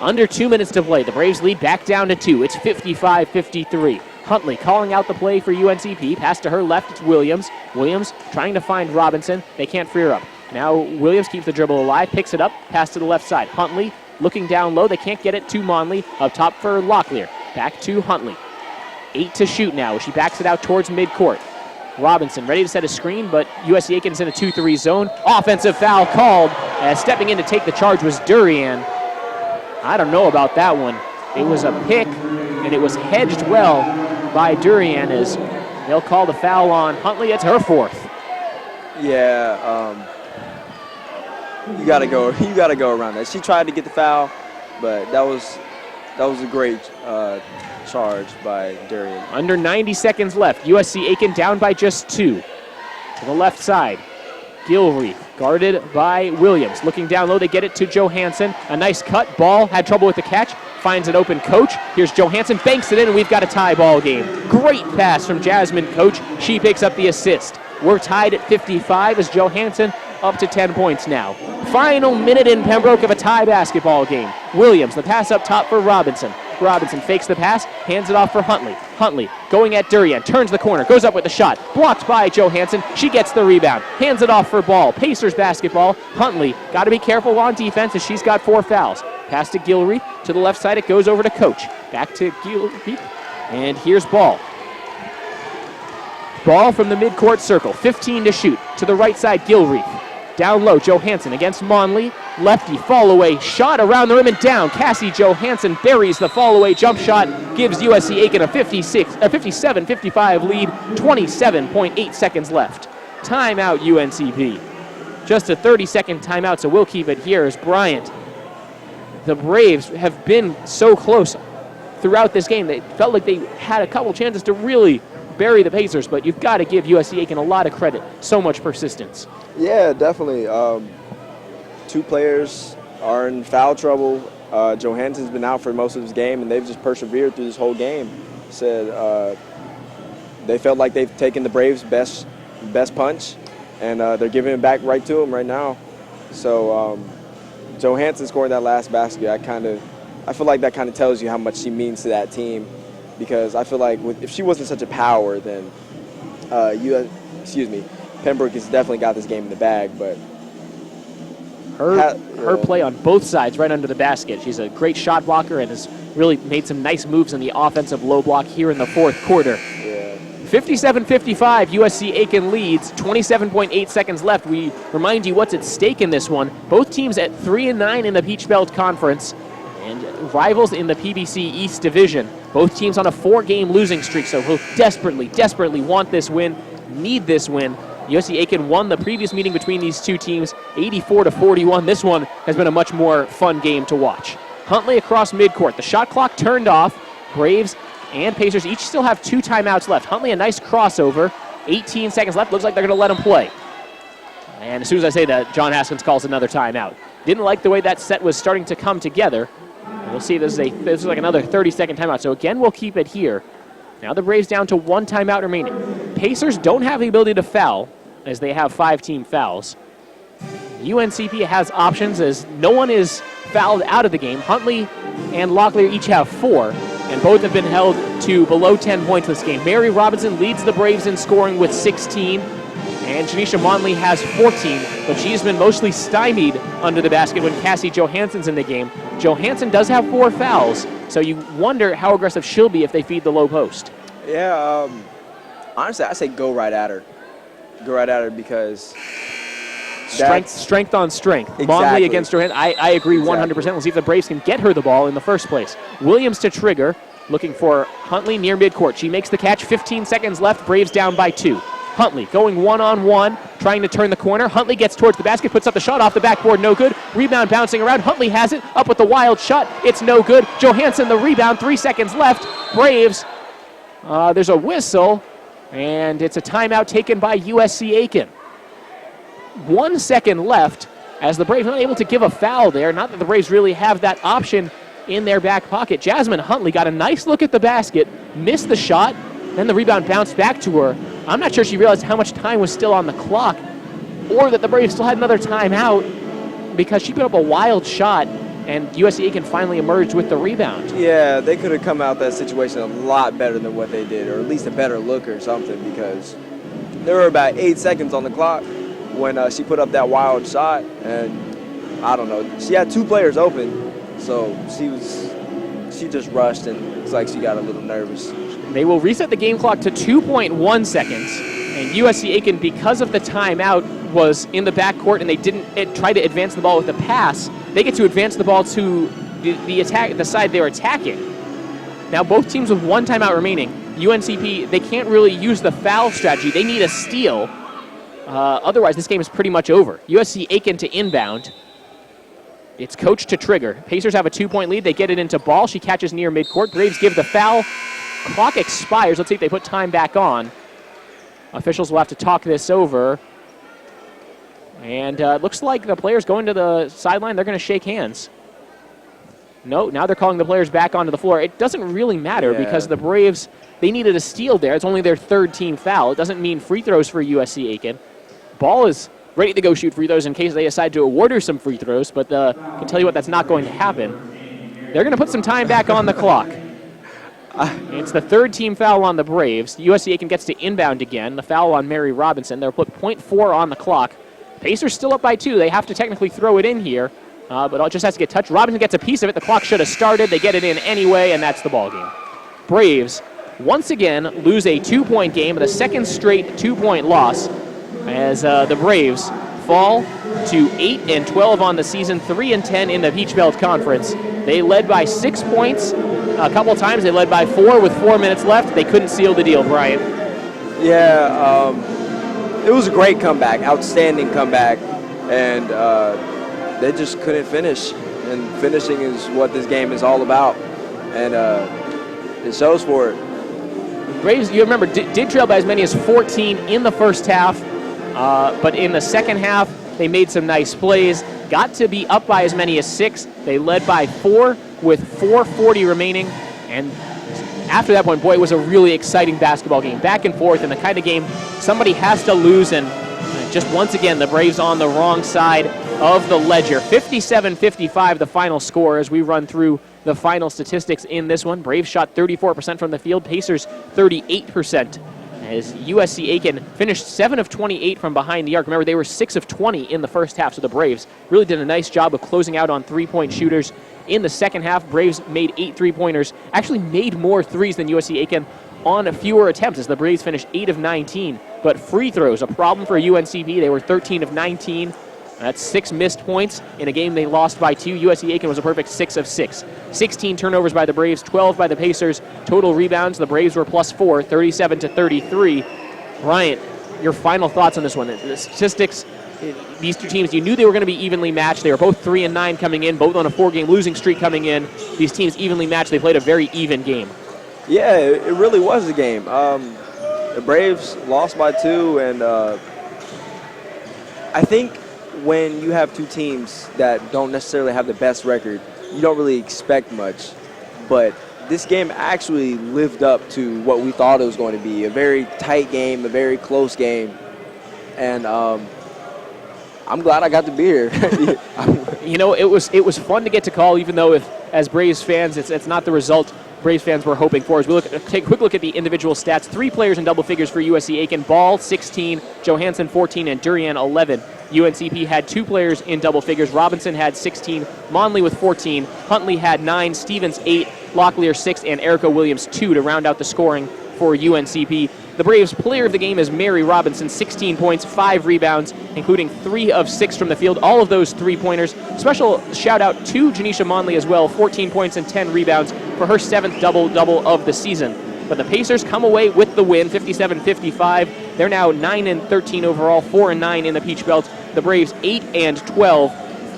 Under 2 minutes to play. The Braves lead back down to 2. It's 55-53. Huntley calling out the play for UNCP. Pass to her left, it's Williams. Williams trying to find Robinson. They can't free her up. Now Williams keeps the dribble alive, picks it up, pass to the left side. Huntley looking down low. They can't get it to Monley. Up top for Locklear. Back to Huntley. 8 to shoot now. She backs it out towards midcourt. Robinson ready to set a screen, but USC Aiken's in a 2-3 zone. Offensive foul called, as stepping in to take the charge was Durian. I don't know about that one. It was a pick, and it was hedged well by Durian, as they'll call the foul on Huntley. It's her 4th. Yeah, you gotta go around that. She tried to get the foul, but that was a great charge by Durian. Under 90 seconds left. USC Aiken down by just 2. To the left side, Gilreath guarded by Williams. Looking down low, they get it to Johansson. A nice cut. Ball had trouble with the catch. Finds an open Coach. Here's Johansson, banks it in, and we've got a tie ball game. Great pass from Jasmine Coach. She picks up the assist. We're tied at 55 as Johansson up to 10 points now. Final minute in Pembroke of a tie basketball game. Williams, the pass up top for Robinson. Robinson fakes the pass, hands it off for Huntley. Huntley going at Durian, turns the corner, goes up with the shot. Blocked by Johansson. She gets the rebound, hands it off for Ball. Pacers basketball. Huntley got to be careful on defense as she's got 4 fouls. Pass to Gilreath. To the left side, it goes over to Coach. Back to Gilreath. And here's Ball. Ball from the midcourt circle. 15 to shoot. To the right side, Gilreath. Down low, Johansson against Monley. Lefty fall away shot around the rim and down. Cassie Johansson buries the fall away jump shot. Gives USC Aiken a 57-55 lead. 27.8 seconds left. Timeout UNCP. Just a 30-second timeout, so we'll keep it here as Bryant. The Braves have been so close throughout this game. They felt like they had a couple chances to really bury the Pacers, but you've got to give USC Aiken a lot of credit. So much persistence. Yeah, definitely. 2 players are in foul trouble. Johansson's been out for most of his game, and they've just persevered through this whole game. Said they felt like they've taken the Braves' best punch, and they're giving it back right to them right now. So Johansson scoring that last basket, I kind of I feel like that kind of tells you how much she means to that team, because I feel like if she wasn't such a power, then Pembroke has definitely got this game in the bag. But her play on both sides, right under the basket. She's a great shot blocker and has really made some nice moves in the offensive low block here in the fourth quarter. 57-55, USC Aiken leads, 27.8 seconds left. We remind you what's at stake in this one. Both teams at 3-9 in the Peach Belt Conference and rivals in the PBC East Division. Both teams on a 4-game losing streak, so both desperately want this win, need this win. USC Aiken won the previous meeting between these two teams, 84-41. This one has been a much more fun game to watch. Huntley across midcourt. The shot clock turned off. Braves and Pacers each still have 2 timeouts left. Huntley, a nice crossover. 18 seconds left. Looks like they're going to let him play. And as soon as I say that, John Haskins calls another timeout. Didn't like the way that set was starting to come together. We'll see. This is like another 30-second timeout. So again, we'll keep it here. Now the Braves down to 1 timeout remaining. Pacers don't have the ability to foul, as they have 5 team fouls. UNCP has options, as no one is fouled out of the game. Huntley and Locklear each have 4, and both have been held to below 10 points this game. Mary Robinson leads the Braves in scoring with 16, and Janisha Monley has 14, but she's been mostly stymied under the basket when Cassie Johansson's in the game. Johansson does have 4 fouls, so you wonder how aggressive she'll be if they feed the low post. Yeah, honestly, I say go right at her. Go right at her, because strength on strength. Exactly. Monley against Johansson. I agree 100%. We'll see if the Braves can get her the ball in the first place. Williams to trigger, looking for Huntley near midcourt. She makes the catch. 15 seconds left. Braves down by 2. Huntley going one-on-one, trying to turn the corner. Huntley gets towards the basket, puts up the shot off the backboard, no good. Rebound bouncing around. Huntley has it, up with the wild shot. It's no good. Johansson the rebound, 3 seconds left. Braves, there's a whistle, and it's a timeout taken by USC Aiken. 1 second left, as the Braves not able to give a foul there. Not that the Braves really have that option in their back pocket. Jasmine Huntley got a nice look at the basket, missed the shot, then the rebound bounced back to her. I'm not sure she realized how much time was still on the clock, or that the Braves still had another timeout, because she put up a wild shot, and USC Aiken finally emerged with the rebound. Yeah, they could have come out that situation a lot better than what they did, or at least a better look or something, because there were about 8 seconds on the clock when she put up that wild shot, and I don't know, she had 2 players open, so she just rushed, and it's like she got a little nervous. They will reset the game clock to 2.1 seconds, and USC Aiken, because of the timeout, was in the backcourt, and they didn't try to advance the ball with the pass. They get to advance the ball to the side they're attacking. Now both teams with 1 timeout remaining. UNCP, they can't really use the foul strategy. They need a steal. Otherwise, this game is pretty much over. USC Aiken to inbound. It's Coach to trigger. Pacers have a 2-point lead. They get it into Ball. She catches near midcourt. Braves give the foul. Clock expires. Let's see if they put time back on. Officials will have to talk this over. And it looks like the players going to the sideline. They're going to shake hands. No, now they're calling the players back onto the floor. It doesn't really matter because the Braves, they needed a steal there. It's only their 3rd team foul. It doesn't mean free throws for USC Aiken. Ball is ready to go shoot free throws in case they decide to award her some free throws, but I can tell you what, that's not going to happen. They're going to put some time back on the clock. It's the 3rd team foul on the Braves. USC Aiken gets to inbound again. The foul on Mary Robinson. They'll put .4 on the clock. Pacers still up by 2. They have to technically throw it in here, but it just has to get touched. Robinson gets a piece of it. The clock should have started. They get it in anyway, and that's the ball game. Braves, once again, lose a 2-point game, the 2nd straight 2-point loss, as the Braves fall to 8-12 on the season, 3-10 in the Peach Belt Conference. They led by 6 points a couple times. They led by 4 with 4 minutes left. They couldn't seal the deal, Brian. Yeah, it was a great comeback, outstanding comeback, and they just couldn't finish. And finishing is what this game is all about, and it shows for it. Braves, you remember, did trail by as many as 14 in the first half, but in the second half, they made some nice plays. Got to be up by as many as 6. They led by 4 with 4:40 remaining, and after that point, boy, it was a really exciting basketball game. Back and forth, and the kind of game somebody has to lose, and just once again, the Braves on the wrong side of the ledger. 57-55 the final score as we run through the final statistics in this one. Braves shot 34% from the field, Pacers 38%. As USC Aiken finished 7 of 28 from behind the arc. Remember, they were 6 of 20 in the first half, so the Braves really did a nice job of closing out on three-point shooters. In the second half, Braves made 8 three-pointers, actually made more threes than USC Aiken on fewer attempts as the Braves finished 8 of 19. But free throws, a problem for UNCP. They were 13 of 19. That's 6 missed points in a game they lost by 2. USC Aiken was a perfect 6 of 6. 16 turnovers by the Braves, 12 by the Pacers. Total rebounds, the Braves were +4, 37-33. Bryant, your final thoughts on this one. The statistics, these two teams, you knew they were going to be evenly matched. They were both 3-9 coming in, both on a 4-game losing streak coming in. These teams evenly matched. They played a very even game. Yeah, it really was a game. The Braves lost by 2, and I think when you have two teams that don't necessarily have the best record, you don't really expect much. But this game actually lived up to what we thought it was going to be. A very tight game, a very close game. And I'm glad I got to be here. You know, it was fun to get to call, even though as Braves fans, it's not the result Braves fans were hoping for. As we take a quick look at the individual stats, 3 players in double figures for USC Aiken. Ball, 16, Johansson, 14, and Durian, 11. UNCP had 2 players in double figures. Robinson had 16, Monley with 14, Huntley had 9, Stevens 8, Locklear 6, and Erica Williams 2 to round out the scoring for UNCP. The Braves' player of the game is Mary Robinson, 16 points, 5 rebounds, including 3 of 6 from the field, all of those three-pointers. Special shout-out to Janisha Monley as well, 14 points and 10 rebounds for her 7th double-double of the season. But the Pacers come away with the win, 57-55. They're now 9-13 overall, 4-9 in the Peach Belt. The Braves 8-12,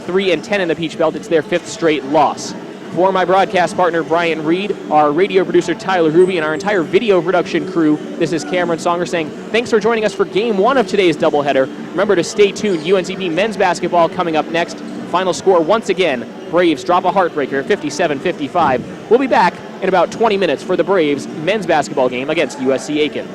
3-10 in the Peach Belt. It's their 5th straight loss. For my broadcast partner, Brian Reed, our radio producer, Tyler Ruby, and our entire video production crew, this is Cameron Songer saying thanks for joining us for Game 1 of today's doubleheader. Remember to stay tuned. UNCP men's basketball coming up next. Final score, once again, Braves drop a heartbreaker, 57-55. We'll be back in about 20 minutes for the Braves men's basketball game against USC Aiken.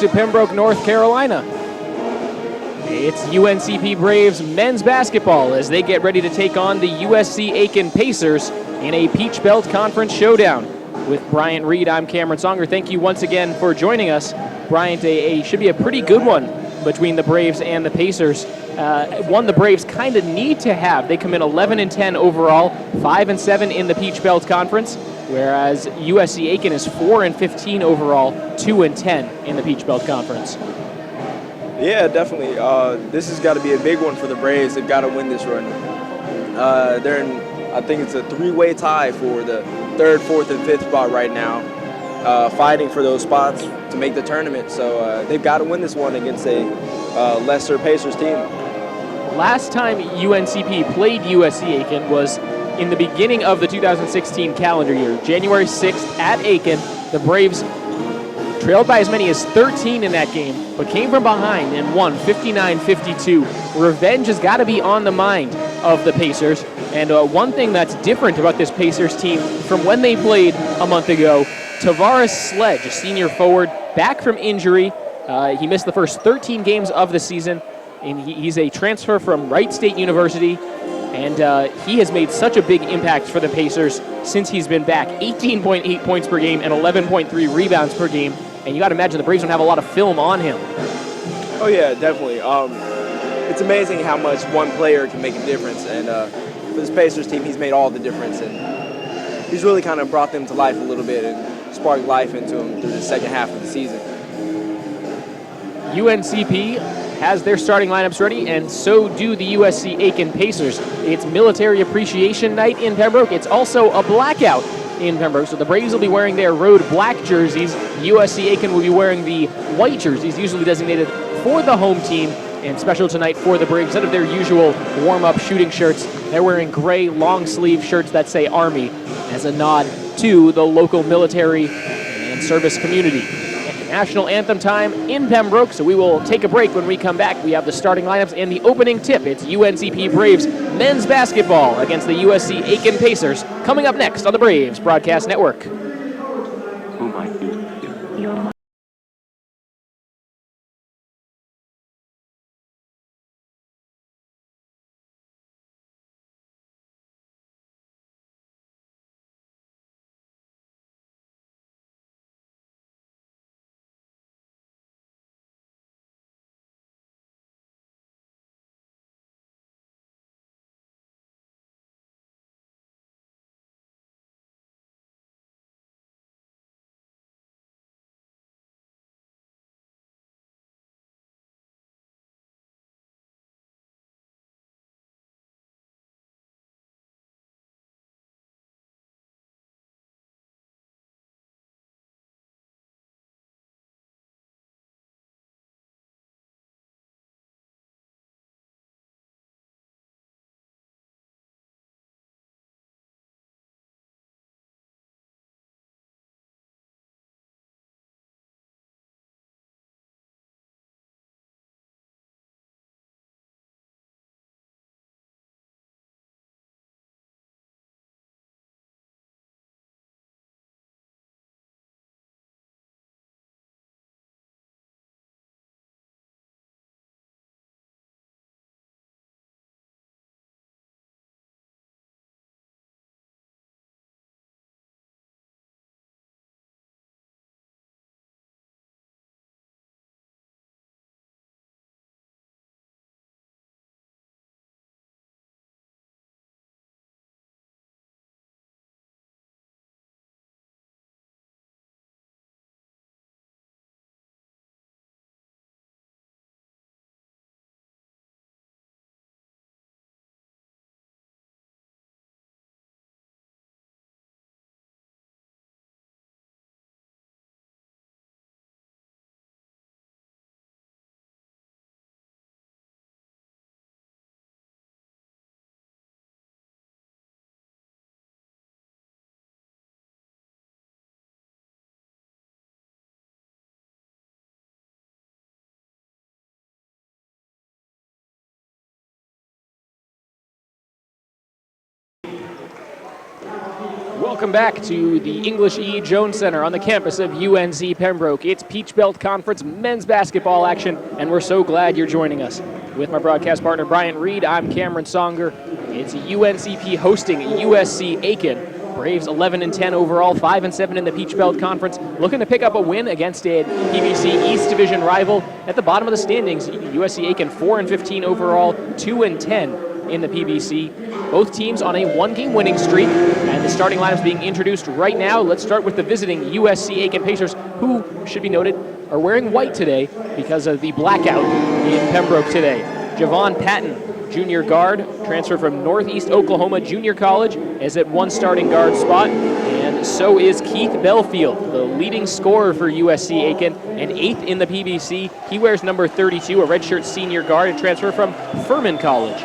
to Pembroke, North Carolina. It's UNCP Braves men's basketball as they get ready to take on the USC Aiken Pacers in a Peach Belt Conference showdown. With Bryant Reed, I'm Cameron Songer. Thank you once again for joining us. Bryant, should be a pretty good one between the Braves and the Pacers. One the Braves kind of need to have. They come in 11-10 overall, 5-7 in the Peach Belt Conference, whereas USC Aiken is 4-15 overall, 2-10 in the Peach Belt Conference. Yeah, definitely. This has got to be a big one for the Braves. They've got to win this run. They're in, I think it's a three-way tie for the 3rd, 4th, and 5th spot right now, fighting for those spots to make the tournament. So they've got to win this one against a lesser Pacers team. Last time UNCP played USC Aiken was in the beginning of the 2016 calendar year, January 6th at Aiken. The Braves trailed by as many as 13 in that game, but came from behind and won 59-52. Revenge has got to be on the mind of the Pacers. And one thing that's different about this Pacers team from when they played a month ago, Tavares Sledge, a senior forward, back from injury. He missed the first 13 games of the season, and he's a transfer from Wright State University. And he has made such a big impact for the Pacers since he's been back. 18.8 points per game and 11.3 rebounds per game. And you got to imagine the Braves don't have a lot of film on him. Oh, yeah, definitely. It's amazing how much one player can make a difference. And for this Pacers team, he's made all the difference. And he's really kind of brought them to life a little bit and sparked life into them through the second half of the season. UNCP has their starting lineups ready, and so do the USC Aiken Pacers. It's Military Appreciation Night in Pembroke. It's also a blackout in Pembroke, so the Braves will be wearing their road black jerseys. USC Aiken will be wearing the white jerseys, usually designated for the home team. And special tonight for the Braves, instead of their usual warm-up shooting shirts, they're wearing gray long-sleeve shirts that say Army as a nod to the local military and service community. National anthem time in Pembroke, so we will take a break. When we come back, we have the starting lineups and the opening tip. It's UNCP Braves men's basketball against the USC Aiken Pacers coming up next on the Braves Broadcast Network. Welcome back to the English E. Jones Center on the campus of UNC Pembroke. It's Peach Belt Conference men's basketball action, and we're so glad you're joining us. With my broadcast partner, Brian Reed, I'm Cameron Songer. It's UNCP hosting USC Aiken. Braves 11-10 overall, 5-7 in the Peach Belt Conference, looking to pick up a win against a PBC East Division rival. At the bottom of the standings, USC Aiken 4-15 overall, 2-10 in the PBC. Both teams on a one-game winning streak, and the starting lineups being introduced right now. Let's start with the visiting USC Aiken Pacers, who, should be noted, are wearing white today because of the blackout in Pembroke today. Javon Patton, junior guard, transferred from Northeast Oklahoma Junior College, is at one starting guard spot, and so is Keith Belfield, the leading scorer for USC Aiken, and 8th in the PBC. He wears number 32, a redshirt senior guard, and transfer from Furman College.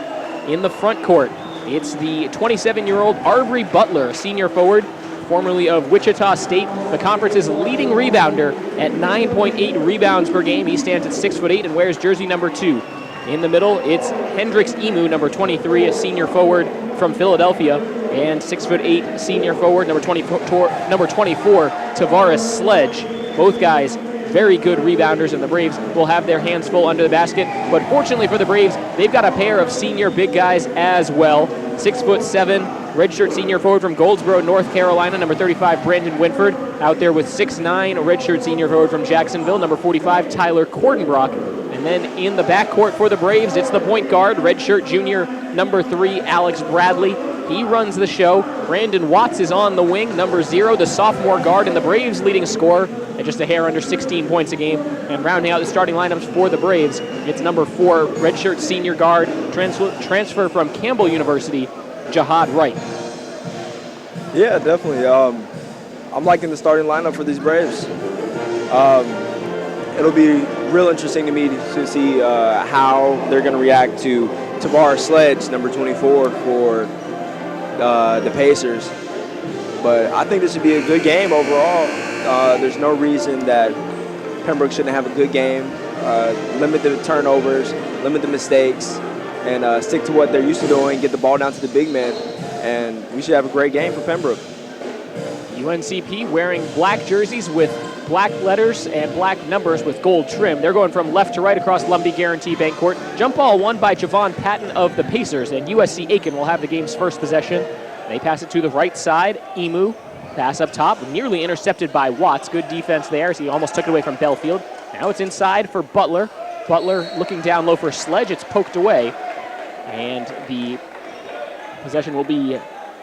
In the front court, it's the 27-year-old Arbery Butler, senior forward, formerly of Wichita State, the conference's leading rebounder at 9.8 rebounds per game. He stands at 6'8" and wears jersey number 2. In the middle, it's Hendrix Emu, number 23, a senior forward from Philadelphia, and 6'8" senior forward, number 24, Tavares Sledge. Both guys very good rebounders, and the Braves will have their hands full under the basket. But fortunately for the Braves, they've got a pair of senior big guys as well. 6'7", redshirt senior forward from Goldsboro, North Carolina, number 35, Brandon Winford. Out there with 6'9", redshirt senior forward from Jacksonville, number 45, Tyler Cordenbrock. And then in the backcourt for the Braves, it's the point guard, redshirt junior, number 3, Alex Bradley. He runs the show. Brandon Watts is on the wing, number 0, the sophomore guard and the Braves' leading scorer at just a hair under 16 points a game. And rounding out the starting lineups for the Braves, it's number 4, redshirt senior guard, transfer from Campbell University, Jahad Wright. Yeah, definitely. I'm liking the starting lineup for these Braves. It'll be real interesting to me to see how they're going to react to Tavares Sledge, number 24, for the Pacers. But I think this should be a good game overall. There's no reason that Pembroke shouldn't have a good game. Limit the turnovers, limit the mistakes, and stick to what they're used to doing, get the ball down to the big men, and we should have a great game for Pembroke. UNCP wearing black jerseys with black letters and black numbers with gold trim. They're going from left to right across Lumbee Guaranty Bank Court. Jump ball won by Javon Patton of the Pacers, and USC Aiken will have the game's first possession. They pass it to the right side. Emu, pass up top, nearly intercepted by Watts. Good defense there as he almost took it away from Belfield. Now it's inside for Butler. Butler looking down low for Sledge. It's poked away, and the possession will be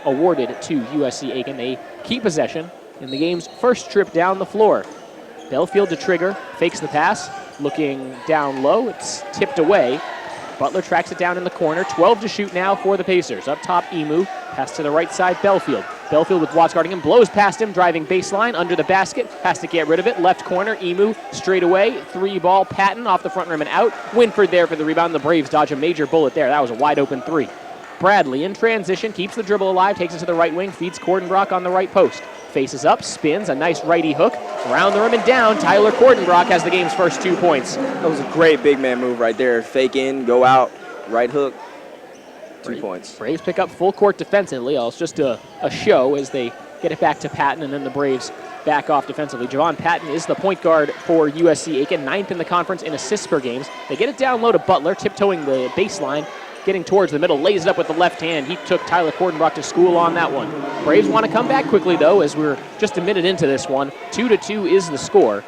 awarded to USC Aiken. They keep possession in the game's first trip down the floor. Belfield to trigger, fakes the pass, looking down low. It's tipped away. Butler tracks it down in the corner. 12 to shoot now for the Pacers. Up top, Emu. Pass to the right side, Belfield. Belfield with Watts guarding him, blows past him, driving baseline, under the basket. Has to get rid of it. Left corner, Emu straight away. 3-ball, Patton off the front rim and out. Winford there for the rebound. The Braves dodge a major bullet there. That was a wide open 3. Bradley in transition, keeps the dribble alive, takes it to the right wing, feeds Cordenbrock on the right post. Faces up, spins, a nice righty hook. Around the rim and down, Tyler Cordenbrock has the game's first 2 points. That was a great big man move right there. Fake in, go out, right hook, 2 points. Braves pick up full court defensively. It's just a show as they get it back to Patton, and then the Braves back off defensively. Javon Patton is the point guard for USC Aiken, 9th in the conference in assists per game. They get it down low to Butler, tiptoeing the baseline, getting towards the middle, lays it up with the left hand. He took Tyler Cordenbrock to school on that one. Braves want to come back quickly, though, as we're just a minute into this one. 2-2 is the score.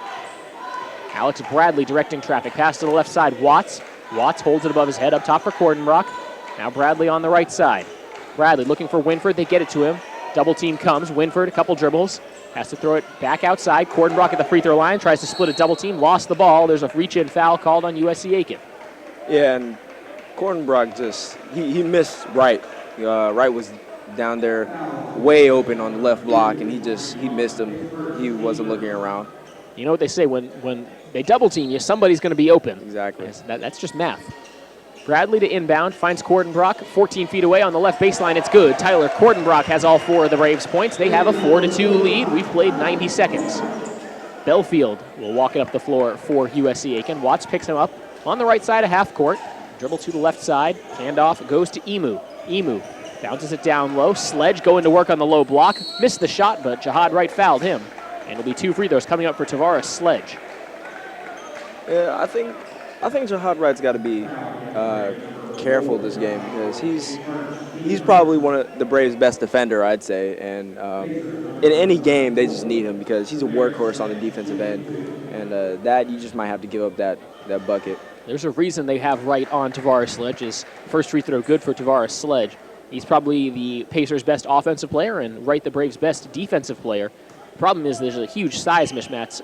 Alex Bradley directing traffic. Pass to the left side, Watts. Watts holds it above his head up top for Cordenbrock. Now Bradley on the right side. Bradley looking for Winford. They get it to him. Double team comes. Winford, a couple dribbles. Has to throw it back outside. Cordenbrock at the free throw line. Tries to split a double team. Lost the ball. There's a reach-in foul called on USC Aiken. Yeah, and Cordenbrock he missed Wright. Wright was down there way open on the left block, and he missed him. He wasn't looking around. You know what they say, when they double team you, somebody's going to be open. Exactly. Yes, that's just math. Bradley to inbound, finds Cordenbrock 14 feet away on the left baseline. It's good. Tyler Cordenbrock has all 4 of the Braves' points. They have a 4-2 lead. We've played 90 seconds. Belfield will walk it up the floor for USC Aiken. Watts picks him up on the right side of half court. Dribble to the left side. Handoff goes to Emu. Emu Bounces it down low. Sledge going to work on the low block. Missed the shot, but Jahad Wright fouled him. And it'll be 2 free throws coming up for Tavares Sledge. Yeah, I think Jahad Wright's got to be careful this game because he's probably one of the Braves' best defender, I'd say. And in any game, they just need him because he's a workhorse on the defensive end. And that you just might have to give up that bucket. There's a reason they have Wright on Tavares Sledge. His first free throw good for Tavares Sledge. He's probably the Pacers' best offensive player and Wright the Braves' best defensive player. Problem is there's a huge size mismatch.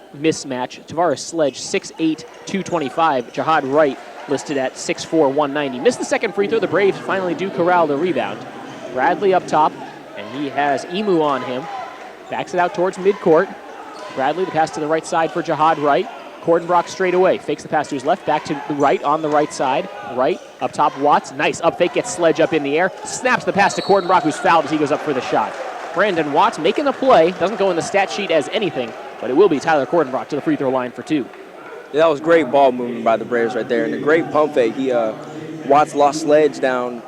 Tavares Sledge, 6'8", 225. Jahad Wright listed at 6'4", 190. Missed the second free throw. The Braves finally do corral the rebound. Bradley up top, and he has Emu on him. Backs it out towards midcourt. Bradley, the pass to the right side for Jahad Wright. Cordenbrock straight away. Fakes the pass to his left. Back to the right on the right side. Wright up top. Watts. Nice up fake. Gets Sledge up in the air. Snaps the pass to Cordenbrock, who's fouled as he goes up for the shot. Brandon Watts making the play. Doesn't go in the stat sheet as anything, but it will be Tyler Cordenbrock to the free throw line for 2. Yeah, that was great ball movement by the Braves right there, and a great pump fake. Watts lost Sledge down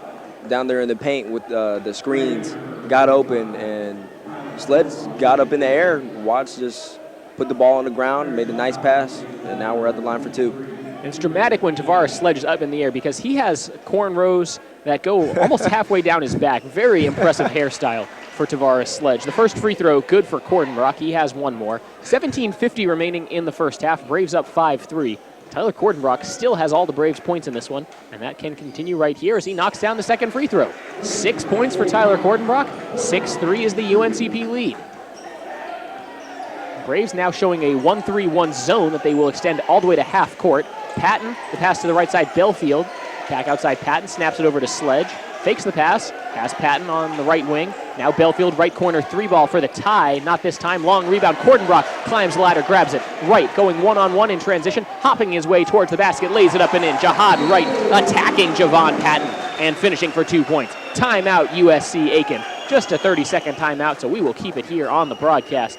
there in the paint with the screens, got open, and Sledge got up in the air. Watts just put the ball on the ground, made a nice pass, and now we're at the line for 2. It's dramatic when Tavares Sledge is up in the air because he has cornrows that go almost halfway down his back. Very impressive hairstyle for Tavares Sledge. The first free throw good for Cordenbrock. He has one more. 17:50 remaining in the first half. Braves up 5-3. Tyler Cordenbrock still has all the Braves points in this one, and that can continue right here as he knocks down the second free throw. 6 points for Tyler Cordenbrock. 6-3 is the UNCP lead. Braves now showing a 1-3-1 zone that they will extend all the way to half court. Patton, the pass to the right side, Belfield. Back outside Patton, snaps it over to Sledge. Fakes the pass, has Patton on the right wing. Now Belfield, right corner, 3-ball for the tie. Not this time, long rebound. Cordenbrock climbs the ladder, grabs it. Wright going one-on-one in transition, hopping his way towards the basket, lays it up and in. Jahad Wright attacking Javon Patton and finishing for 2 points. Timeout USC Aiken. Just a 30-second timeout, so we will keep it here on the broadcast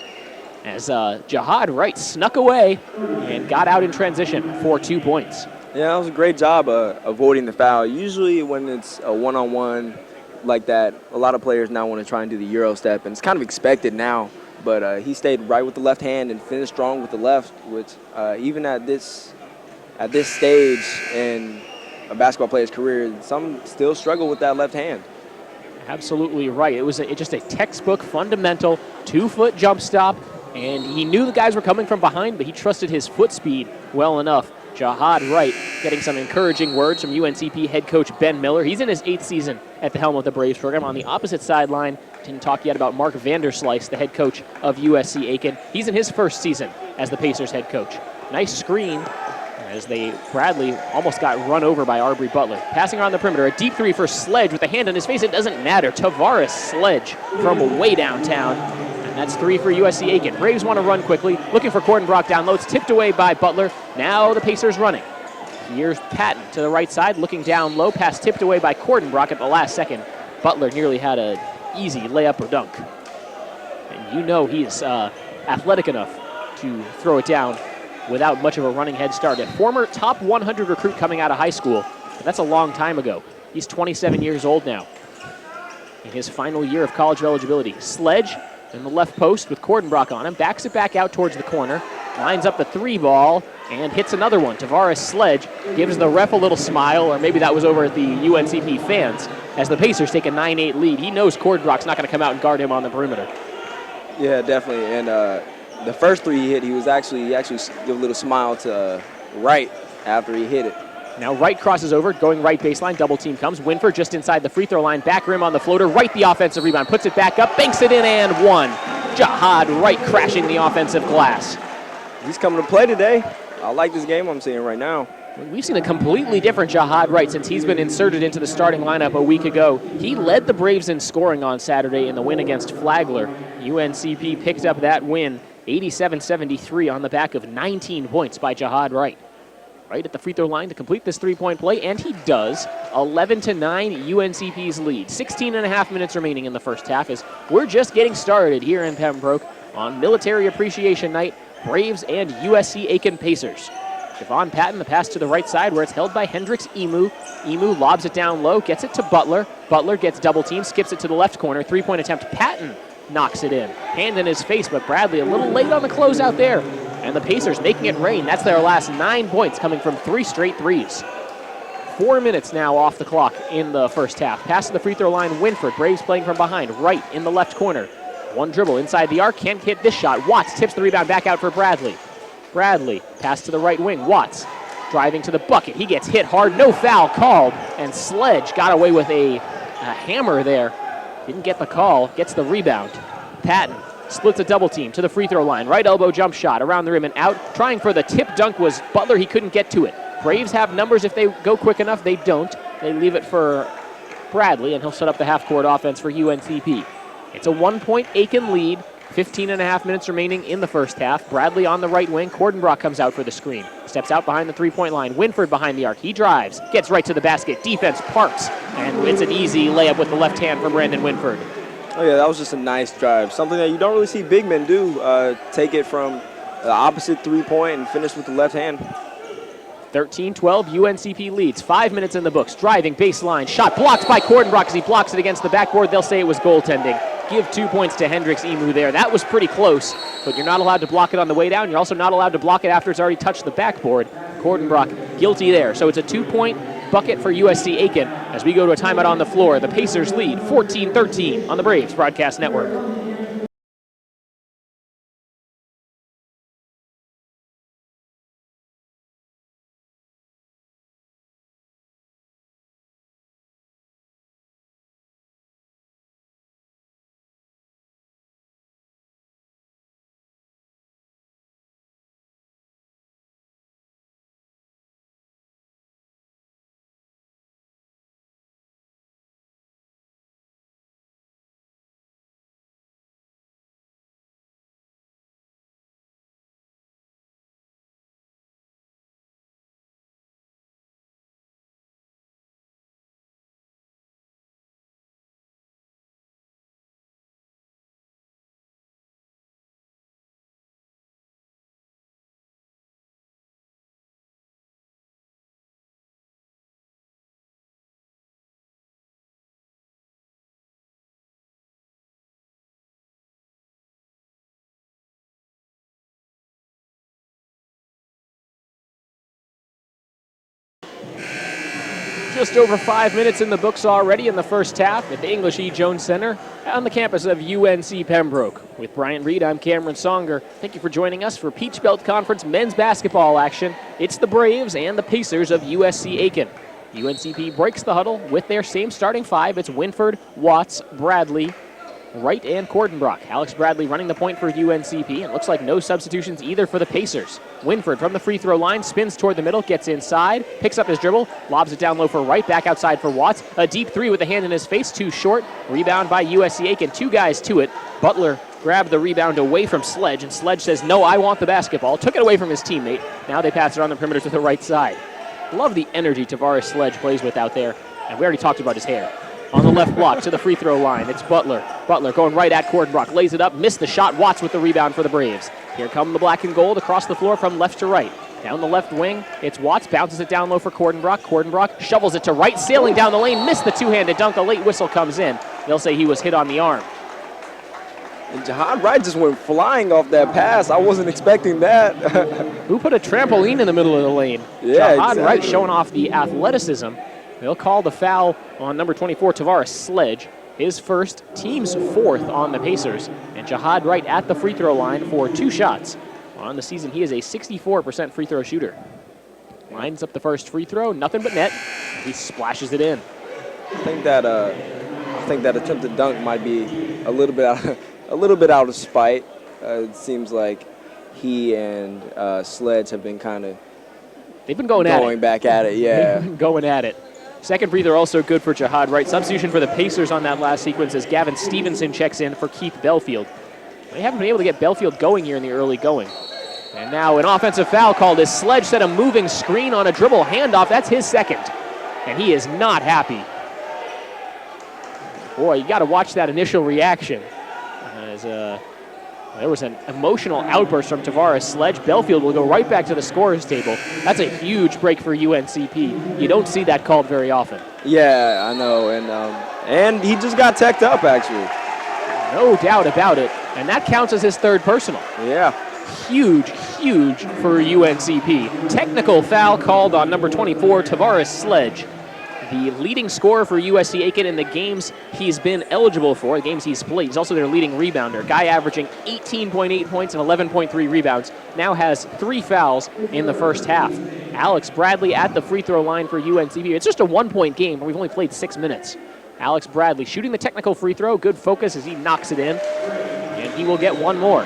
as Jahad Wright snuck away and got out in transition for 2 points. Yeah, that was a great job avoiding the foul. Usually when it's a one-on-one like that, a lot of players now want to try and do the Euro step, and it's kind of expected now. But he stayed right with the left hand and finished strong with the left, which even at this stage in a basketball player's career, some still struggle with that left hand. Absolutely right. It was just a textbook fundamental 2-foot jump stop, and he knew the guys were coming from behind, but he trusted his foot speed well enough. Jahad Wright getting some encouraging words from UNCP head coach Ben Miller. He's in his 8th season at the helm of the Braves program. On the opposite sideline, didn't talk yet about Mark Vanderslice, the head coach of USC Aiken. He's in his 1st season as the Pacers head coach. Nice screen as Bradley almost got run over by Arbery Butler. Passing around the perimeter, a deep 3 for Sledge with a hand on his face. It doesn't matter. Tavares Sledge from way downtown. That's 3 for USC Aiken. Braves want to run quickly. Looking for Cordenbrock down low. It's tipped away by Butler. Now the Pacers running. Here's Patton to the right side, looking down low. Pass tipped away by Cordenbrock at the last second. Butler nearly had an easy layup or dunk. And you know he's athletic enough to throw it down without much of a running head start. A former top 100 recruit coming out of high school. But that's a long time ago. He's 27 years old now. In his final year of college eligibility. Sledge in the left post with Cordenbrock on him. Backs it back out towards the corner. Lines up the 3-ball and hits another one. Tavares Sledge gives the ref a little smile, or maybe that was over at the UNCP fans, as the Pacers take a 9-8 lead. He knows Cordenbrock's not going to come out and guard him on the perimeter. Yeah, definitely. And the first 3 he hit, he actually gave a little smile to Wright after he hit it. Now Wright crosses over, going right baseline, double team comes. Winford just inside the free throw line, back rim on the floater. Wright the offensive rebound, puts it back up, banks it in and one. Jahad Wright crashing the offensive glass. He's coming to play today. I like this game I'm seeing right now. We've seen a completely different Jahad Wright since he's been inserted into the starting lineup a week ago. He led the Braves in scoring on Saturday in the win against Flagler. UNCP picked up that win, 87-73 on the back of 19 points by Jahad Wright. Right at the free throw line to complete this 3-point play, and he does. 11-9 UNCP's lead. 16.5 minutes remaining in the first half as we're just getting started here in Pembroke on Military Appreciation Night. Braves and USC Aiken Pacers. Javon Patton, the pass to the right side where it's held by Hendricks Emu. Emu lobs it down low, gets it to Butler. Butler gets double teamed, skips it to the left corner. Three-point attempt. Patton knocks it in. Hand in his face, but Bradley a little late on the closeout there. And the Pacers making it rain. That's their last 9 points, coming from 3 straight threes. 4 minutes now off the clock in the first half. Pass to the free throw line, Winford. Braves playing from behind, right in the left corner. One dribble inside the arc, can't hit this shot. Watts tips the rebound back out for Bradley. Bradley, pass to the right wing. Watts driving to the bucket. He gets hit hard, no foul called. And Sledge got away with a hammer there. Didn't get the call, gets the rebound. Patton splits a double team to the free throw line. Right elbow jump shot around the rim and out. Trying for the tip dunk was Butler. He couldn't get to it. Braves have numbers if they go quick enough. They don't. They leave it for Bradley, and he'll set up the half-court offense for UNCP. It's a 1-point Aiken lead. 15 and a half minutes remaining in the first half. Bradley on the right wing. Cordenbrock comes out for the screen. Steps out behind the three-point line. Winford behind the arc. He drives. Gets right to the basket. Defense parks. And it's an easy layup with the left hand for Brandon Winford. Oh, yeah, that was just a nice drive. Something that you don't really see big men do. Take it from the opposite three-point and finish with the left hand. 13-12, UNCP leads. 5 minutes in the books. Driving baseline. Shot blocked by Cordenbrock as he blocks it against the backboard. They'll say it was goaltending. Give 2 points to Hendricks Emu there. That was pretty close, but you're not allowed to block it on the way down. You're also not allowed to block it after it's already touched the backboard. Cordenbrock guilty there. So it's a 2-point bucket for USC Aiken as we go to a timeout on the floor. The Pacers lead 14-13 on the Braves Broadcast Network. Just over 5 minutes in the books already in the first half at the English E. Jones Center on the campus of UNC Pembroke. With Bryant Reed, I'm Cameron Songer. Thank you for joining us for Peach Belt Conference men's basketball action. It's the Braves and the Pacers of USC Aiken. UNCP breaks the huddle with their same starting five. It's Winford, Watts, Bradley, Wright, and Cordenbrock. Alex Bradley running the point for UNCP, and looks like no substitutions either for the Pacers. Winford from the free throw line, spins toward the middle, gets inside, picks up his dribble, lobs it down low for Wright, back outside for Watts. A deep three with the hand in his face, too short. Rebound by USC Aiken, 2 guys to it. Butler grabbed the rebound away from Sledge, and Sledge says, no, I want the basketball. Took it away from his teammate. Now they pass it on the perimeter to the right side. Love the energy Tavares Sledge plays with out there, and we already talked about his hair. On the left block to the free throw line, it's Butler. Butler going right at Cordenbrock, lays it up, missed the shot. Watts with the rebound for the Braves. Here come the black and gold across the floor from left to right. Down the left wing, it's Watts, bounces it down low for Cordenbrock. Cordenbrock shovels it to right, sailing down the lane, missed the two-handed dunk. A late whistle comes in. They'll say he was hit on the arm. And Jahad Wright just went flying off that pass. I wasn't expecting that. Who put a trampoline in the middle of the lane? Yeah, Jahad exactly. Wright showing off the athleticism. They'll call the foul on number 24, Tavares Sledge. His first, team's fourth on the Pacers. And Jahad Wright at the free throw line for 2 shots. On the season, he is a 64% free throw shooter. Lines up the first free throw, nothing but net. He splashes it in. I think that attempted dunk might be a little bit out of spite. It seems like he and Sledge have been kind of They've been going back at it. Yeah, They've been going at it. Second free throw also good for Jahad Wright. Substitution for the Pacers on that last sequence as Gavin Stevenson checks in for Keith Belfield. They haven't been able to get Belfield going here in the early going. And now an offensive foul called as Sledge set a moving screen on a dribble handoff. That's his second. And he is not happy. Boy, you got to watch that initial reaction. As There was an emotional outburst from Tavares Sledge. Belfield will go right back to the scorer's table. That's a huge break for UNCP. You don't see that called very often. Yeah, I know, and he just got teched up, actually. No doubt about it, and that counts as his third personal. Yeah. Huge, huge for UNCP. Technical foul called on number 24, Tavares Sledge. The leading scorer for USC Aiken in the games he's been eligible for, the games he's played. He's also their leading rebounder. Guy averaging 18.8 points and 11.3 rebounds. Now has 3 fouls in the first half. Alex Bradley at the free throw line for UNCP. It's just a 1-point game. We've only played 6 minutes. Alex Bradley shooting the technical free throw. Good focus as he knocks it in. And he will get one more.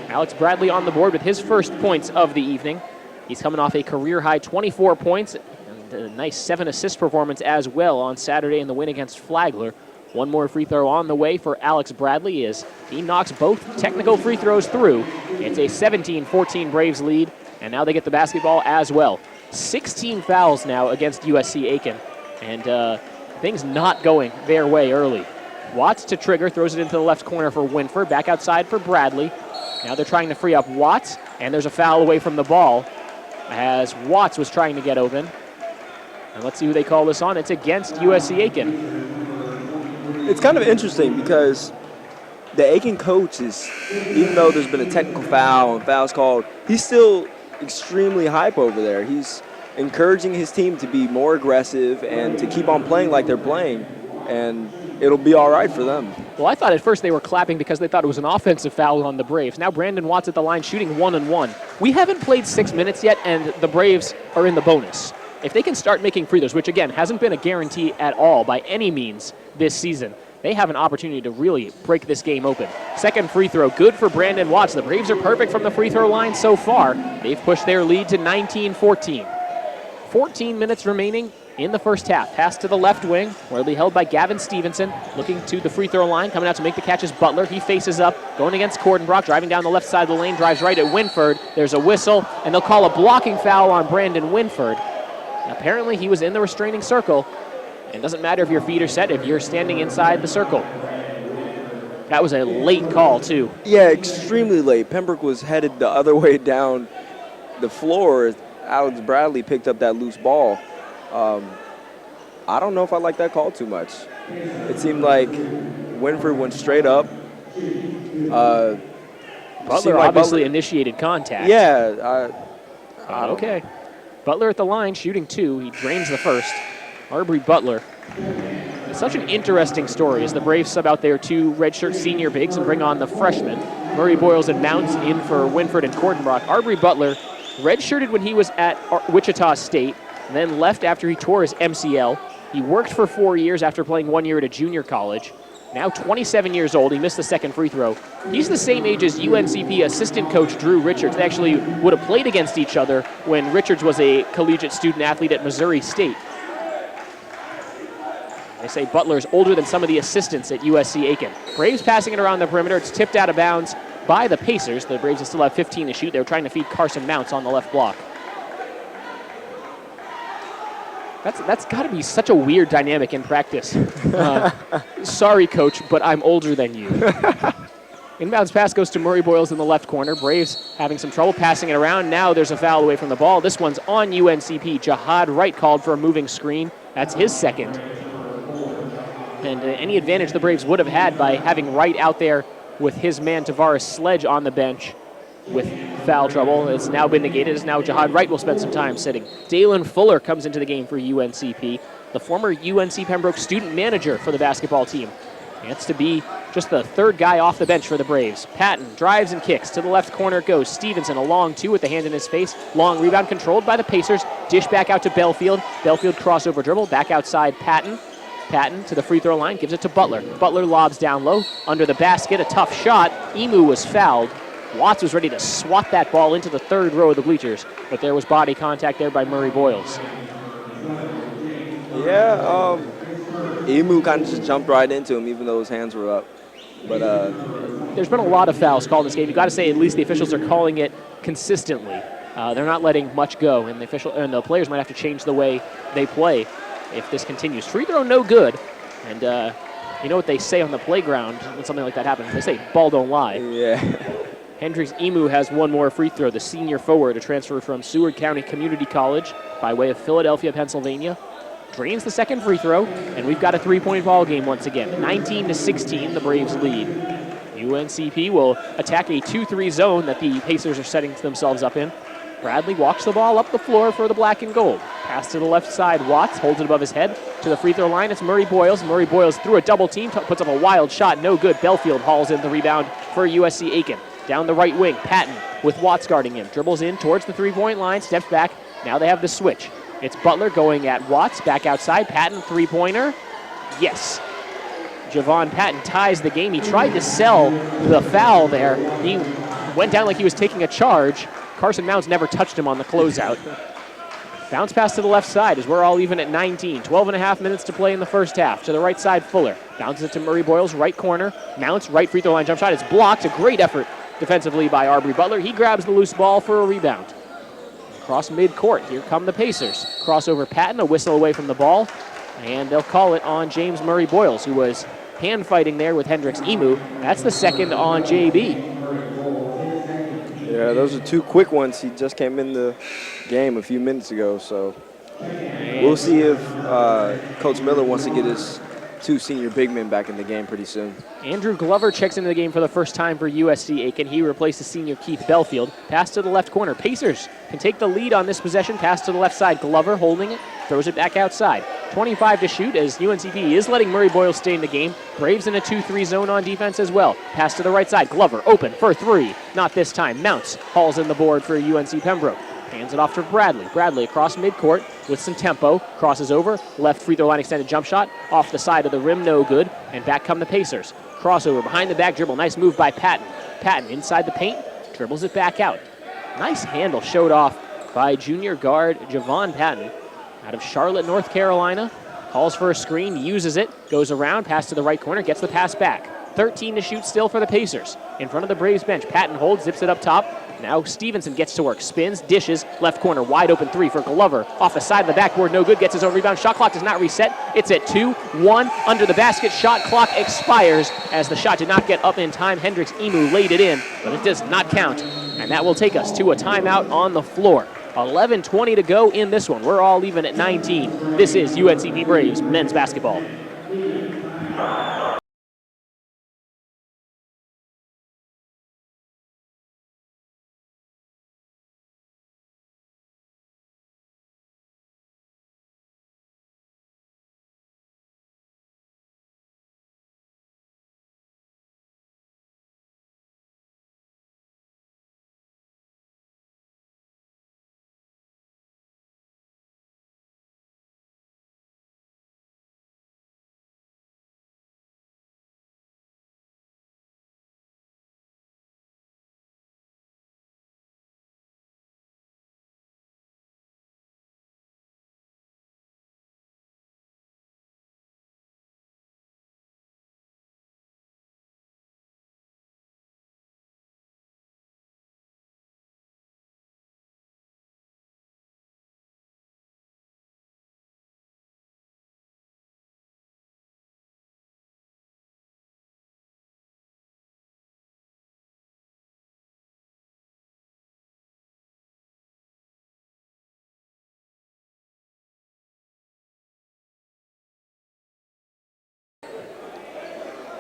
Alex Bradley on the board with his first points of the evening. He's coming off a career-high 24 points. A nice 7-assist performance as well on Saturday in the win against Flagler. One more free throw on the way for Alex Bradley as he knocks both technical free throws through. It's a 17-14 Braves lead, and now they get the basketball as well. 16 fouls now against USC Aiken, and things not going their way early. Watts to trigger, throws it into the left corner for Winford, back outside for Bradley. Now they're trying to free up Watts, and there's a foul away from the ball as Watts was trying to get open. And let's see who they call this on. It's against USC Aiken. It's kind of interesting because the Aiken coach is, even though there's been a technical foul and fouls called, he's still extremely hype over there. He's encouraging his team to be more aggressive and to keep on playing like they're playing, and it'll be all right for them. Well, I thought at first they were clapping because they thought it was an offensive foul on the Braves. Now Brandon Watts at the line shooting 1-1. We haven't played 6 minutes yet, and the Braves are in the bonus. If they can start making free throws, which again hasn't been a guarantee at all by any means this season, they have an opportunity to really break this game open. Second free throw, good for Brandon Watts. The Braves are perfect from the free throw line so far. They've pushed their lead to 19-14. 14 minutes remaining in the first half. Pass to the left wing, where it'll be held by Gavin Stevenson, looking to the free throw line. Coming out to make the catch is Butler. He faces up, going against Cordenbrock, driving down the left side of the lane, drives right at Winford. There's a whistle, and they'll call a blocking foul on Brandon Winford. Apparently he was in the restraining circle. It doesn't matter if your feet are set, if you're standing inside the circle. That was a late call, too. Yeah, extremely late. Pembroke was headed the other way down the floor. Alex Bradley picked up that loose ball. I don't know if I like that call too much. It seemed like Winford went straight up. Butler obviously initiated contact. Yeah. Okay. Butler at the line, shooting 2. He drains the first. Arbery Butler. It's such an interesting story as the Braves sub out their 2 redshirt senior bigs and bring on the freshmen. Murray Boyles and Mounts in for Winford and Cordenbrock. Arbery Butler redshirted when he was at Wichita State, and then left after he tore his MCL. He worked for 4 years after playing 1 year at a junior college. Now 27 years old, he missed the second free throw. He's the same age as UNCP assistant coach Drew Richards. They actually would have played against each other when Richards was a collegiate student athlete at Missouri State. They say Butler's older than some of the assistants at USC Aiken. Braves passing it around the perimeter. It's tipped out of bounds by the Pacers. The Braves still have 15 to shoot. They were trying to feed Carson Mounts on the left block. That's got to be such a weird dynamic in practice. Sorry, coach, but I'm older than you. Inbounds pass goes to Murray Boyles in the left corner. Braves having some trouble passing it around. Now there's a foul away from the ball. This one's on UNCP. Jihad Wright called for a moving screen. That's his second. And any advantage the Braves would have had by having Wright out there with his man Tavares Sledge on the bench with foul trouble. It's now been negated as now Jihad Wright will spend some time sitting. Dalen Fuller comes into the game for UNCP, the former UNC Pembroke student manager for the basketball team. Gets to be just the third guy off the bench for the Braves. Patton drives and kicks. To the left corner it goes. Stevenson a long 2 with the hand in his face. Long rebound controlled by the Pacers. Dish back out to Belfield. Belfield crossover dribble. Back outside Patton. Patton to the free throw line. Gives it to Butler. Butler lobs down low. Under the basket. A tough shot. Emu was fouled. Watts was ready to swat that ball into the third row of the bleachers, but there was body contact there by Murray Boyles. Yeah, Emu kind of just jumped right into him, even though his hands were up. But there's been a lot of fouls called in this game. You got to say, at least the officials are calling it consistently. They're not letting much go, and the players might have to change the way they play if this continues. Free throw, no good, and You know what they say on the playground when something like that happens? They say, ball don't lie. Yeah. Hendricks Emu has one more free throw, the senior forward, a transfer from Seward County Community College by way of Philadelphia, Pennsylvania. Drains the second free throw, and we've got a three-point ball game once again. 19-16, the Braves lead. UNCP will attack a 2-3 zone that the Pacers are setting themselves up in. Bradley walks the ball up the floor for the black and gold. Pass to the left side, Watts holds it above his head. To the free throw line, it's Murray Boyles. Murray Boyles through a double team, puts up a wild shot, no good. Belfield hauls in the rebound for USC Aiken. Down the right wing, Patton with Watts guarding him. Dribbles in towards the three-point line, steps back. Now they have the switch. It's Butler going at Watts, back outside. Patton, three-pointer. Yes. Javon Patton ties the game. He tried to sell the foul there. He went down like he was taking a charge. Carson Mounts never touched him on the closeout. Bounce pass to the left side as we're all even at 19. 12.5 minutes to play in the first half. To the right side, Fuller. Bounces it to Murray Boyles, right corner. Mounts, right free throw line jump shot. It's blocked. A great effort defensively by Arbery Butler. He grabs the loose ball for a rebound. Across midcourt, here come the Pacers. Crossover Patton, a whistle away from the ball. And they'll call it on James Murray Boyles, who was hand fighting there with Hendricks Emu. That's the second on JB. Yeah, those are two quick ones. He just came in the game a few minutes ago, so we'll see if Coach Miller wants to get his two senior big men back in the game pretty soon. Andrew Glover checks into the game for the first time for USC Aiken. He replaces senior Keith Belfield. Pass to the left corner. Pacers can take the lead on this possession. Pass to the left side. Glover holding it, throws it back outside. 25 to shoot as UNCP is letting Murray Boyles stay in the game. Braves in a 2-3 zone on defense as well. Pass to the right side. Glover open for three. Not this time. Mounts hauls in the board for UNC Pembroke. Hands it off to Bradley. Bradley across midcourt with some tempo. Crosses over. Left free throw line extended jump shot. Off the side of the rim, no good. And back come the Pacers. Crossover behind the back dribble. Nice move by Patton. Patton inside the paint. Dribbles it back out. Nice handle showed off by junior guard Javon Patton out of Charlotte, North Carolina. Calls for a screen. Uses it. Goes around. Pass to the right corner. Gets the pass back. 13 to shoot still for the Pacers. In front of the Braves bench. Patton holds. Zips it up top. Now Stevenson gets to work, spins, dishes, left corner, wide open three for Glover. Off the side of the backboard, no good, gets his own rebound. Shot clock does not reset. It's at 2-1 under the basket. Shot clock expires as the shot did not get up in time. Hendricks Emu laid it in, but it does not count. And that will take us to a timeout on the floor. 11:20 to go in this one. We're all even at 19. This is UNCP Braves men's basketball.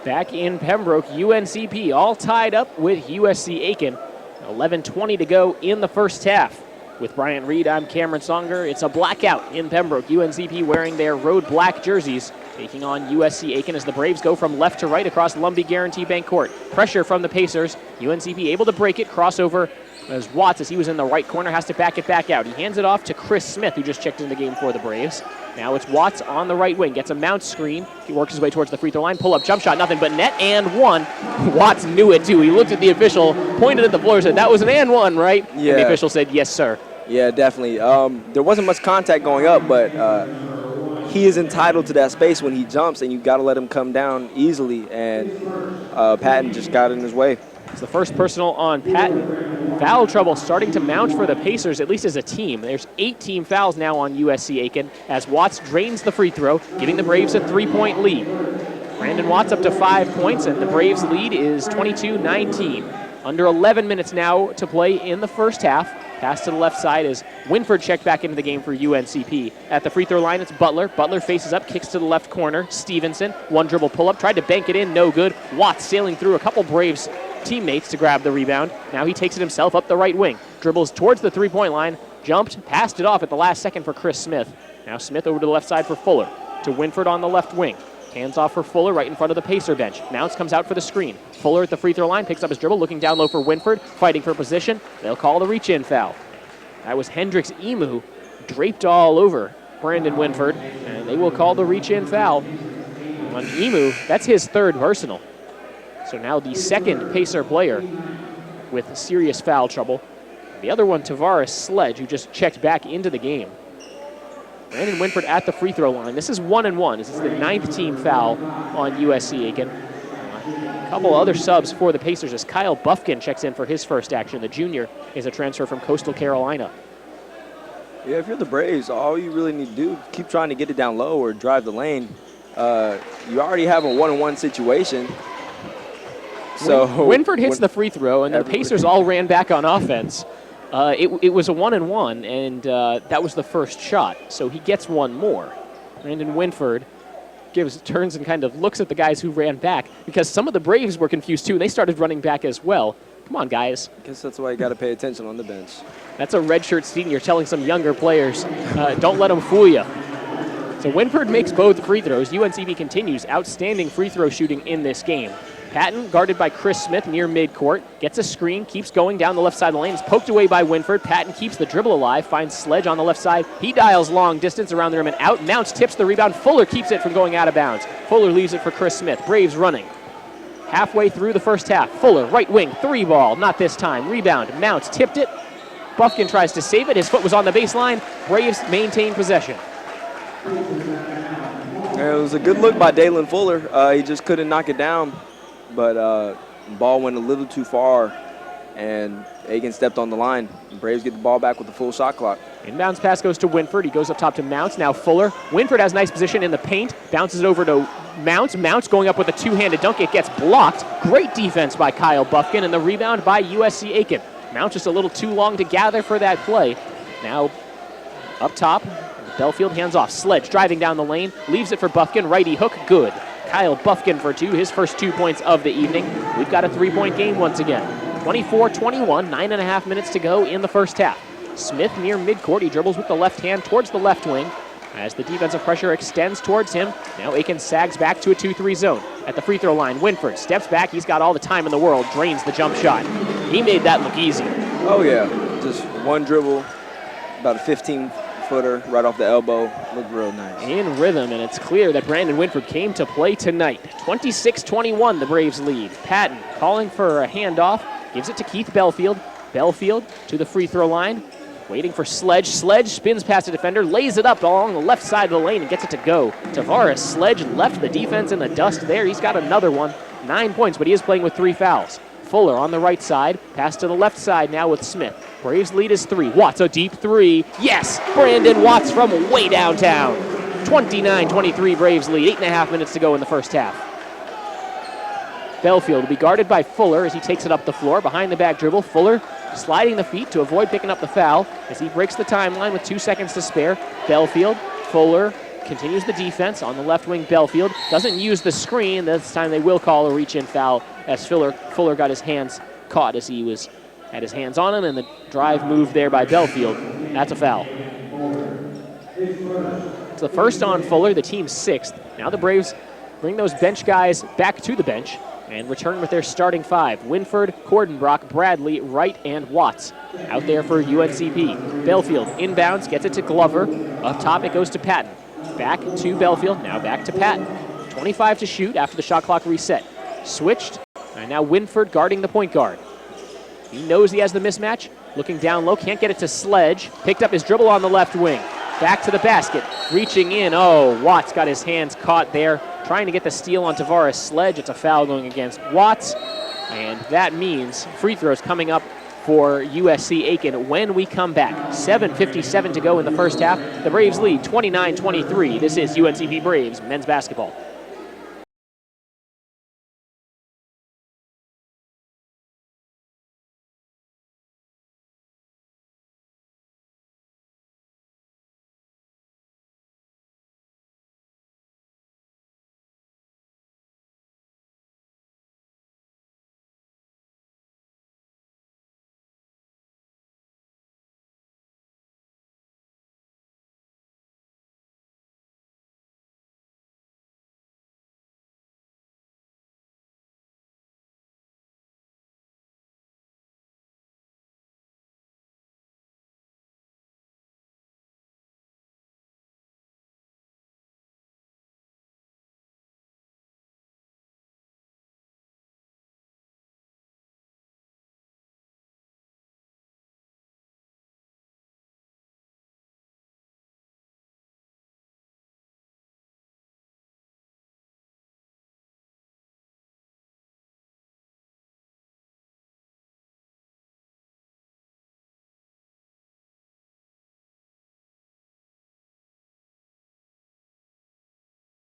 Back in Pembroke, UNCP all tied up with USC Aiken. 11:20 to go in the first half. With Bryant Reed, I'm Cameron Songer. It's a blackout in Pembroke. UNCP wearing their road black jerseys, taking on USC Aiken as the Braves go from left to right across Lumbee Guaranty Bank Court. Pressure from the Pacers. UNCP able to break it. Crossover as Watts, as he was in the right corner, has to back it back out. He hands it off to Chris Smith, who just checked in the game for the Braves. Now it's Watts on the right wing. Gets a Mount screen. He works his way towards the free throw line. Pull-up jump shot, nothing but net and one. Watts knew it, too. He looked at the official, pointed at the floor, said, that was an and one, right? Yeah. And the official said, yes, sir. Yeah, definitely. There wasn't much contact going up, but he is entitled to that space when he jumps, and you've got to let him come down easily, and Patton just got in his way. It's the first personal on Patton. Foul trouble starting to mount for the Pacers, at least as a team. There's 8 team fouls now on USC Aiken as Watts drains the free throw, giving the Braves a 3-point lead. Brandon Watts up to 5 points, and the Braves' lead is 22-19. Under 11 minutes now to play in the first half. Pass to the left side as Winford checked back into the game for UNCP. At the free throw line, it's Butler. Butler faces up, kicks to the left corner. Stevenson, one dribble pull-up, tried to bank it in, no good. Watts sailing through a couple Braves teammates to grab the rebound. Now he takes it himself up the right wing. Dribbles towards the three-point line, jumped, passed it off at the last second for Chris Smith. Now Smith over to the left side for Fuller. To Winford on the left wing. Hands off for Fuller right in front of the Pacer bench. Mounts comes out for the screen. Fuller at the free throw line, picks up his dribble, looking down low for Winford, fighting for position. They'll call the reach-in foul. That was Hendricks Emu draped all over Brandon Winford, and they will call the reach-in foul on Emu. That's his third personal. So now the second Pacer player with serious foul trouble. The other one, Tavares Sledge, who just checked back into the game. Brandon Winford at the free throw line. This is 1-1. This is the 9th team foul on USC Aiken. A couple other subs for the Pacers as Kyle Buffkin checks in for his first action. The junior is a transfer from Coastal Carolina. Yeah, if you're the Braves, all you really need to do is keep trying to get it down low or drive the lane. You already have a 1-on-1 situation. So Winford hits the free throw, and the Pacers all ran back on offense. It was a 1-on-1, and that was the first shot, so he gets one more. Brandon Winford turns and kind of looks at the guys who ran back, because some of the Braves were confused too, and they started running back as well. Come on, guys. I guess that's why you got to pay attention on the bench. That's a redshirt senior telling some younger players, don't let them fool you. So Winford makes both free throws. UNCP continues outstanding free throw shooting in this game. Patton, guarded by Chris Smith near midcourt, gets a screen, keeps going down the left side of the lane. Is poked away by Winford. Patton keeps the dribble alive, finds Sledge on the left side. He dials long distance around the rim and out. Mounts tips the rebound. Fuller keeps it from going out of bounds. Fuller leaves it for Chris Smith. Braves running. Halfway through the first half. Fuller, right wing, three ball. Not this time. Rebound. Mounts tipped it. Buffkin tries to save it. His foot was on the baseline. Braves maintain possession. It was a good look by Dalen Fuller. He just couldn't knock it down. But ball went a little too far, and Aiken stepped on the line. Braves get the ball back with the full shot clock. Inbounds pass goes to Winford. He goes up top to Mounts. Now Fuller. Winford has nice position in the paint. Bounces it over to Mounts. Mounts going up with a two-handed dunk. It gets blocked. Great defense by Kyle Buffkin, and the rebound by USC Aiken. Mounts just a little too long to gather for that play. Now up top, Belfield hands off. Sledge driving down the lane. Leaves it for Buffkin. Righty hook. Good. Kyle Buffkin for two, his first 2 points of the evening. We've got a three-point game once again. 24-21, 9.5 minutes to go in the first half. Smith near midcourt. He dribbles with the left hand towards the left wing. As the defensive pressure extends towards him, now Aiken sags back to a 2-3 zone. At the free throw line, Winford steps back. He's got all the time in the world. Drains the jump shot. He made that look easy. Oh, yeah. Just one dribble, about a 15-footer right off the elbow. Looked real nice. In rhythm, and it's clear that Brandon Winford came to play tonight. 26-21, the Braves lead. Patton calling for a handoff. Gives it to Keith Belfield. Belfield to the free throw line. Waiting for Sledge. Sledge spins past the defender, lays it up along the left side of the lane and gets it to go. Tavares Sledge left the defense in the dust there. He's got another one. 9 points, but he is playing with 3 fouls. Fuller on the right side. Pass to the left side now with Smith. Braves lead is 3. Watts, a deep 3. Yes! Brandon Watts from way downtown. 29-23 Braves lead. 8.5 minutes to go in the first half. Belfield will be guarded by Fuller as he takes it up the floor. Behind the back dribble, Fuller sliding the feet to avoid picking up the foul as he breaks the timeline with 2 seconds to spare. Belfield, Fuller continues the defense on the left wing. Belfield doesn't use the screen. This time they will call a reach-in foul as Fuller got his hands caught as he had his hands on him, and the drive move there by Belfield. That's a foul. It's the first on Fuller, the team's 6th. Now the Braves bring those bench guys back to the bench and return with their starting 5. Winford, Cordenbrock, Bradley, Wright, and Watts out there for UNCP. Belfield inbounds, gets it to Glover. Up top it goes to Patton. Back to Belfield, now back to Patton. 25 to shoot after the shot clock reset. Switched, and now Winford guarding the point guard. He knows he has the mismatch. Looking down low, can't get it to Sledge. Picked up his dribble on the left wing. Back to the basket, reaching in. Oh, Watts got his hands caught there, trying to get the steal on Tavares Sledge. It's a foul going against Watts, and that means free throws coming up for USC Aiken when we come back. 7:57 to go in the first half. The Braves lead 29-23. This is UNCP Braves men's basketball.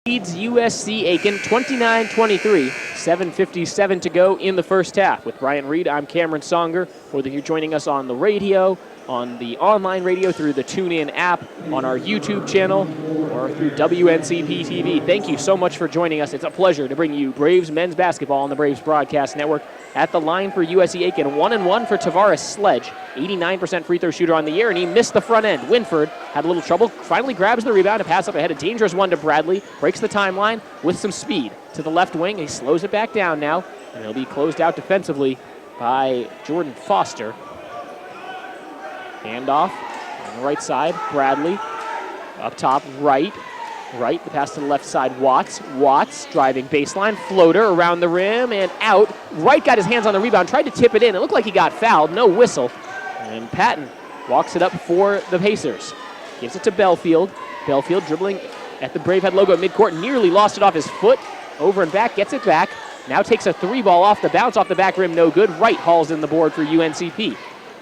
leads USC Aiken 29-23, 7:57 to go in the first half. With Bryant Reed, I'm Cameron Songer. Whether you're joining us on the radio, on the online radio, through the TuneIn app, on our YouTube channel, or through WNCP TV, thank you so much for joining us. It's a pleasure to bring you Braves men's basketball on the Braves Broadcast Network. At the line for USC Aiken, 1-1 for Tavares Sledge, 89% free throw shooter on the year, and he missed the front end. Winford had a little trouble, finally grabs the rebound, a pass up ahead, a dangerous one to Bradley, breaks the timeline with some speed to the left wing. He slows it back down now, and he'll be closed out defensively by Jordan Foster. Handoff on the right side, Bradley up top, right, the pass to the left side, Watts driving baseline, floater around the rim and out. Wright got his hands on the rebound, tried to tip it in. It looked like he got fouled, no whistle. And Patton walks it up for the Pacers. Gives it to Belfield. Belfield dribbling at the Bravehead logo at midcourt, nearly lost it off his foot. Over and back, gets it back. Now takes a three ball off the bounce, off the back rim, no good. Wright hauls in the board for UNCP.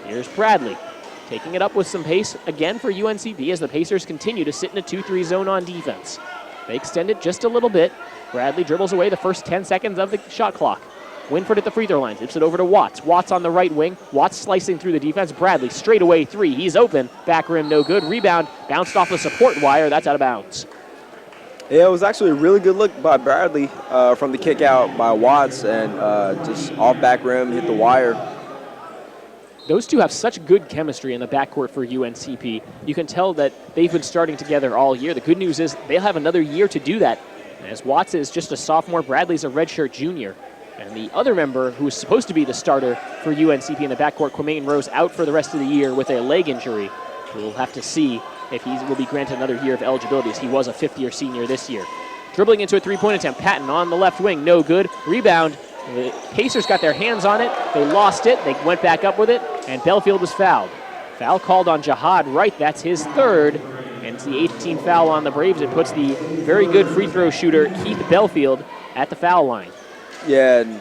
Here's Bradley. Taking it up with some pace again for UNCP as the Pacers continue to sit in a 2-3 zone on defense. They extend it just a little bit. Bradley dribbles away the first 10 seconds of the shot clock. Winford at the free throw line, tips it over to Watts. Watts on the right wing. Watts slicing through the defense. Bradley straight away three. He's open. Back rim no good. Rebound bounced off the support wire. That's out of bounds. Yeah, it was actually a really good look by Bradley from the kick out by Watts, and just off back rim, hit the wire. Those two have such good chemistry in the backcourt for UNCP. You can tell that they've been starting together all year. The good news is they'll have another year to do that. As Watts is just a sophomore, Bradley's a redshirt junior. And the other member who is supposed to be the starter for UNCP in the backcourt, Quamaine Rose, out for the rest of the year with a leg injury. We'll have to see if he will be granted another year of eligibility, as he was a fifth-year senior this year. Dribbling into a three-point attempt, Patton on the left wing, no good. Rebound. The Pacers got their hands on it. They lost it. They went back up with it, and Belfield was fouled. Foul called on Jihad Wright. That's his third, and it's the 18th foul on the Braves. It puts the very good free throw shooter Keith Belfield at the foul line. Yeah, and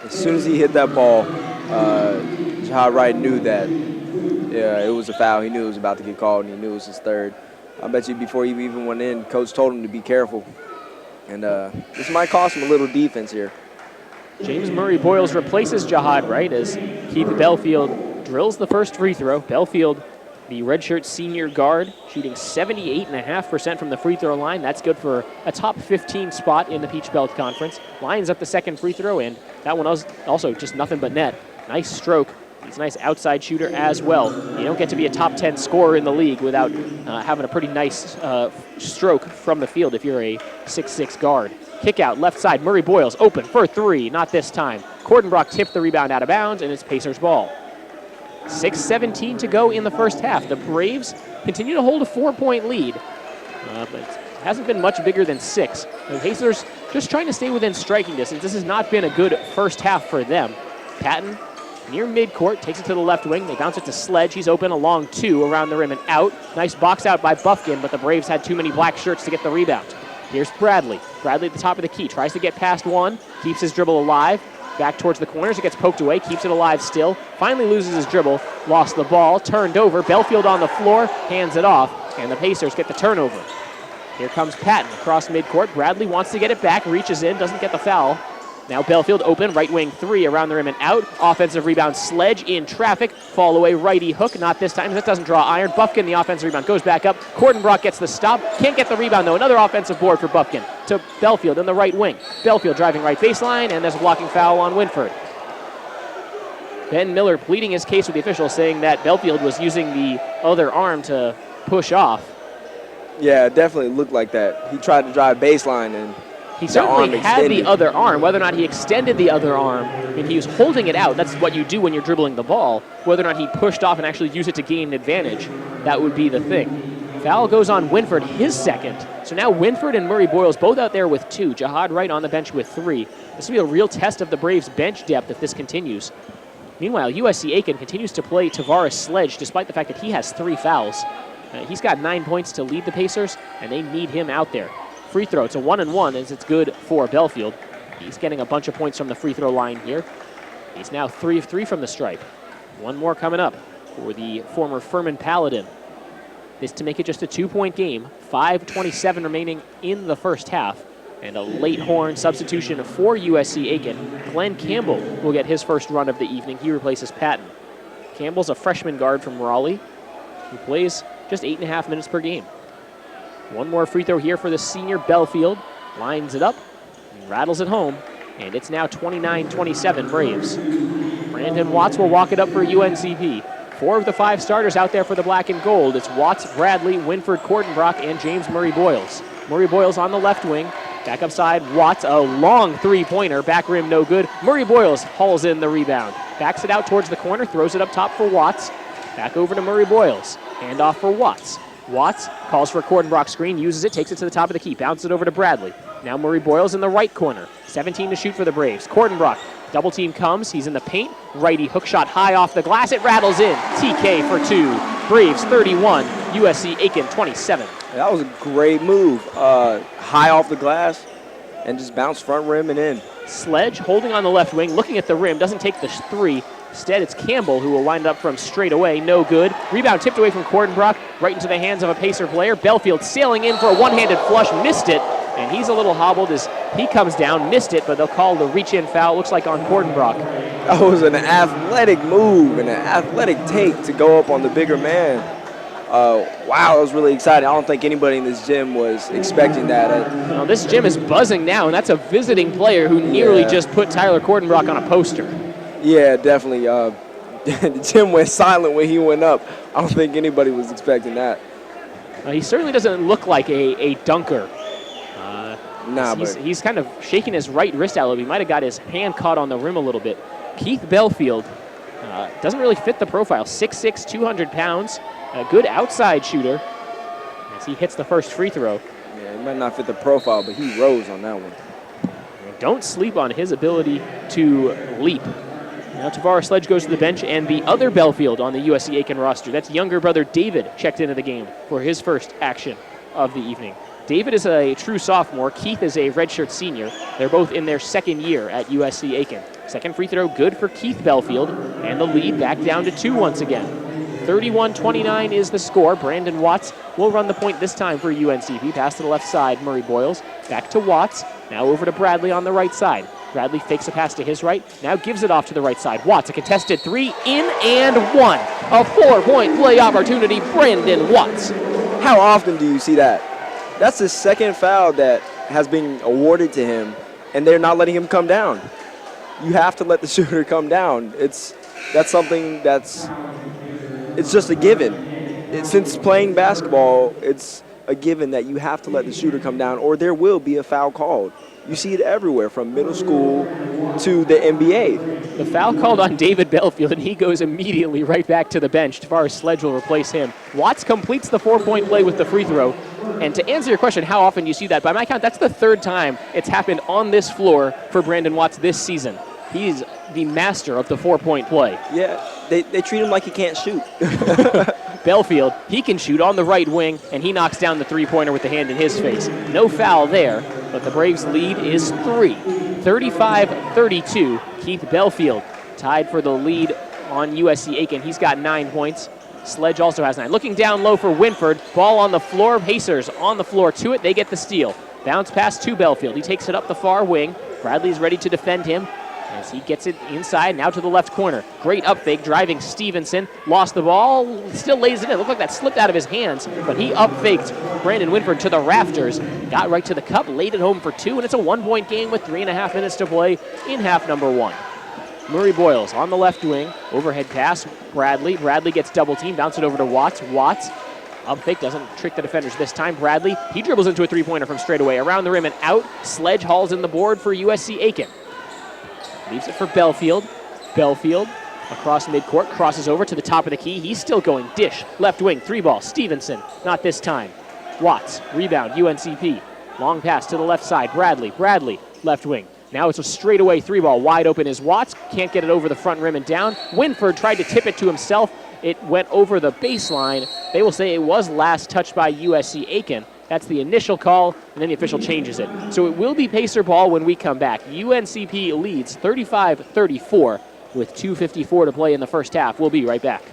as soon as he hit that ball, Jihad Wright knew that it was a foul. He knew it was about to get called, and he knew it was his third. I bet you before he even went in, Coach told him to be careful. And this might cost him a little defense here. James Murray Boyles replaces Jihad Wright as Keith Belfield drills the first free throw. Belfield, the redshirt senior guard, shooting 78.5% from the free throw line. That's good for a top 15 spot in the Peach Belt Conference. Lines up the second free throw, and that one was also just nothing but net. Nice stroke. He's a nice outside shooter as well. You don't get to be a top 10 scorer in the league without having a pretty nice stroke from the field if you're a 6'6 guard. Kick out, left side, Murray Boyles open for three, not this time. Cordenbrock tipped the rebound out of bounds, and it's Pacers ball. 6:17 to go in the first half. The Braves continue to hold a 4-point lead, but it hasn't been much bigger than 6. The Pacers just trying to stay within striking distance. This has not been a good first half for them. Patton near midcourt, takes it to the left wing. They bounce it to Sledge. He's open, a long two around the rim and out. Nice box out by Buffkin, but the Braves had too many black shirts to get the rebound. Here's Bradley. Bradley at the top of the key. Tries to get past one. Keeps his dribble alive. Back towards the corners. It gets poked away. Keeps it alive still. Finally loses his dribble. Lost the ball. Turned over. Belfield on the floor. Hands it off. And the Pacers get the turnover. Here comes Patton across midcourt. Bradley wants to get it back. Reaches in. Doesn't get the foul. Now Belfield open, right wing three around the rim and out. Offensive rebound, Sledge in traffic. Fall away, righty hook, not this time. That doesn't draw iron. Buffkin, the offensive rebound, goes back up. Cordenbrock gets the stop. Can't get the rebound though. Another offensive board for Buffkin to Belfield in the right wing. Belfield driving right baseline, and there's a blocking foul on Winford. Ben Miller pleading his case with the officials, saying that Belfield was using the other arm to push off. Yeah, it definitely looked like that. He tried to drive baseline, and he certainly had the other arm. Whether or not he extended the other arm, I mean, he was holding it out. That's what you do when you're dribbling the ball. Whether or not he pushed off and actually used it to gain an advantage, that would be the thing. Foul goes on Winford, his second. So now Winford and Murray Boyles both out there with 2. Jihad Wright on the bench with 3. This will be a real test of the Braves' bench depth if this continues. Meanwhile, USC Aiken continues to play Tavares Sledge despite the fact that he has 3 fouls. He's got 9 points to lead the Pacers, and they need him out there. Free throw, it's a 1-and-1 as it's good for Belfield. He's getting a bunch of points from the free throw line here. He's now 3 of 3 from the stripe. One more coming up for the former Furman Paladin. This to make it just a 2-point game, 5:27 remaining in the first half. And a late horn substitution for USC Aiken. Glenn Campbell will get his first run of the evening. He replaces Patton. Campbell's a freshman guard from Raleigh who plays just 8.5 minutes per game. One more free throw here for the senior. Belfield lines it up and rattles it home. And it's now 29-27 Braves. Brandon Watts will walk it up for UNCP. 4 of the 5 starters out there for the black and gold. It's Watts, Bradley, Winford, Cordenbrock, and James Murray Boyles. Murray Boyles on the left wing. Back upside, Watts, a long three-pointer. Back rim, no good. Murray Boyles hauls in the rebound. Backs it out towards the corner, throws it up top for Watts. Back over to Murray Boyles. Hand off for Watts. Watts calls for a Cordenbrock screen, uses it, takes it to the top of the key, bounces it over to Bradley. Now Murray Boyles in the right corner. 17 to shoot for the Braves. Cordenbrock, double team comes, he's in the paint. Righty hook shot high off the glass, it rattles in. TK for 2. Braves 31, USC Aiken 27. That was a great move. High off the glass and just bounced front rim and in. Sledge holding on the left wing, looking at the rim, doesn't take the 3. Instead, it's Campbell who will wind up from straight away, no good. Rebound tipped away from Cordenbrock, right into the hands of a Pacer player. Belfield sailing in for a one-handed flush, missed it, and he's a little hobbled as he comes down, missed it, but they'll call the reach-in foul, looks like on Cordenbrock. That was an athletic move and an athletic take to go up on the bigger man. Wow, that was really exciting. I don't think anybody in this gym was expecting that. Well, this gym is buzzing now, and that's a visiting player who nearly just put Tyler Cordenbrock on a poster. Yeah, definitely. The gym went silent when he went up. I don't think anybody was expecting that. He certainly doesn't look like a dunker. He's kind of shaking his right wrist out a little bit. He might have got his hand caught on the rim a little bit. Keith Belfield doesn't really fit the profile. 6'6", 200 pounds. A good outside shooter as he hits the first free throw. Yeah, he might not fit the profile, but he rose on that one. Don't sleep on his ability to leap. Now Tavares Sledge goes to the bench, and the other Belfield on the USC Aiken roster, that's younger brother David, checked into the game for his first action of the evening. David is a true sophomore. Keith is a redshirt senior. They're both in their second year at USC Aiken. Second free throw good for Keith Belfield, and the lead back down to 2 once again. 31-29 is the score. Brandon Watts will run the point this time for UNCP. Pass to the left side, Murray Boyles. Back to Watts. Now over to Bradley on the right side. Bradley fakes a pass to his right. Now gives it off to the right side. Watts, a contested 3, in and 1. A 4-point play opportunity, Brandon Watts. How often do you see that? That's the second foul that has been awarded to him, and they're not letting him come down. You have to let the shooter come down. That's something it's just a given. Since playing basketball, it's a given that you have to let the shooter come down or there will be a foul called. You see it everywhere from middle school to the NBA. The foul called on David Belfield, and he goes immediately right back to the bench. Tavares Sledge will replace him. Watts completes the 4-point play with the free throw. And to answer your question, how often do you see that? By my count, that's the 3rd time it's happened on this floor for Brandon Watts this season. He's the master of the 4-point play. Yeah, they treat him like he can't shoot. Belfield, he can shoot on the right wing, and he knocks down the 3-pointer with the hand in his face. No foul there, but the Braves' lead is 3. 35-32. Keith Belfield tied for the lead on USC Aiken. He's got 9 points. Sledge also has 9. Looking down low for Winford. Ball on the floor. Pacers on the floor to it. They get the steal. Bounce pass to Belfield. He takes it up the far wing. Bradley's ready to defend him as he gets it inside, now to the left corner. Great up fake, driving Stevenson. Lost the ball, still lays it in. Looked like that slipped out of his hands, but he up faked Brandon Winford to the rafters. Got right to the cup, laid it home for 2, and it's a 1-point game with 3.5 minutes to play in half number 1. Murray Boyles on the left wing. Overhead pass, Bradley. Bradley gets double team, bounce it over to Watts. Watts up fake, doesn't trick the defenders this time. Bradley, he dribbles into a 3-pointer from straight away. Around the rim and out. Sledge hauls in the board for USC Aiken. Leaves it for Belfield. Belfield across midcourt, crosses over to the top of the key. He's still going. Dish, left wing, 3-ball. Stevenson, not this time. Watts, rebound, UNCP. Long pass to the left side. Bradley, left wing. Now it's a straightaway 3-ball. Wide open is Watts. Can't get it over the front rim and down. Winford tried to tip it to himself. It went over the baseline. They will say it was last touched by USC Aiken. That's the initial call, and then the official changes it. So it will be Pacer ball when we come back. UNCP leads 35-34 with 2:54 to play in the first half. We'll be right back.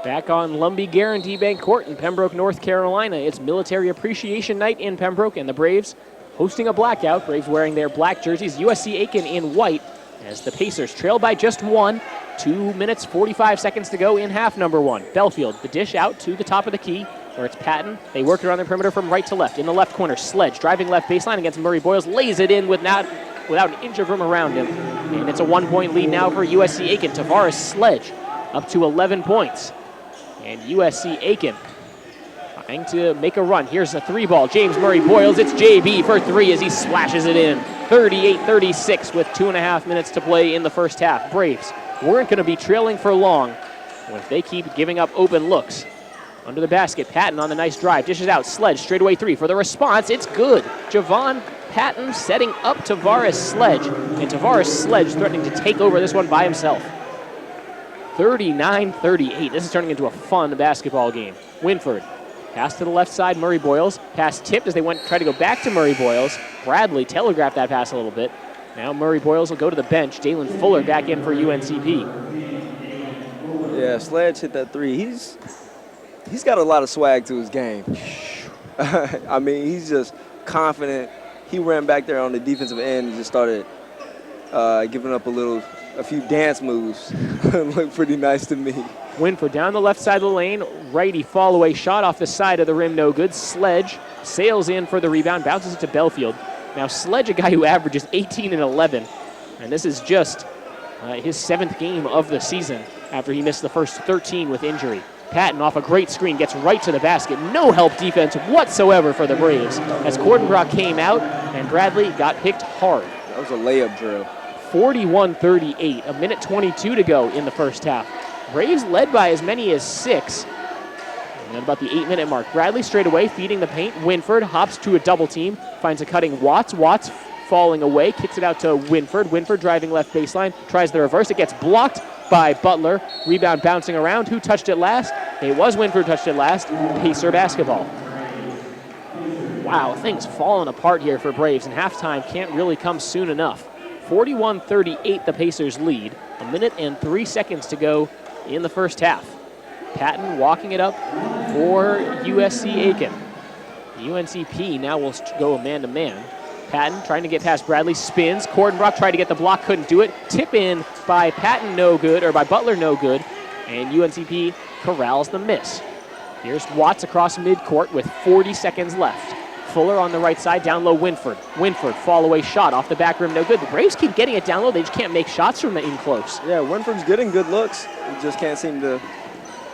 Back on Lumbee Guaranty Bank Court in Pembroke, North Carolina. It's Military Appreciation Night in Pembroke, and the Braves hosting a blackout. Braves wearing their black jerseys. USC Aiken in white as the Pacers trail by just one. 2 minutes, 45 seconds to go in half number one. Belfield, the dish out to the top of the key, where it's Patton. They work around the perimeter from right to left. In the left corner, Sledge driving left baseline against Murray Boyles. Lays it in without an inch of room around him. And it's a 1-point lead now for USC Aiken. Tavares Sledge up to 11 points. And USC Aiken trying to make a run. Here's a three ball. James Murray Boyles. It's JB for three as he splashes it in. 38-36 with 2.5 minutes to play in the first half. Braves weren't going to be trailing for long if they keep giving up open looks. Under the basket, Patton on the nice drive. Dishes out. Sledge straightaway three for the response. It's good. Javon Patton setting up Tavares Sledge. And Tavares Sledge threatening to take over this one by himself. 39-38. This is turning into a fun basketball game. Winford. Pass to the left side, Murray Boyles. Pass tipped as they try to go back to Murray Boyles. Bradley telegraphed that pass a little bit. Now Murray Boyles will go to the bench. Dalen Fuller back in for UNCP. Yeah, Sledge hit that three. He's got a lot of swag to his game. I mean, he's just confident. He ran back there on the defensive end and just started giving up a few dance moves. Looked pretty nice to me. Winford down the left side of the lane. Righty fall away shot off the side of the rim, no good. Sledge sails in for the rebound, bounces it to Belfield. Now Sledge, a guy who averages 18 and 11, and this is just his 7th game of the season after he missed the first 13 with injury. Patton off a great screen gets right to the basket. No help defense whatsoever for the Braves as Cordenbrock came out and Bradley got picked hard. That was a layup drill. 41-38, a minute 22 to go in the first half. Braves led by as many as 6. And at about the 8-minute mark, Bradley straight away feeding the paint. Winford hops to a double team, finds a cutting Watts. Watts falling away, kicks it out to Winford. Winford driving left baseline, tries the reverse. It gets blocked by Butler. Rebound bouncing around. Who touched it last? It was Winford touched it last. Pacer basketball. Wow, things falling apart here for Braves, and halftime can't really come soon enough. 41-38 the Pacers lead. A minute and 3 seconds to go in the first half. Patton walking it up for USC Aiken. The UNCP now will go man-to-man. Patton trying to get past Bradley, spins. Cordenbrock tried to get the block, couldn't do it. Tip in by Patton, no good, or by Butler, no good. And UNCP corrals the miss. Here's Watts across midcourt with 40 seconds left. Fuller on the right side, down low Winford. Winford, fall away shot off the back rim, no good. The Braves keep getting it down low, they just can't make shots from in close. Yeah, Winford's getting good looks. He just can't seem to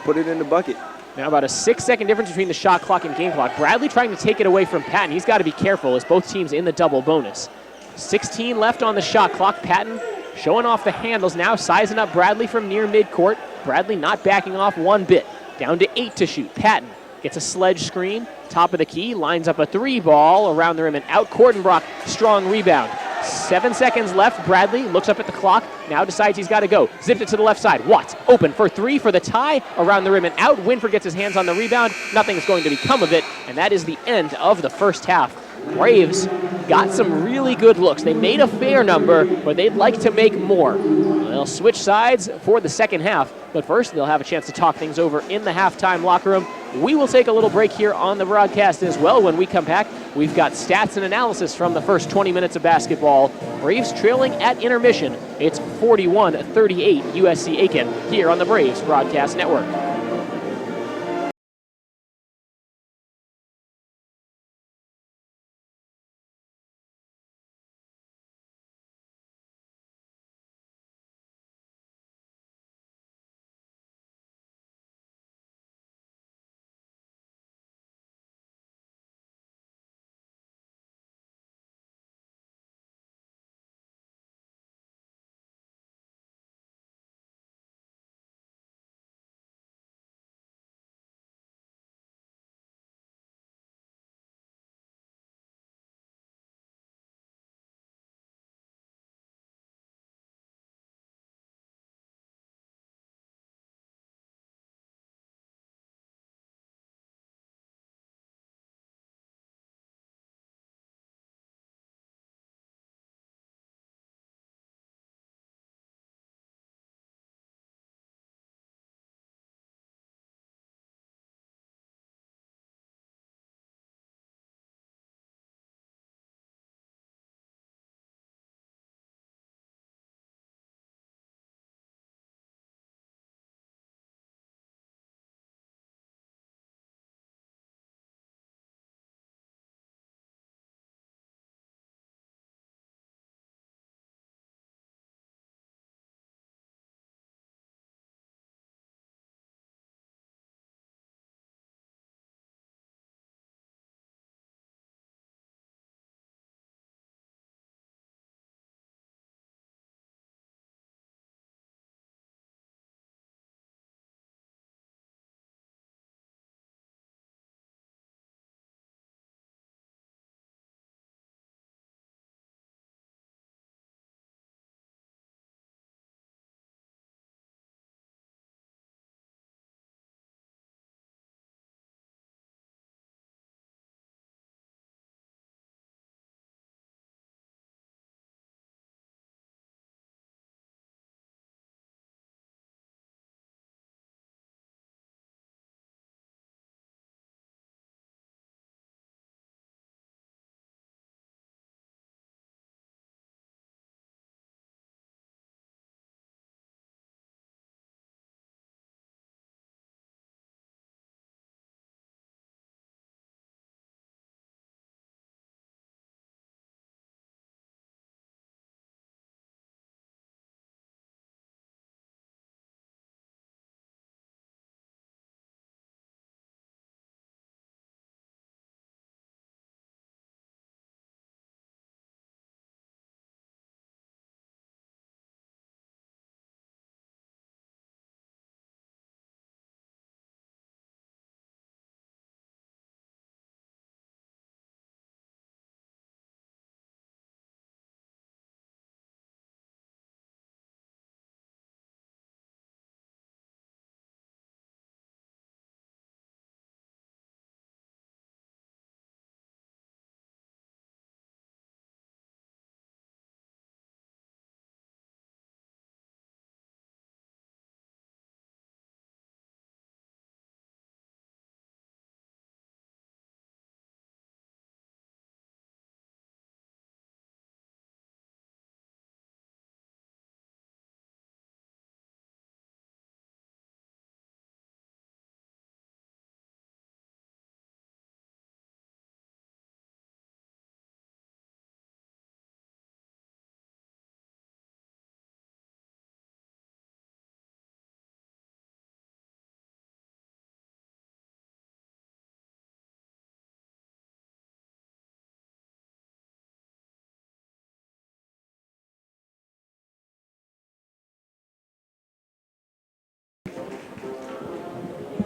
put it in the bucket. Now about a 6-second difference between the shot clock and game clock. Bradley trying to take it away from Patton. He's got to be careful as both teams in the double bonus. 16 left on the shot clock. Patton showing off the handles now, sizing up Bradley from near midcourt. Bradley not backing off one bit. Down to 8 to shoot. Patton gets a Sledge screen, top of the key, lines up a 3 ball around the rim and out. Cordenbrock, strong rebound. 7 seconds left. Bradley looks up at the clock, now decides he's got to go. Zipped it to the left side. Watts open for 3 for the tie, around the rim and out. Winford gets his hands on the rebound. Nothing's going to become of it, and that is the end of the first half. Braves got some really good looks. They made a fair number, but they'd like to make more. They'll switch sides for the second half, but first they'll have a chance to talk things over in the halftime locker room. We will take a little break here on the broadcast as well. When we come back, we've got stats and analysis from the first 20 minutes of basketball. Braves trailing at intermission. It's 41-38 USC Aiken here on the Braves Broadcast Network.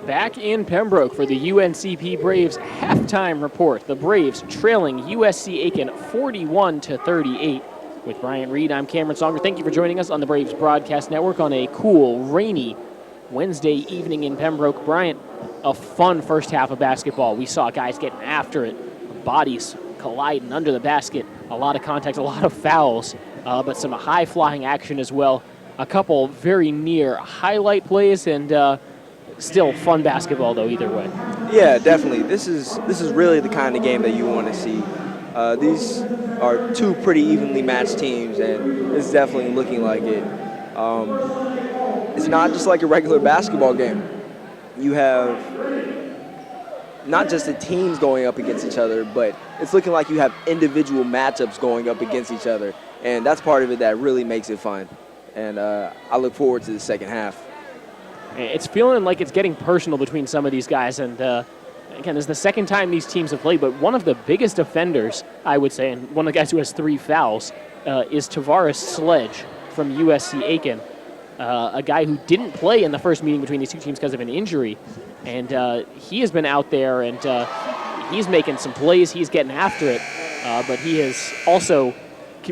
Back in Pembroke for the UNCP Braves halftime report. The Braves trailing USC Aiken 41-38. With Bryant Reed, I'm Cameron Songer. Thank you for joining us on the Braves Broadcast Network on a cool, rainy Wednesday evening in Pembroke. Bryant, a fun first half of basketball. We saw guys getting after it, bodies colliding under the basket, a lot of contact, a lot of fouls, but some high-flying action as well. A couple very near highlight plays, and still fun basketball, though, either way. Yeah, definitely. This is really the kind of game that you want to see. These are two pretty evenly matched teams, and it's definitely looking like it. It's not just like a regular basketball game. You have not just the teams going up against each other, but it's looking like you have individual matchups going up against each other, and that's part of it that really makes it fun. And I look forward to the second half. It's feeling like it's getting personal between some of these guys, and again, this is the second time these teams have played, but one of the biggest offenders, I would say, and one of the guys who has 3 fouls, is Tavares Sledge from USC Aiken, a guy who didn't play in the first meeting between these two teams because of an injury, and he has been out there, and he's making some plays, he's getting after it, but he has also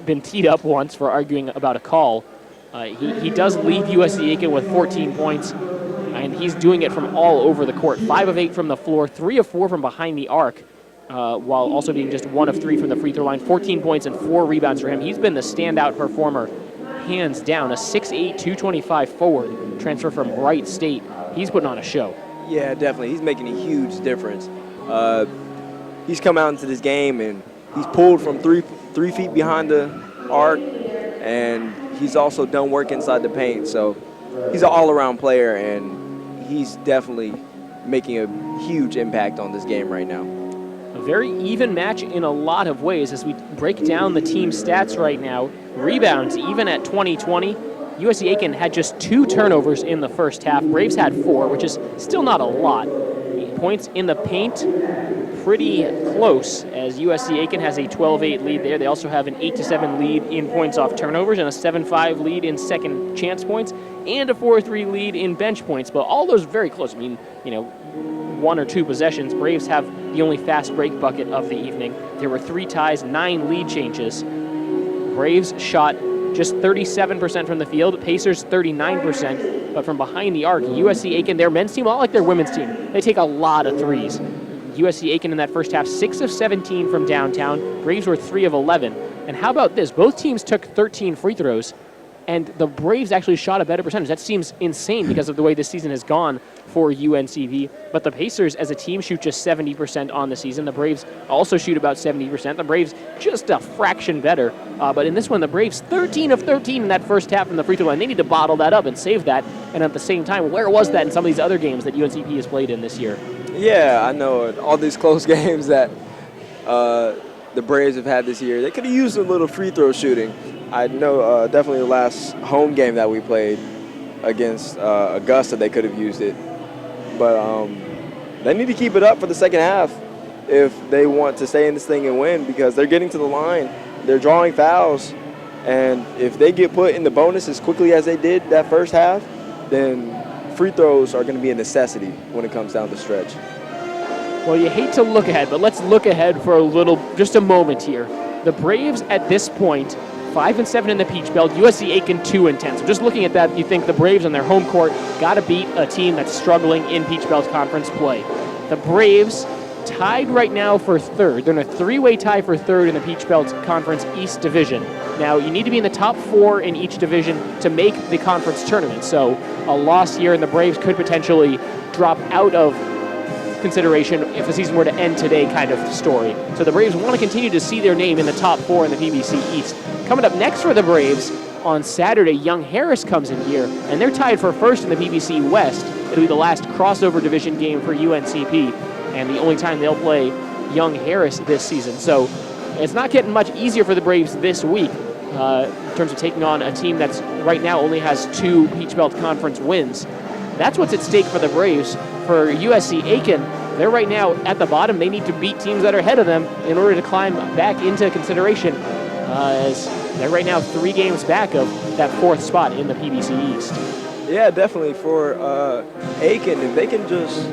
been teed up once for arguing about a call. He does lead USC Aiken with 14 points, and he's doing it from all over the court. 5 of 8 from the floor, 3 of 4 from behind the arc, while also being just 1 of 3 from the free throw line. 14 points and 4 rebounds for him. He's been the standout performer, hands down. A 6'8", 225 forward, transfer from Wright State. He's putting on a show. Yeah, definitely. He's making a huge difference. He's come out into this game, and he's pulled from 3 feet behind the arc, and he's also done work inside the paint. So he's an all-around player, and he's definitely making a huge impact on this game right now. A very even match in a lot of ways as we break down the team stats right now. Rebounds, even at 20-20. USC Aiken had just 2 turnovers in the first half. Braves had 4, which is still not a lot. Points in the paint, pretty close, as USC Aiken has a 12-8 lead there. They also have an 8-7 lead in points off turnovers and a 7-5 lead in second chance points and a 4-3 lead in bench points. But all those very close. I mean, 1 or 2 possessions. Braves have the only fast break bucket of the evening. There were 3 ties, 9 lead changes. Braves shot just 37% from the field, Pacers 39%, but from behind the arc, USC Aiken, their men's team, a lot like their women's team, they take a lot of threes. USC Aiken in that first half, 6 of 17 from downtown. Braves were 3 of 11. And how about this? Both teams took 13 free throws, and the Braves actually shot a better percentage. That seems insane because of the way this season has gone for UNCP. But the Pacers, as a team, shoot just 70% on the season. The Braves also shoot about 70%. The Braves just a fraction better. But in this one, the Braves 13 of 13 in that first half from the free throw line. They need to bottle that up and save that. And at the same time, where was that in some of these other games that UNCP has played in this year? Yeah, I know. All these close games that the Braves have had this year, they could have used a little free throw shooting. I know definitely the last home game that we played against Augusta, they could have used it. But they need to keep it up for the second half if they want to stay in this thing and win, because they're getting to the line. They're drawing fouls. And if they get put in the bonus as quickly as they did that first half, then free throws are going to be a necessity when it comes down the stretch. Well, you hate to look ahead, but let's look ahead for just a moment here. The Braves at this point, 5-7 in the Peach Belt, USC Aiken 2-10. So just looking at that, you think the Braves on their home court got to beat a team that's struggling in Peach Belt Conference play. The Braves tied right now for 3rd. They're in a 3-way tie for 3rd in the Peach Belt Conference East Division. Now, you need to be in the top 4 in each division to make the conference tournament. So a loss here, and the Braves could potentially drop out of consideration if the season were to end today kind of story. So the Braves want to continue to see their name in the top 4 in the PBC East. Coming up next for the Braves on Saturday, Young Harris comes in here, and they're tied for 1st in the PBC West. It'll be the last crossover division game for UNCP, and the only time they'll play Young Harris this season. So it's not getting much easier for the Braves this week in terms of taking on a team that's right now only has 2 Peach Belt Conference wins. That's what's at stake for the Braves. For USC Aiken, they're right now at the bottom. They need to beat teams that are ahead of them in order to climb back into consideration, as they're right now 3 games back of that 4th spot in the PBC East. Yeah, definitely. For Aiken, if they can just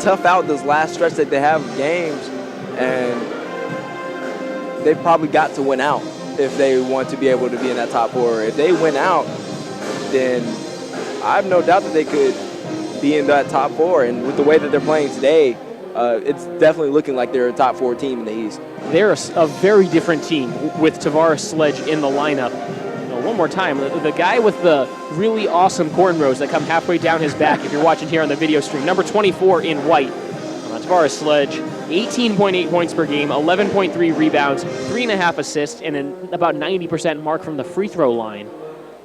tough out this last stretch that they have of games, and they've probably got to win out if they want to be able to be in that top 4. If they win out, then I have no doubt that they could be in that top 4. And with the way that they're playing today, it's definitely looking like they're a top 4 team in the East. They're a very different team with Tavares Sledge in the lineup. One more time, the guy with the really awesome cornrows that come halfway down his back, if you're watching here on the video stream, number 24 in white, Tavares Sledge, 18.8 points per game, 11.3 rebounds, 3.5 assists, and an about 90% mark from the free throw line.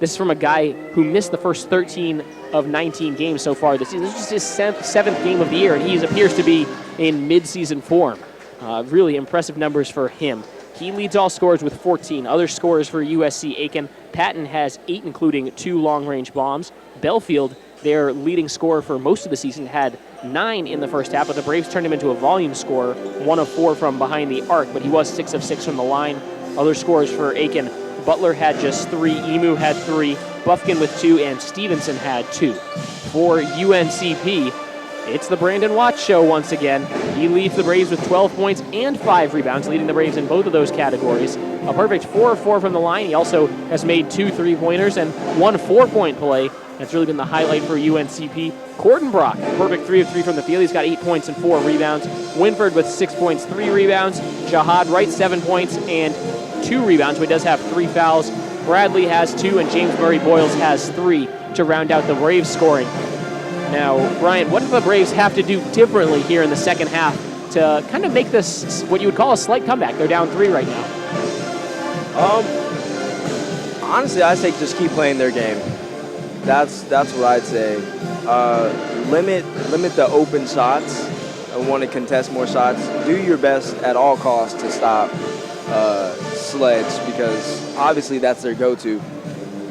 This is from a guy who missed the first 13 of 19 games so far this season. This is just his seventh game of the year, and he appears to be in mid-season form. Really impressive numbers for him. He leads all scorers with 14. Other scorers for USC Aiken, Patton has 8, including 2 long-range bombs. Belfield, their leading scorer for most of the season, had 9 in the first half, but the Braves turned him into a volume scorer, 1 of 4 from behind the arc, but he was 6 of 6 from the line. Other scorers for Aiken, Butler had just 3, Emu had 3, Buffkin with 2, and Stevenson had 2. For UNCP, it's the Brandon Watts show once again. He leads the Braves with 12 points and 5 rebounds, leading the Braves in both of those categories. A perfect 4 of 4 from the line. He also has made 2 3-pointers and 1 4-point play. That's really been the highlight for UNCP. Cordenbrock, perfect 3 of 3 from the field. He's got 8 points and 4 rebounds. Winford with 6 points, 3 rebounds. Jahad Wright, 7 points and 2 rebounds, but he does have 3 fouls. Bradley has 2, and James Murray Boyles has 3 to round out the Braves scoring. Now, Brian, what do the Braves have to do differently here in the second half to kind of make this what you would call a slight comeback? They're down 3 right now. Honestly, I'd say just keep playing their game. That's what I'd say. Limit the open shots and want to contest more shots. Do your best at all costs to stop Sledge, because obviously that's their go-to.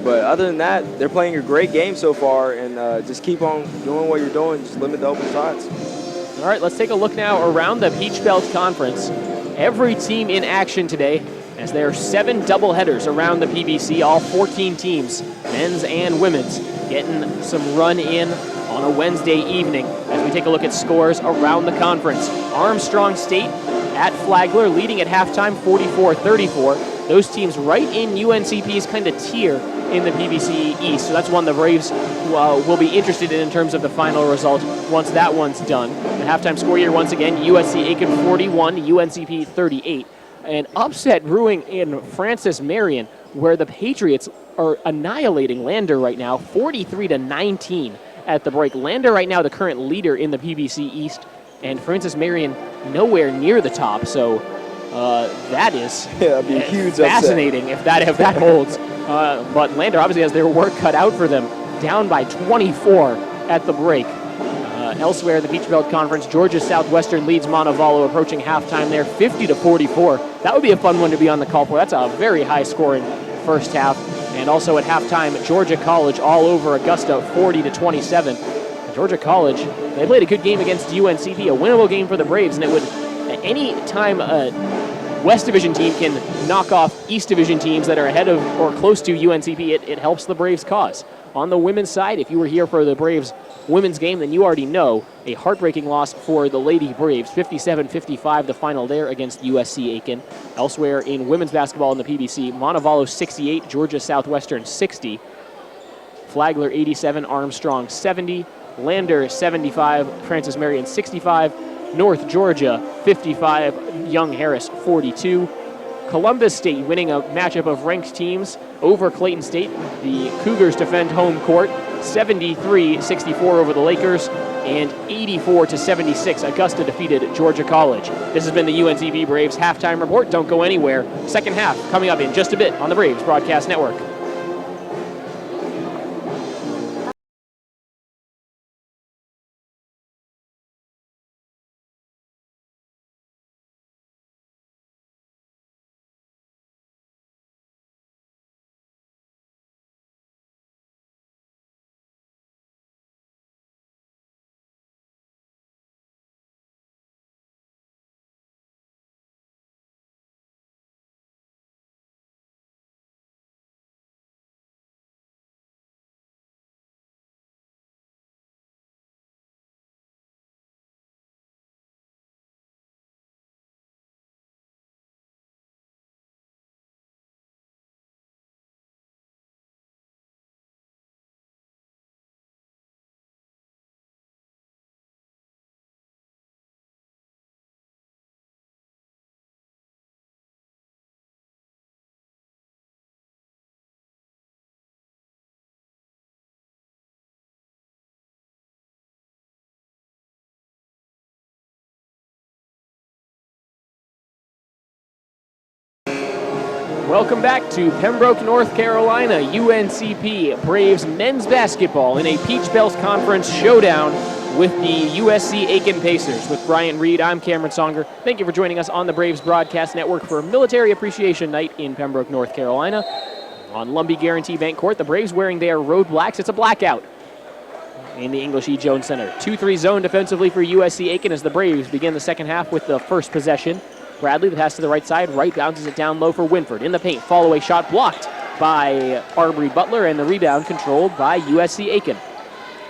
But other than that, they're playing a great game so far, and just keep on doing what you're doing. Just limit the open shots. All right, let's take a look now around the Peach Belt Conference. Every team in action today, as there are 7 doubleheaders around the PBC, all 14 teams, men's and women's, getting some run in on a Wednesday evening as we take a look at scores around the conference. Armstrong State at Flagler, leading at halftime 44-34. Those teams right in UNCP's kind of tier in the PBC East. So that's one the Braves will be interested in terms of the final result once that one's done. The halftime score here once again, USC Aiken 41, UNCP 38. An upset brewing in Francis Marion, where the Patriots are annihilating Lander right now, 43-19 at the break. Lander right now the current leader in the PBC East, and Francis Marion nowhere near the top. So that is that'd be a huge fascinating upset. if that holds. But Lander obviously has their work cut out for them, down by 24 at the break. Elsewhere in the Peach Belt Conference, Georgia Southwestern leads Montevallo, approaching halftime there, 50-44. That would be a fun one to be on the call for. That's a very high-scoring first half. And also at halftime, Georgia College all over Augusta, 40-27. Georgia College, they played a good game against UNCP, a winnable game for the Braves, and it would, any time a West Division team can knock off East Division teams that are ahead of or close to UNCP, it helps the Braves' cause. On the women's side, if you were here for the Braves women's game, then you already know a heartbreaking loss for the Lady Braves, 57-55 the final there against USC Aiken. Elsewhere in women's basketball in the PBC, Montevallo 68, Georgia Southwestern 60, Flagler 87, Armstrong 70, Lander 75, Francis Marion 65, North Georgia 55, Young Harris 42. Columbus State winning a matchup of ranked teams over Clayton State. The Cougars defend home court, 73-64 over the Lakers, and 84-76 Augusta defeated Georgia College. This has been the UNCP Braves halftime report. Don't go anywhere. Second half coming up in just a bit on the Braves Broadcast Network. Welcome back to Pembroke, North Carolina, UNCP Braves men's basketball in a Peach Bells Conference showdown with the USC Aiken Pacers. With Brian Reed, I'm Cameron Songer. Thank you for joining us on the Braves Broadcast Network for Military Appreciation Night in Pembroke, North Carolina. On Lumbee Guaranty Bank Court, the Braves wearing their road blacks. It's a blackout in the English E. Jones Center. 2-3 zone defensively for USC Aiken as the Braves begin the second half with the first possession. Bradley, the pass to the right side, bounces it down low for Winford. In the paint, fall-away shot blocked by Arbery Butler, and the rebound controlled by USC Aiken.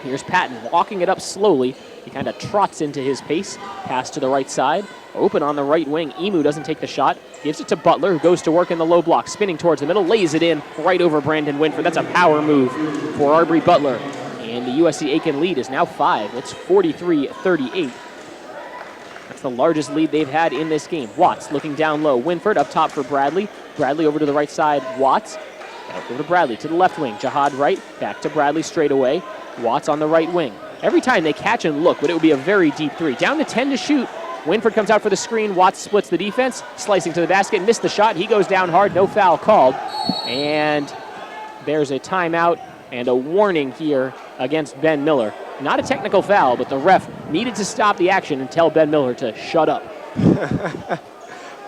Here's Patton walking it up slowly. He kind of trots into his pace. Pass to the right side. Open on the right wing. Emu doesn't take the shot. Gives it to Butler, who goes to work in the low block. Spinning towards the middle, lays it in right over Brandon Winford. That's a power move for Arbery Butler. And the USC Aiken lead is now 5. It's 43-38. That's the largest lead they've had in this game. Watts looking down low. Winford up top for Bradley. Bradley over to the right side. Watts. Over to Bradley to the left wing. Jihad right. Back to Bradley straight away. Watts on the right wing. Every time they catch and look, but it would be a very deep three. Down to 10 to shoot. Winford comes out for the screen. Watts splits the defense. Slicing to the basket. Missed the shot. He goes down hard. No foul called. And there's a timeout and a warning here against Ben Miller. Not a technical foul, but the ref needed to stop the action and tell Ben Miller to shut up.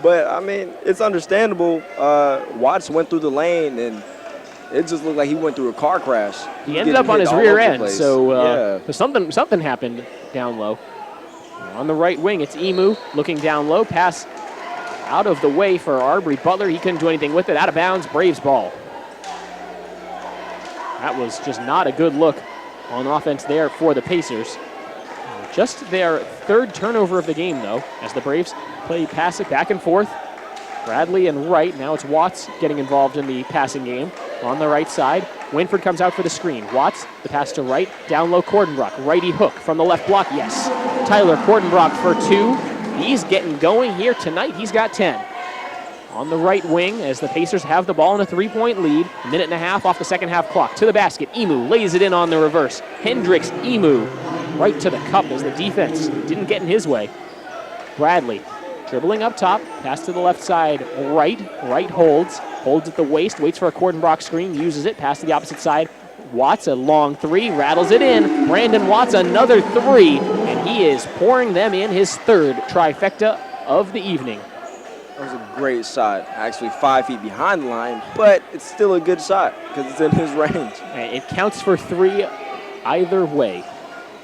But, I mean, it's understandable. Watts went through the lane, and it just looked like he went through a car crash. He ended up on his rear end, so something happened down low. On the right wing, it's Emu looking down low. Pass out of the way for Arbery Butler. He couldn't do anything with it. Out of bounds, Braves ball. That was just not a good look on offense there for the Pacers. Just their third turnover of the game, though, as the Braves pass it back and forth. Bradley and Wright. Now it's Watts getting involved in the passing game. On the right side, Winford comes out for the screen. Watts, the pass to Wright. Down low, Cordenbrock. Righty hook from the left block. Yes. Tyler Cordenbrock for 2. He's getting going here tonight. He's got 10. On the right wing, as the Pacers have the ball in a 3-point lead. 1.5 minutes off the second half clock. To the basket. Emu lays it in on the reverse. Hendricks, Emu, right to the cup as the defense didn't get in his way. Bradley dribbling up top. Pass to the left side. Right holds. Holds at the waist. Waits for a Cordenbrock screen. Uses it. Pass to the opposite side. Watts, a long 3. Rattles it in. Brandon Watts, another 3. And he is pouring them in his third trifecta of the evening. That was a great shot. Actually 5 feet behind the line, but it's still a good shot because it's in his range. It counts for 3 either way.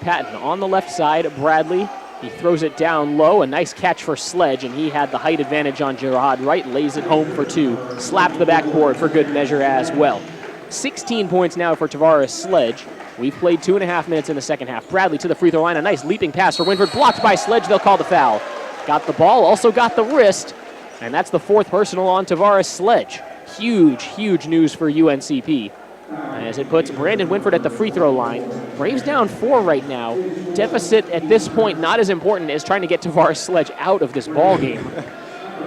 Patton on the left side. Bradley, he throws it down low. A nice catch for Sledge, and he had the height advantage on Gerard Wright. Lays it home for 2. Slapped the backboard for good measure as well. 16 points now for Tavares Sledge. We've played 2.5 minutes in the second half. Bradley to the free throw line. A nice leaping pass for Winford. Blocked by Sledge. They'll call the foul. Got the ball, also got the wrist. And that's the 4th personal on Tavares Sledge. Huge news for UNCP, as it puts Brandon Winford at the free throw line. Braves down 4 right now. Deficit at this point not as important as trying to get Tavares Sledge out of this ball game.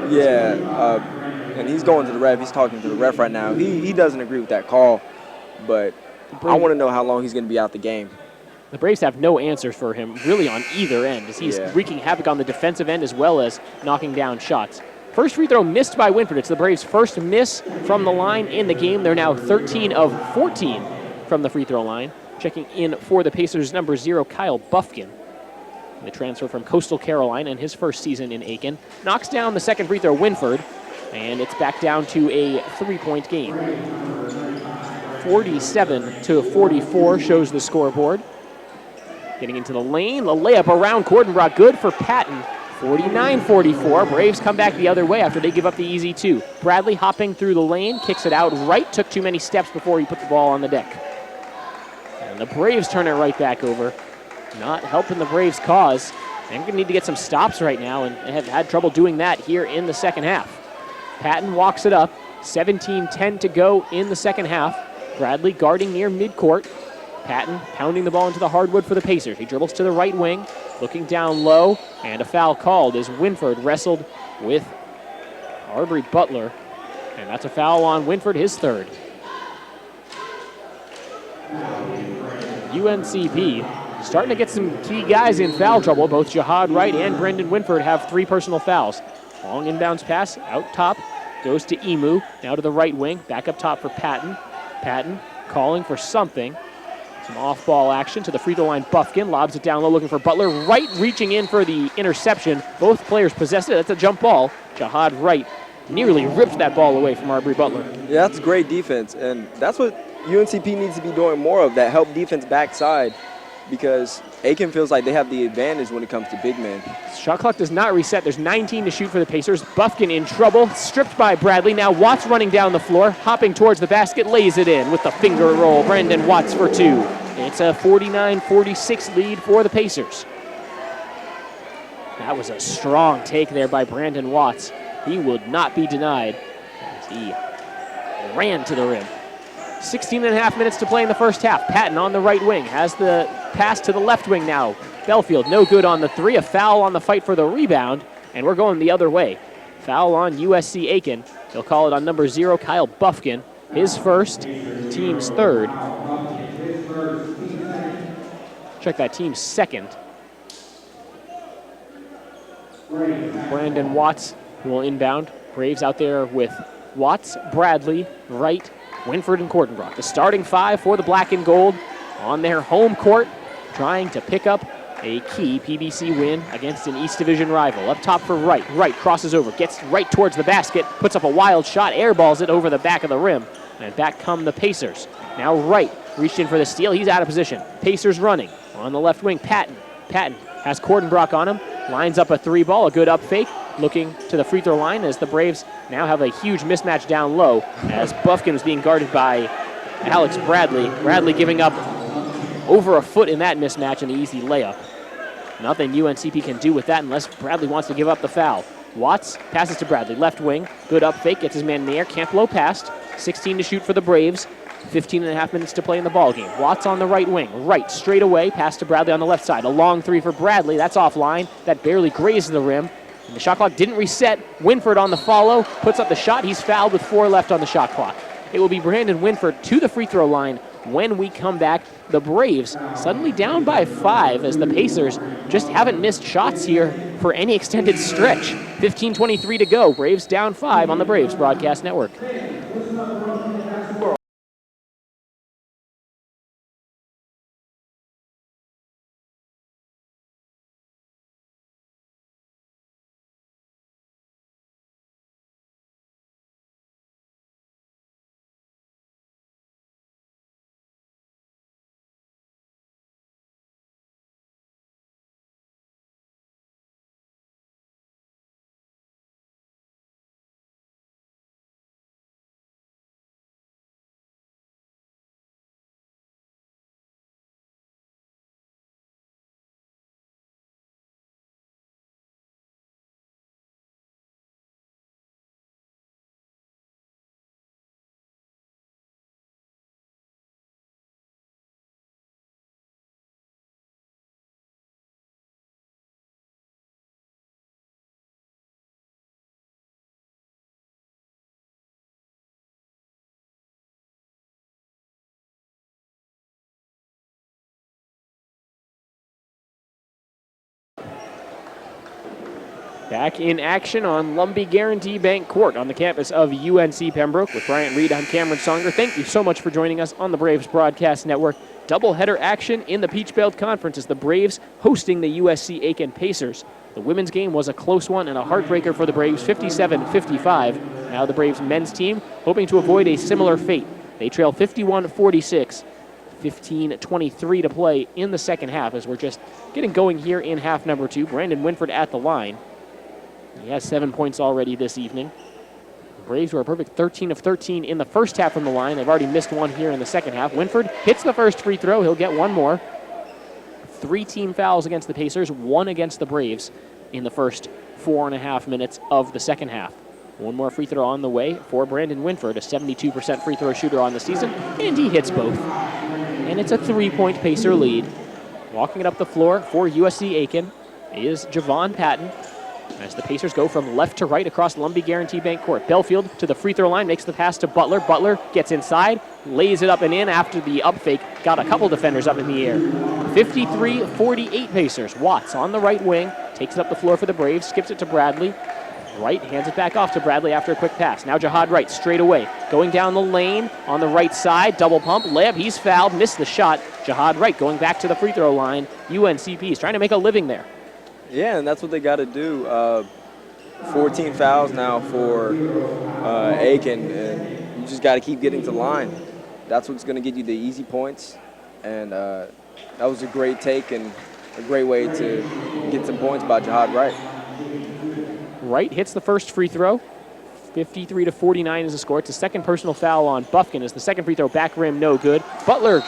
Yeah, and he's going to the ref. He's talking to the ref right now. He doesn't agree with that call, but I want to know how long he's going to be out the game. The Braves have no answers for him really on either end, as he's wreaking havoc on the defensive end as well as knocking down shots. First free throw missed by Winford. It's the Braves' first miss from the line in the game. They're now 13 of 14 from the free throw line. Checking in for the Pacers, number 0, Kyle Buffkin. The transfer from Coastal Carolina in his first season in Aiken. Knocks down the second free throw, Winford, and it's back down to a 3-point game. 47-44 shows the scoreboard. Getting into the lane, the layup around Cordenbrock, good for Patton. 49-44. Braves come back the other way after they give up the easy 2. Bradley hopping through the lane, kicks it out right, took too many steps before he put the ball on the deck. And the Braves turn it right back over. Not helping the Braves' cause. They're going to need to get some stops right now, and they have had trouble doing that here in the second half. Patton walks it up. 17-10 to go in the second half. Bradley guarding near midcourt. Patton pounding the ball into the hardwood for the Pacers. He dribbles to the right wing, looking down low, and a foul called as Winford wrestled with Arbery Butler. And that's a foul on Winford, his 3rd. UNCP starting to get some key guys in foul trouble. Both Jihad Wright and Brendan Winford have 3 personal fouls. Long inbounds pass out top. goes to Emu, now to the right wing, back up top for Patton. Patton calling for something. Some off-ball action to the free throw line. Buffkin lobs it down low, looking for Butler. Wright reaching in for the interception. Both players possess it. That's a jump ball. Jahad Wright nearly ripped that ball away from Arbery Butler. Yeah, that's great defense, and that's what UNCP needs to be doing more of, that help defense backside, because Aiken feels like they have the advantage when it comes to big men. Shot clock does not reset. There's 19 to shoot for the Pacers. Buffkin in trouble, stripped by Bradley. Now Watts running down the floor, hopping towards the basket, lays it in with the finger roll. Brandon Watts for two. It's a 49-46 lead for the Pacers. That was a strong take there by Brandon Watts. He would not be denied as he ran to the rim. 16.5 minutes to play in the first half. Patton on the right wing has the pass to the left wing now. Belfield no good on the three. A foul on the fight for the rebound, and we're going the other way. Foul on USC Aiken. They'll call it on number 0, Kyle Buffkin. His first, team's third. Check that, team's second. Brandon Watts will inbound. Braves out there with Watts, Bradley, Wright, Winford, and Cordenbrock. The starting five for the black and gold on their home court, trying to pick up a key PBC win against an East Division rival. Up top for Wright. Wright crosses over, gets right towards the basket, puts up a wild shot, airballs it over the back of the rim, and back come the Pacers. Now Wright reached in for the steal. He's out of position. Pacers running on the left wing. Patton has Cordenbrock on him, lines up a three ball, a good up fake, looking to the free throw line as the Braves now have a huge mismatch down low as Buffkin was being guarded by Alex Bradley. Bradley giving up over a foot in that mismatch and the easy layup. Nothing UNCP can do with that unless Bradley wants to give up the foul. Watts passes to Bradley, left wing, good up fake, gets his man in the air, can't blow past. 16 to shoot for the Braves. 15.5 minutes to play in the ball game. Watts on the right wing. Right, straight away, pass to Bradley on the left side. A long three for Bradley. That's offline. That barely grazed the rim. And the shot clock didn't reset. Winford on the follow, puts up the shot. He's fouled with 4 left on the shot clock. It will be Brandon Winford to the free throw line when we come back. The Braves suddenly down by 5 as the Pacers just haven't missed shots here for any extended stretch. 15:23 to go. Braves down 5 on the Braves Broadcast Network. Back in action on Lumbee Guaranty Bank Court on the campus of UNC Pembroke with Bryant Reed. I'm Cameron Songer. Thank you so much for joining us on the Braves Broadcast Network. Doubleheader action in the Peach Belt Conference as the Braves hosting the USC Aiken Pacers. The women's game was a close one and a heartbreaker for the Braves, 57-55. Now the Braves men's team hoping to avoid a similar fate. They trail 51-46. 15:23 to play in the second half as we're just getting going here in half number 2. Brandon Winford at the line. He has 7 points already this evening. The Braves were a perfect 13 of 13 in the first half from the line. They've already missed one here in the second half. Winford hits the first free throw. He'll get one more. 3 team fouls against the Pacers, 1 against the Braves in the first 4.5 minutes of the second half. One more free throw on the way for Brandon Winford, a 72% free throw shooter on the season, and he hits both. And it's a 3-point Pacer lead. Walking it up the floor for USC Aiken is Javon Patton, as the Pacers go from left to right across Lumbee Guaranty Bank Court. Belfield to the free throw line, makes the pass to Butler. Butler gets inside, lays it up and in after the up fake. Got a couple defenders up in the air. 53-48 Pacers. Watts on the right wing, takes it up the floor for the Braves, skips it to Bradley. Wright hands it back off to Bradley after a quick pass. Now Jihad Wright straight away. Going down the lane on the right side. Double pump. Layup. He's fouled. Missed the shot. Jihad Wright going back to the free throw line. UNCP is trying to make a living there. Yeah, and that's what they got to do. 14 fouls now for Aiken, and you just got to keep getting to the line. That's what's going to get you the easy points, and that was a great take and a great way to get some points by Jihad Wright. Wright hits the first free throw. 53-49 is the score. It's a second personal foul on Buffkin as the second free throw back rim no good. Butler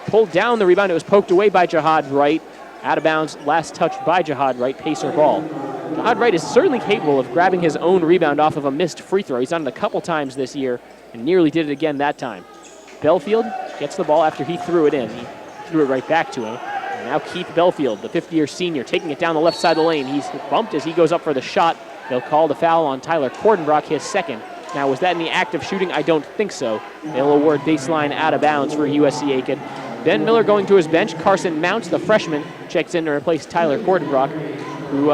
pulled down the rebound. It was poked away by Jihad Wright. Out of bounds, last touched by Jihad Wright, Pacer ball. Jihad Wright is certainly capable of grabbing his own rebound off of a missed free throw. He's done it a couple times this year and nearly did it again that time. Belfield gets the ball after he threw it in. He threw it right back to him. And now Keith Belfield, the fifth-year senior, taking it down the left side of the lane. He's bumped as he goes up for the shot. They'll call the foul on Tyler Cordenbrock, his second. Now, was that in the act of shooting? I don't think so. They'll award baseline out of bounds for USC Aiken. Ben Miller going to his bench. Carson Mounts, the freshman, checks in to replace Tyler Cordenbrock, who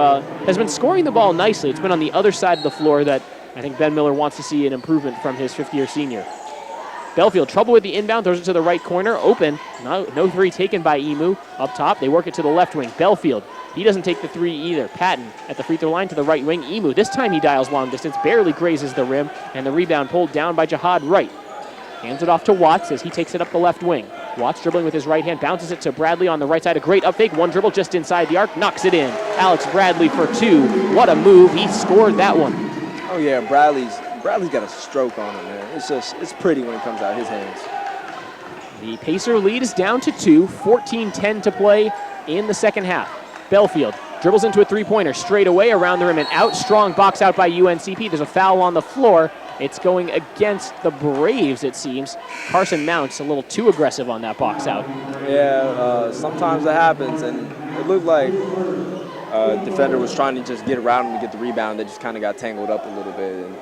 has been scoring the ball nicely. It's been on the other side of the floor that I think Ben Miller wants to see an improvement from his fifth-year senior. Belfield, trouble with the inbound, throws it to the right corner, open. No three taken by Emu. Up top, they work it to the left wing. Belfield, he doesn't take the three either. Patton at the free throw line to the right wing. Emu, this time he dials long distance, barely grazes the rim, and the rebound pulled down by Jihad Wright. Hands it off to Watts as he takes it up the left wing. Watts dribbling with his right hand, bounces it to Bradley on the right side. A great up fake, one dribble just inside the arc, knocks it in. Alex Bradley for two. What a move. He scored that one. Oh, yeah, Bradley's got a stroke on him, man. It's pretty when it comes out of his hands. The Pacer lead is down to 2, 14-10 to play in the second half. Belfield dribbles into a three-pointer straight away around the rim and out. Strong box out by UNCP. There's a foul on the floor. It's going against the Braves, it seems. Carson Mounts a little too aggressive on that box out. Yeah, sometimes that happens, and it looked like defender was trying to just get around him to get the rebound. They just kind of got tangled up a little bit, and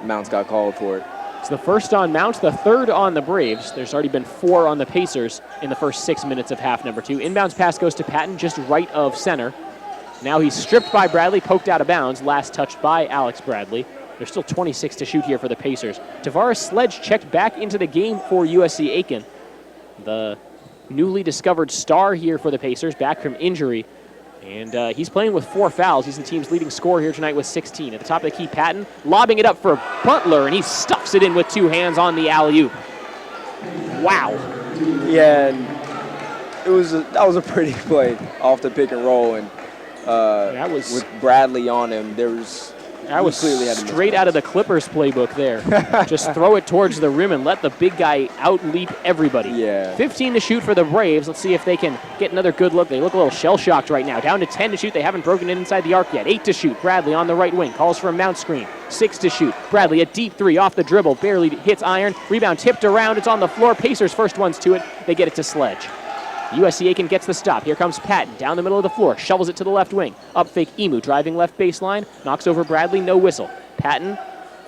Mounts got called for it. It's the first on Mounts, the third on the Braves. There's already been 4 on the Pacers in the first 6 minutes of half number 2. Inbounds pass goes to Patton, just right of center. Now he's stripped by Bradley, poked out of bounds, last touched by Alex Bradley. There's still 26 to shoot here for the Pacers. Tavares Sledge checked back into the game for USC Aiken. The newly discovered star here for the Pacers, back from injury. And he's playing with 4 fouls. He's the team's leading scorer here tonight with 16. At the top of the key, Patton lobbing it up for Butler, and he stuffs it in with 2 hands on the alley-oop. Wow. Yeah, and that was a pretty play off the pick and roll, and with Bradley on him, that was straight out of the Clippers playbook there. Just throw it towards the rim and let the big guy out-leap everybody. Yeah. 15 to shoot for the Braves. Let's see if they can get another good look. They look a little shell-shocked right now. Down to 10 to shoot. They haven't broken it inside the arc yet. 8 to shoot. Bradley on the right wing. Calls for a mount screen. 6 to shoot. Bradley, a deep 3 off the dribble. Barely hits iron. Rebound tipped around. It's on the floor. Pacers first ones to it. They get it to Sledge. USC Aiken gets the stop. Here comes Patton down the middle of the floor. Shovels it to the left wing. Up fake Emu driving left baseline. Knocks over Bradley. No whistle. Patton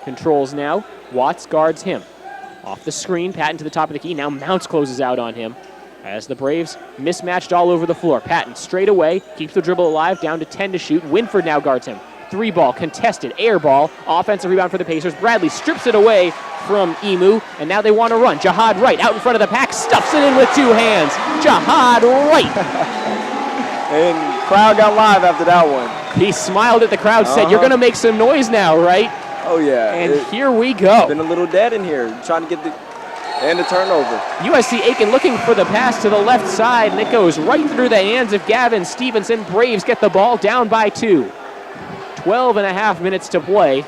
controls now. Watts guards him. Off the screen. Patton to the top of the key. Now Mounts closes out on him as the Braves mismatched all over the floor. Patton straight away. Keeps the dribble alive. Down to 10 to shoot. Winford now guards him. 3 ball. Contested. Air ball. Offensive rebound for the Pacers. Bradley strips it away from Emu, and now they want to run. Jihad Wright out in front of the pack, stuffs it in with 2 hands. Jihad Wright. And crowd got live after that one. He smiled at the crowd, said, "You're going to make some noise now, right?" Oh, yeah. And here we go. Been a little dead in here, trying to get the turnover. USC Aiken looking for the pass to the left side, and it goes right through the hands of Gavin Stevenson. Braves get the ball down by 2. 12 and a half minutes to play.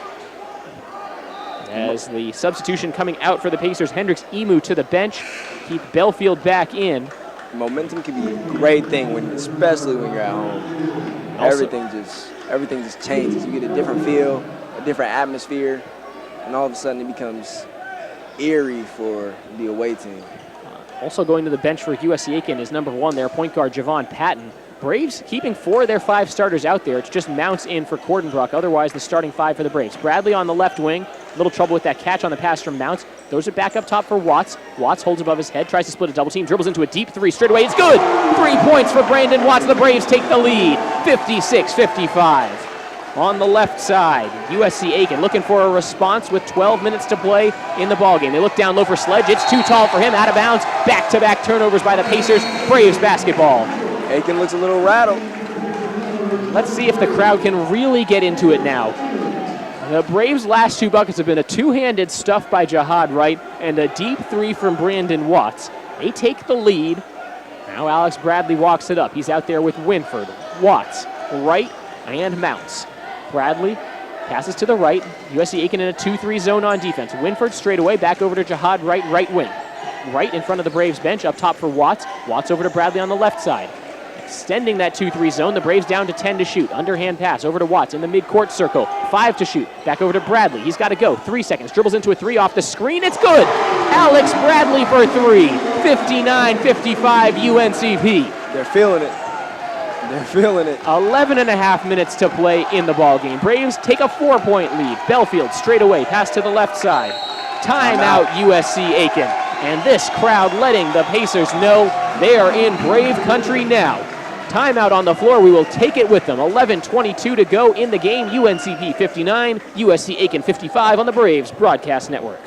As the substitution coming out for the Pacers, Hendricks Emu to the bench. Keep Belfield back in. Momentum can be a great thing, especially when you're at home. Everything just changes. You get a different feel, a different atmosphere, and all of a sudden it becomes eerie for the away team. Also going to the bench for USC Aiken is number 1 there, point guard Javon Patton. Braves keeping 4 of their 5 starters out there. It's just Mounts in for Cordenbrook. Otherwise, the starting 5 for the Braves. Bradley on the left wing. A little trouble with that catch on the pass from Mounts. Throws it back up top for Watts. Watts holds above his head, tries to split a double team, dribbles into a deep 3 straight away. It's good! 3 points for Brandon Watts. The Braves take the lead, 56-55. on the left side. USC Aiken looking for a response with 12 minutes to play in the ballgame. They look down low for Sledge. It's too tall for him. Out of bounds. Back-to-back turnovers by the Pacers. Braves basketball. Aiken looks a little rattled. Let's see if the crowd can really get into it now. The Braves' last 2 buckets have been a two-handed stuff by Jihad Wright and a deep 3 from Brandon Watts. They take the lead. Now Alex Bradley walks it up. He's out there with Winford, Watts, Wright, and Mounts. Bradley passes to the right. USC Aiken in a 2-3 zone on defense. Winford straight away, back over to Jihad Wright, right wing. Wright in front of the Braves bench, up top for Watts. Watts over to Bradley on the left side. Extending that 2-3 zone, the Braves down to 10 to shoot. Underhand pass over to Watts in the midcourt circle. 5 to shoot. Back over to Bradley. He's got to go. 3 seconds. Dribbles into a 3 off the screen. It's good. Alex Bradley for 3. 59-55 UNCP. They're feeling it. They're feeling it. 11 and a half minutes to play in the ballgame. Braves take a 4-point lead. Belfield straight away. Pass to the left side. Timeout USC Aiken. And this crowd letting the Pacers know they are in Brave country now. Timeout on the floor. We will take it with them. 11:22 to go in the game. UNCP 59, USC Aiken 55 on the Braves Broadcast Network.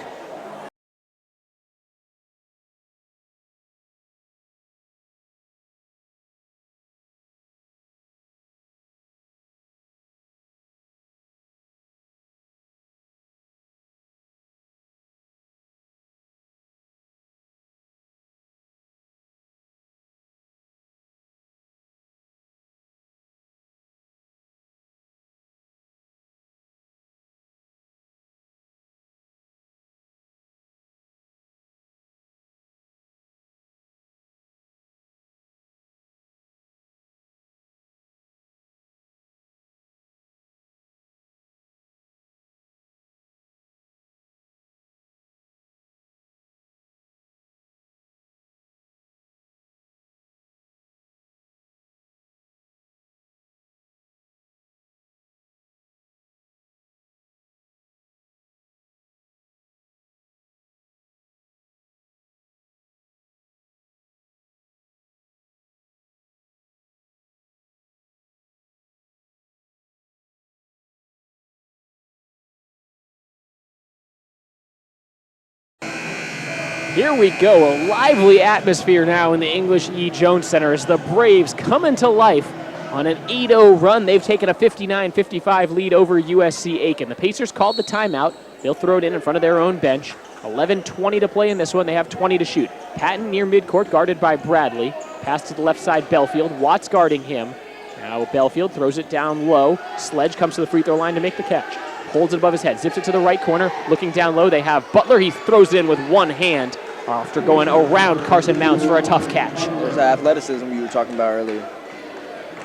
Here we go, a lively atmosphere now in the English E. Jones Center as the Braves come into life on an 8-0 run. They've taken a 59-55 lead over USC Aiken. The Pacers called the timeout. They'll throw it in front of their own bench. 11:20 to play in this one. They have 20 to shoot. Patton near midcourt, guarded by Bradley. Pass to the left side, Belfield. Watts guarding him. Now Belfield throws it down low. Sledge comes to the free throw line to make the catch. Holds it above his head, zips it to the right corner. Looking down low, they have Butler. He throws it in with one hand after going around Carson Mounts for a tough catch. There's that athleticism you were talking about earlier.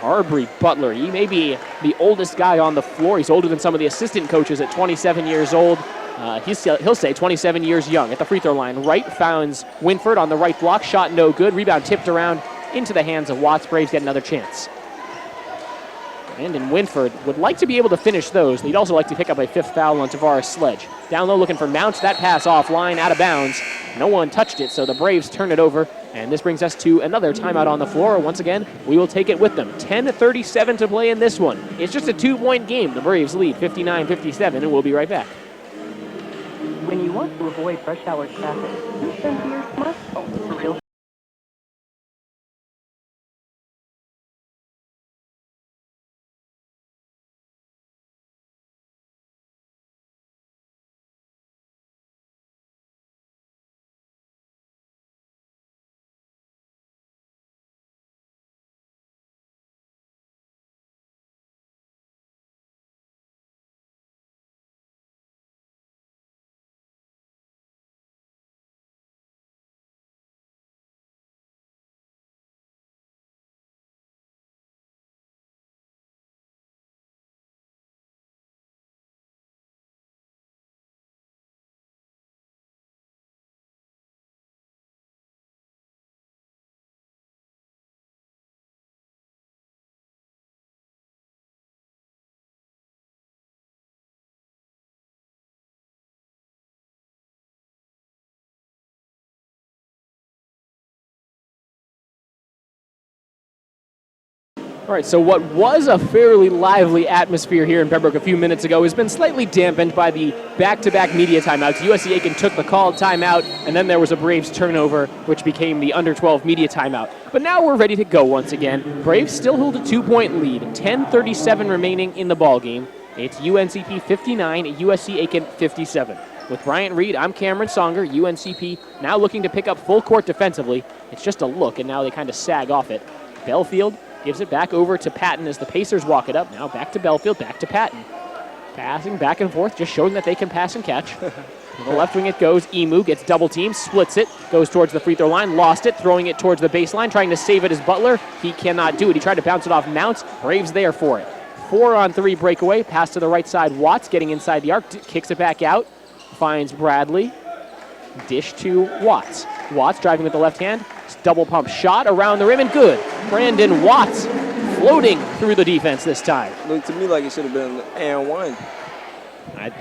Arbery Butler, he may be the oldest guy on the floor. He's older than some of the assistant coaches at 27 years old. He'll say 27 years young. At the free throw line, Wright finds Winford on the right block. Shot no good. Rebound tipped around into the hands of Watts. Braves get another chance. Brandon Winford would like to be able to finish those. He'd also like to pick up a 5th foul on Tavares Sledge. Down low looking for Mounts. That pass offline, out of bounds. No one touched it, so the Braves turn it over. And this brings us to another timeout on the floor. Once again, we will take it with them. 10:37 to play in this one. It's just a 2-point game. The Braves lead 59-57, and we'll be right back. When you want to avoid rush hour traffic, you send to your smartphone for real All right, so what was a fairly lively atmosphere here in Pembroke a few minutes ago has been slightly dampened by the back-to-back media timeouts. USC Aiken took the called timeout, and then there was a Braves turnover, which became the under-12 media timeout. But now we're ready to go once again. Braves still hold a 2-point lead, 10:37 remaining in the ballgame. It's UNCP 59, USC Aiken 57. With Bryant Reed, I'm Cameron Songer. UNCP now looking to pick up full court defensively. It's just a look, and now they kind of sag off it. Belfield gives it back over to Patton as the Pacers walk it up. Now back to Belfield, back to Patton. Passing back and forth, just showing that they can pass and catch. To the left wing it goes. Emu gets double teamed, splits it, goes towards the free throw line, lost it, throwing it towards the baseline, trying to save it as Butler. He cannot do it. He tried to bounce it off Mounts. Braves there for it. 4-on-3 breakaway, pass to the right side. Watts getting inside the arc, kicks it back out, finds Bradley. Dish to Watts. Watts driving with the left hand. Double pump shot around the rim and good. Brandon Watts floating through the defense this time. Looked to me like it should have been and one.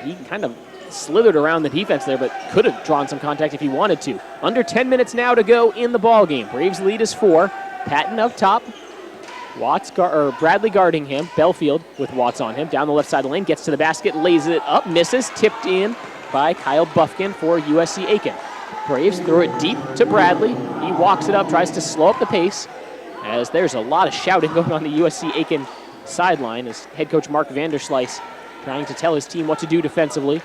He kind of slithered around the defense there, but could have drawn some contact if he wanted to. Under 10 minutes now to go in the ball game. Braves lead is 4. Patton up top. Bradley guarding him. Belfield with Watts on him. Down the left side of the lane, gets to the basket, lays it up, misses, tipped in by Kyle Buffkin for USC Aiken. Braves throw it deep to Bradley. He walks it up, tries to slow up the pace, as there's a lot of shouting going on the USC Aiken sideline as head coach Mark Vanderslice trying to tell his team what to do defensively.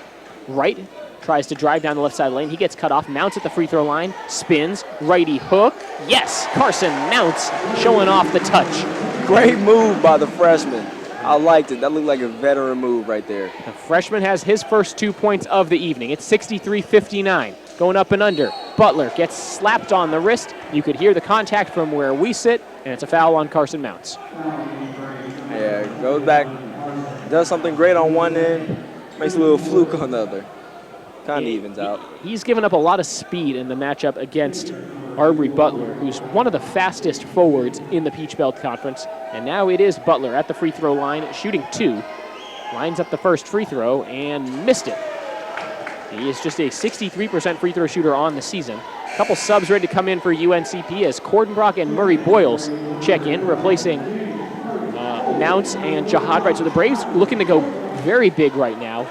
Wright tries to drive down the left side of the lane. He gets cut off, Mounts at the free throw line, spins, righty hook. Yes, Carson Mounts showing off the touch. Great move by the freshman. I liked it. That looked like a veteran move right there. The freshman has his first 2 points of the evening. It's 63-59. Going up and under. Butler gets slapped on the wrist. You could hear the contact from where we sit, and it's a foul on Carson Mounts. Yeah, goes back, does something great on one end, makes a little fluke on the other. Kind of evens out. He's given up a lot of speed in the matchup against Aubrey Butler, who's one of the fastest forwards in the Peach Belt Conference. And now it is Butler at the free throw line, shooting 2. Lines up the first free throw and missed it. He is just a 63% free throw shooter on the season. A couple subs ready to come in for UNCP as Cordenbrock and Murray Boyles check in, replacing Mounts and Jihad Wright. So the Braves looking to go very big right now,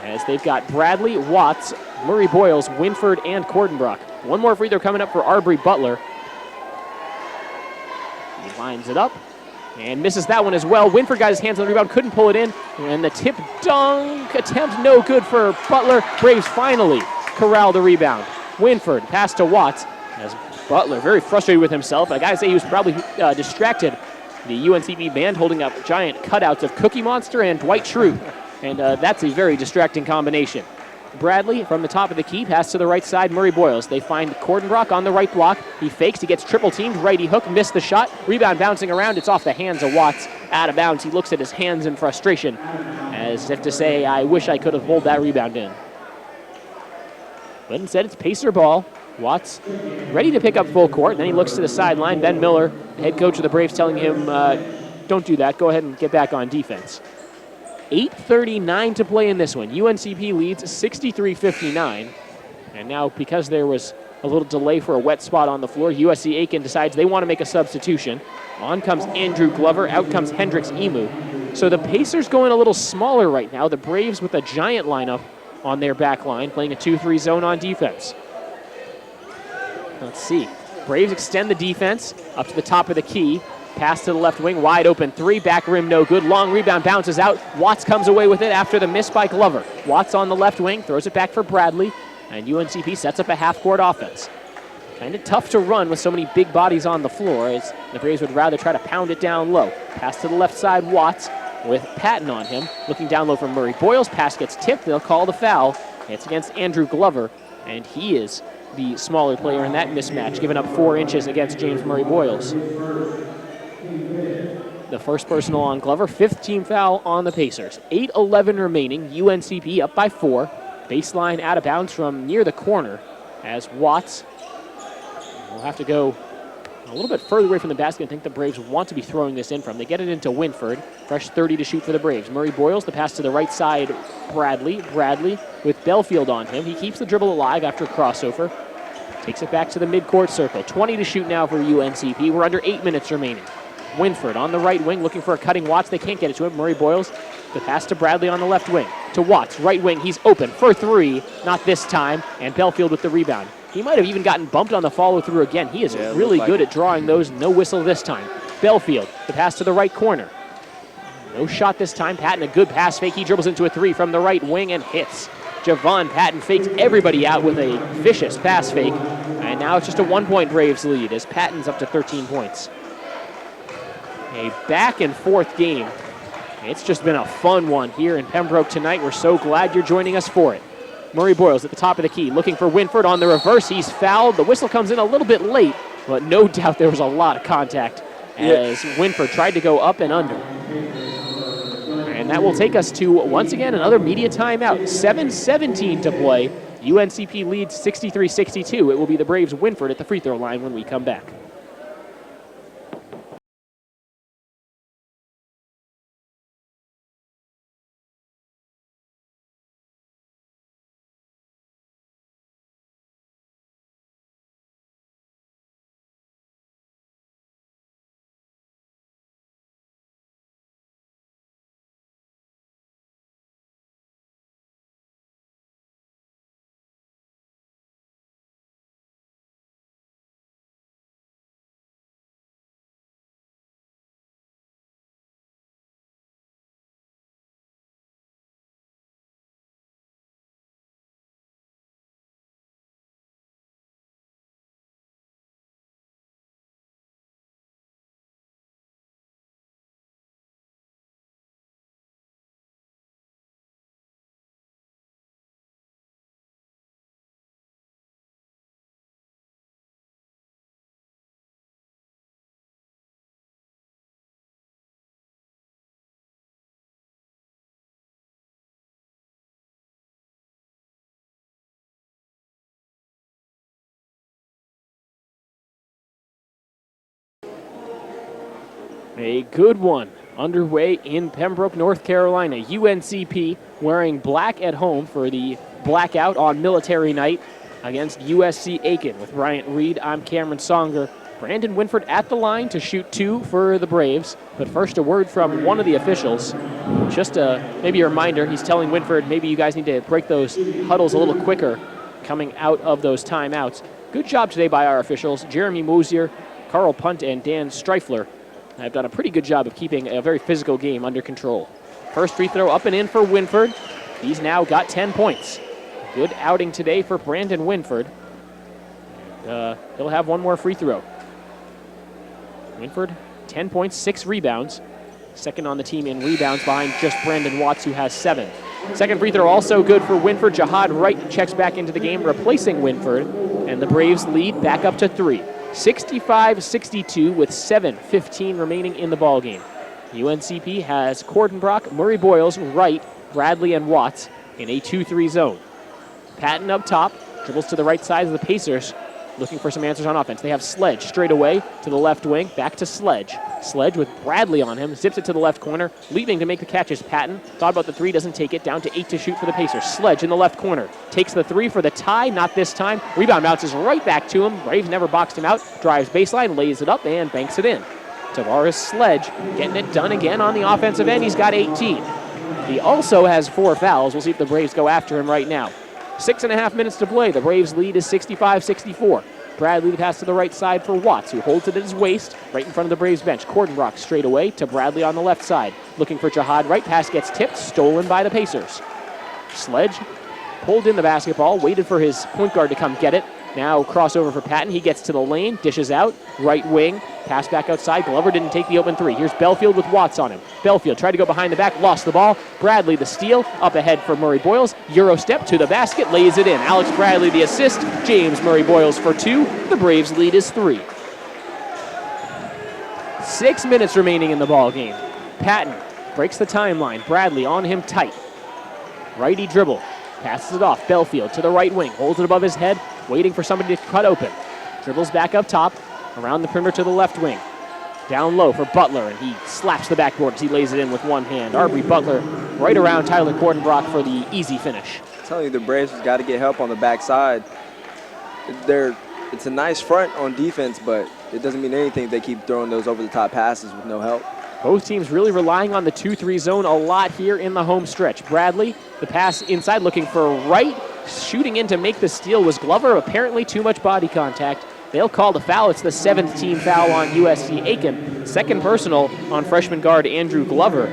as they've got Bradley, Watts, Murray Boyles, Winford, and Cordenbrock. One more free throw coming up for Aubrey Butler. He lines it up and misses that one as well. Winford got his hands on the rebound, couldn't pull it in, and the tip dunk attempt no good for Butler. Braves finally corral the rebound. Winford pass to Watts as Butler very frustrated with himself. I gotta say he was probably distracted. The UNCP band holding up giant cutouts of Cookie Monster and Dwight Schrute, and that's a very distracting combination. Bradley from the top of the key, pass to the right side, Murray Boyles. They find Cordenbrock on the right block. He fakes, he gets triple teamed, righty hook, missed the shot. Rebound bouncing around, it's off the hands of Watts, out of bounds. He looks at his hands in frustration, as if to say, I wish I could have pulled that rebound in. But instead, it's Pacer ball. Watts ready to pick up full court, and then he looks to the sideline. Ben Miller, head coach of the Braves, telling him, don't do that, go ahead and get back on defense. 8:39 to play in this one. UNCP leads 63-59. And now, because there was a little delay for a wet spot on the floor, USC Aiken decides they want to make a substitution. On comes Andrew Glover, out comes Hendricks Emu. So the Pacers going a little smaller right now. The Braves with a giant lineup on their back line, playing a 2-3 zone on defense. Let's see. Braves extend the defense up to the top of the key. Pass to the left wing, wide open 3, back rim no good. Long rebound bounces out. Watts comes away with it after the miss by Glover. Watts on the left wing, throws it back for Bradley, and UNCP sets up a half-court offense. Kind of tough to run with so many big bodies on the floor, as the Braves would rather try to pound it down low. Pass to the left side, Watts with Patton on him. Looking down low from Murray Boyles. Pass gets tipped. They'll call the foul. It's against Andrew Glover, and he is the smaller player in that mismatch, giving up 4 inches against James Murray Boyles. The first personal on Glover, 5th team foul on the Pacers. 8:11 remaining, UNCP up by 4. Baseline out of bounds from near the corner, as Watts will have to go a little bit further away from the basket. I think the Braves want to be throwing this in from. They get it into Winford, fresh 30 to shoot for the Braves. Murray Boyles, the pass to the right side, Bradley with Belfield on him. He keeps the dribble alive after a crossover. Takes it back to the midcourt circle. 20 to shoot now for UNCP. We're under 8 minutes remaining. Winford on the right wing looking for a cutting Watts. They can't get it to him. Murray Boyles, the pass to Bradley on the left wing. To Watts, right wing. He's open for three. Not this time. And Belfield with the rebound. He might have even gotten bumped on the follow-through again. He is really good at drawing those. No whistle this time. Belfield, the pass to the right corner. No shot this time. Patton, a good pass fake. He dribbles into a three from the right wing and hits. Javon Patton fakes everybody out with a vicious pass fake. And now it's just a 1-point Braves lead as Patton's up to 13 points. A back and forth game. It's just been a fun one here in Pembroke tonight. We're so glad you're joining us for it. Murray Boyles at the top of the key, looking for Winford on the reverse. He's fouled. The whistle comes in a little bit late, but no doubt there was a lot of contact as Winford tried to go up and under. And that will take us to, once again, another media timeout. 7:17 to play. UNCP leads 63-62. It will be the Braves' Winford at the free throw line when we come back. A good one underway in Pembroke, North Carolina. UNCP wearing black at home for the blackout on military night against USC Aiken. With Bryant Reed, I'm Cameron Songer. Brandon Winford at the line to shoot two for the Braves. But first, a word from one of the officials. Just maybe a reminder, he's telling Winford maybe you guys need to break those huddles a little quicker coming out of those timeouts. Good job today by our officials. Jeremy Mosier, Carl Punt, and Dan Streifler have done a pretty good job of keeping a very physical game under control. First free throw up and in for Winford. He's now got 10 points. Good outing today for Brandon Winford. He'll have one more free throw. Winford, 10 points, 6 rebounds. Second on the team in rebounds behind just Brandon Watts, who has 7. Second free throw also good for Winford. Jihad Wright checks back into the game, replacing Winford. And the Braves lead back up to 3. 65-62 with 7:15 remaining in the ballgame. UNCP has Cordenbrock, Murray Boyles, Wright, Bradley, and Watts in a 2-3 zone. Patton up top, dribbles to the right side of the Pacers, looking for some answers on offense. They have Sledge straight away to the left wing, back to Sledge. Sledge with Bradley on him, zips it to the left corner, leaving to make the catch is Patton. Thought about the three, doesn't take it, down to 8 to shoot for the Pacers. Sledge in the left corner, takes the three for the tie, not this time. Rebound bounces right back to him. Braves never boxed him out, drives baseline, lays it up, and banks it in. Tavares Sledge getting it done again on the offensive end. He's got 18. He also has 4 fouls. We'll see if the Braves go after him right now. 6.5 minutes to play. The Braves lead is 65-64. Bradley, the pass to the right side for Watts, who holds it at his waist, right in front of the Braves bench. Cordenbrock straight away to Bradley on the left side. Looking for Jihad Wright. Pass gets tipped, stolen by the Pacers. Sledge pulled in the basketball, waited for his point guard to come get it. Now crossover for Patton. He gets to the lane, dishes out, right wing, pass back outside. Glover didn't take the open three. Here's Belfield with Watts on him. Belfield tried to go behind the back, lost the ball. Bradley the steal, up ahead for Murray Boyles. Euro step to the basket, lays it in. Alex Bradley the assist. James Murray Boyles for 2. The Braves lead is 3. 6 minutes remaining in the ball game. Patton breaks the timeline. Bradley on him tight. Righty dribble. Passes it off. Belfield to the right wing. Holds it above his head. Waiting for somebody to cut open. Dribbles back up top. Around the perimeter to the left wing. Down low for Butler. And he slaps the backboard as he lays it in with one hand. Arbery Butler right around Tyler Cordenbrock for the easy finish. I'm telling you, the Braves has got to get help on the backside. They're it's a nice front on defense, but it doesn't mean anything if they keep throwing those over-the-top passes with no help. Both teams really relying on the 2-3 zone a lot here in the home stretch. Bradley, the pass inside looking for Wright. Shooting in to make the steal was Glover. Apparently too much body contact. They'll call the foul. It's the 7th team foul on USC Aiken. Second personal on freshman guard Andrew Glover.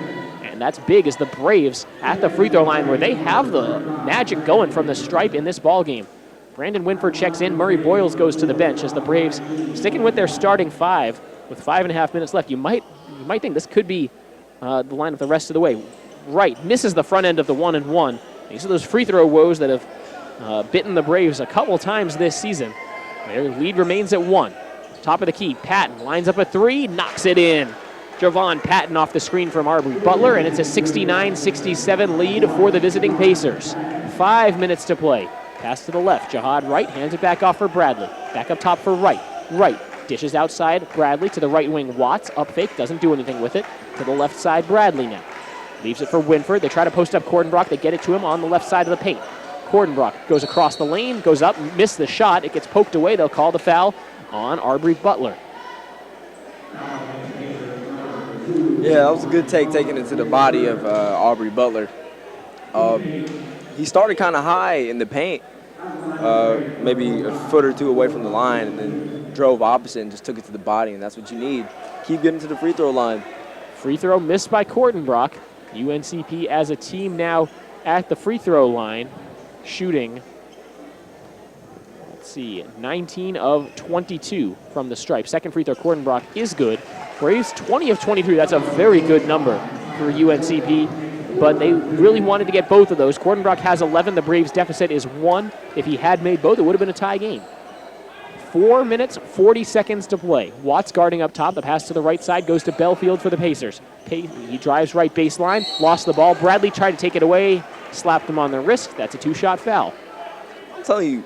And that's big as the Braves at the free throw line where they have the magic going from the stripe in this ball game. Brandon Winford checks in. Murray Boyles goes to the bench as the Braves sticking with their starting 5 with 5.5 minutes left. You might think this could be the lineup the rest of the way. Wright misses the front end of the 1-and-1. These are those free throw woes that have bitten the Braves a couple times this season. Their lead remains at 1. Top of the key, Patton lines up a 3, knocks it in. Javon Patton off the screen from Arbery Butler, and it's a 69-67 lead for the visiting Pacers. 5 minutes to play. Pass to the left, Jahad Wright hands it back off for Bradley. Back up top for Wright. Wright dishes outside, Bradley to the right wing, Watts, up fake, doesn't do anything with it. To the left side, Bradley now. Leaves it for Winford. They try to post up Cordenbrock. They get it to him on the left side of the paint. Cordenbrock goes across the lane, goes up, missed the shot. It gets poked away. They'll call the foul on Arbery Butler. Yeah, that was a good taking it to the body of Arbery Butler. He started kind of high in the paint, maybe a foot or two away from the line, and then drove opposite and just took it to the body, and that's what you need. Keep getting to the free throw line. Free throw missed by Cordenbrock. UNCP as a team now at the free throw line, shooting, 19 of 22 from the stripe. Second free throw, Cordenbrock is good. Braves 20 of 23. That's a very good number for UNCP, but they really wanted to get both of those. Cordenbrock has 11. The Braves deficit is 1. If he had made both, it would have been a tie game. 4 minutes, 40 seconds to play. Watts guarding up top. The pass to the right side goes to Belfield for the Pacers. He drives right baseline, lost the ball. Bradley tried to take it away, slapped him on the wrist. That's a 2-shot foul. I'm telling you,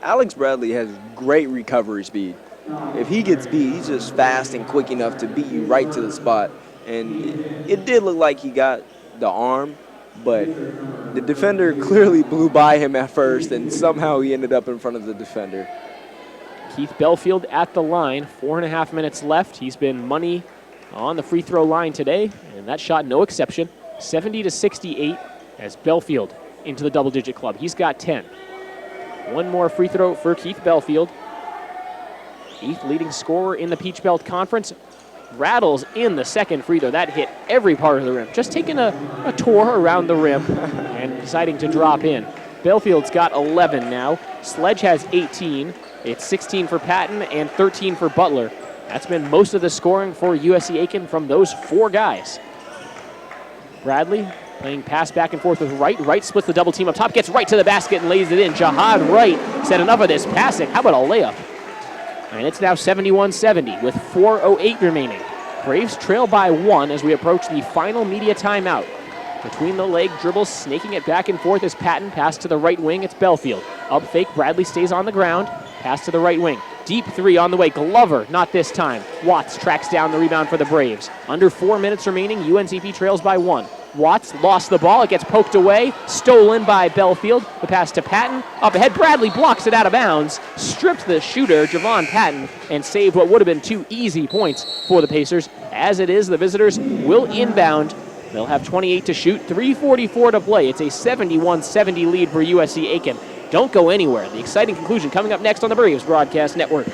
Alex Bradley has great recovery speed. If he gets beat, he's just fast and quick enough to beat you right to the spot. And it did look like he got the arm, but the defender clearly blew by him at first, and somehow he ended up in front of the defender. Keith Belfield at the line, 4.5 minutes left. He's been money on the free throw line today, and that shot no exception. 70-68 as Belfield into the double-digit club. He's got 10. One more free throw for Keith Belfield. 8th leading scorer in the Peach Belt Conference. Rattles in the second free throw. That hit every part of the rim. Just taking a tour around the rim and deciding to drop in. Belfield's got 11 now. Sledge has 18. It's 16 for Patton and 13 for Butler. That's been most of the scoring for USC Aiken from those 4 guys. Bradley playing pass back and forth with Wright. Wright splits the double team up top, gets right to the basket and lays it in. Jahad Wright said enough of this passing. How about a layup? And it's now 71-70 with 4:08 remaining. Braves trail by 1 as we approach the final media timeout. Between the leg dribbles, snaking it back and forth is Patton. Pass to the right wing, it's Belfield. Up fake, Bradley stays on the ground. Pass to the right wing. Deep 3 on the way. Glover, not this time. Watts tracks down the rebound for the Braves. Under 4 minutes remaining, UNCP trails by 1. Watts lost the ball. It gets poked away. Stolen by Belfield. The pass to Patton. Up ahead, Bradley blocks it out of bounds. Stripped the shooter, Javon Patton, and saved what would have been 2 easy points for the Pacers. As it is, the visitors will inbound. They'll have 28 to shoot, 3:44 to play. It's a 71-70 lead for USC Aiken. Don't go anywhere. The exciting conclusion coming up next on the Braves Broadcast Network.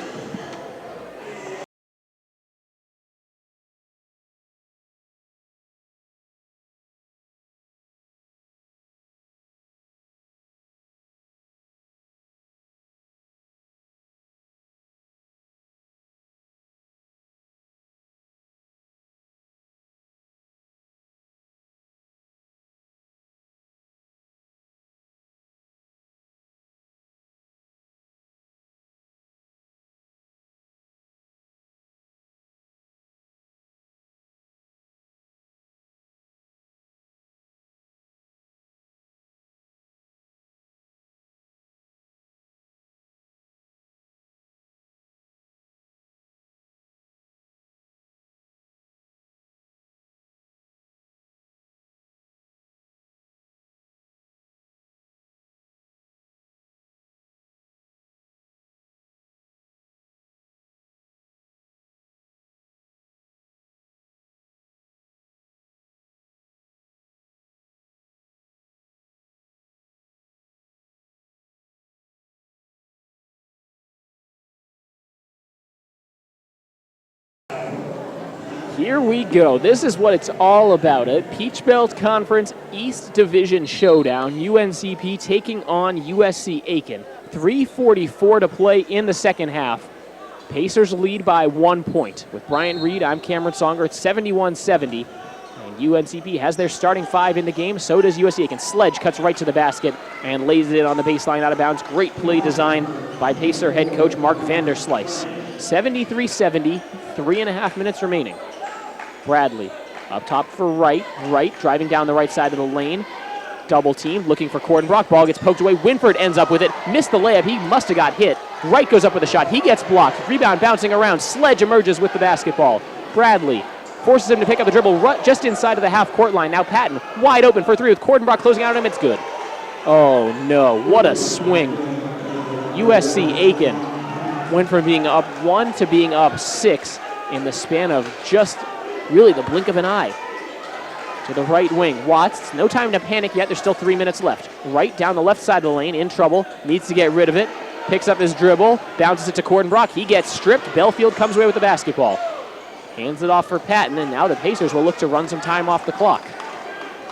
Here we go. This is what it's all about. A Peach Belt Conference East Division showdown. UNCP taking on USC Aiken. 3:44 to play in the second half. Pacers lead by 1 point. With Bryant Reed, I'm Cameron Songer. It's 71-70. And UNCP has their starting five in the game. So does USC Aiken. Sledge cuts right to the basket and lays it in on the baseline out of bounds. Great play design by Pacer head coach Mark Vanderslice. 73-70, 3.5 minutes remaining. Bradley up top for Wright, driving down the right side of the lane. Double team, looking for Cordenbrock. Ball gets poked away. Winford ends up with it. Missed the layup. He must have got hit. Wright goes up with a shot. He gets blocked. Rebound bouncing around. Sledge emerges with the basketball. Bradley forces him to pick up the dribble just inside of the half-court line. Now Patton wide open for three with Cordenbrock closing out on him. It's good. Oh, no. What a swing. USC Aiken went from being up 1 to being up 6 in the span of just really the blink of an eye. To the right wing, Watts. No time to panic yet. There's still 3 minutes left. Right down the left side of the lane, in trouble. Needs to get rid of it. Picks up his dribble. Bounces it to Cordenbrock. He gets stripped. Belfield comes away with the basketball. Hands it off for Patton, and now the Pacers will look to run some time off the clock.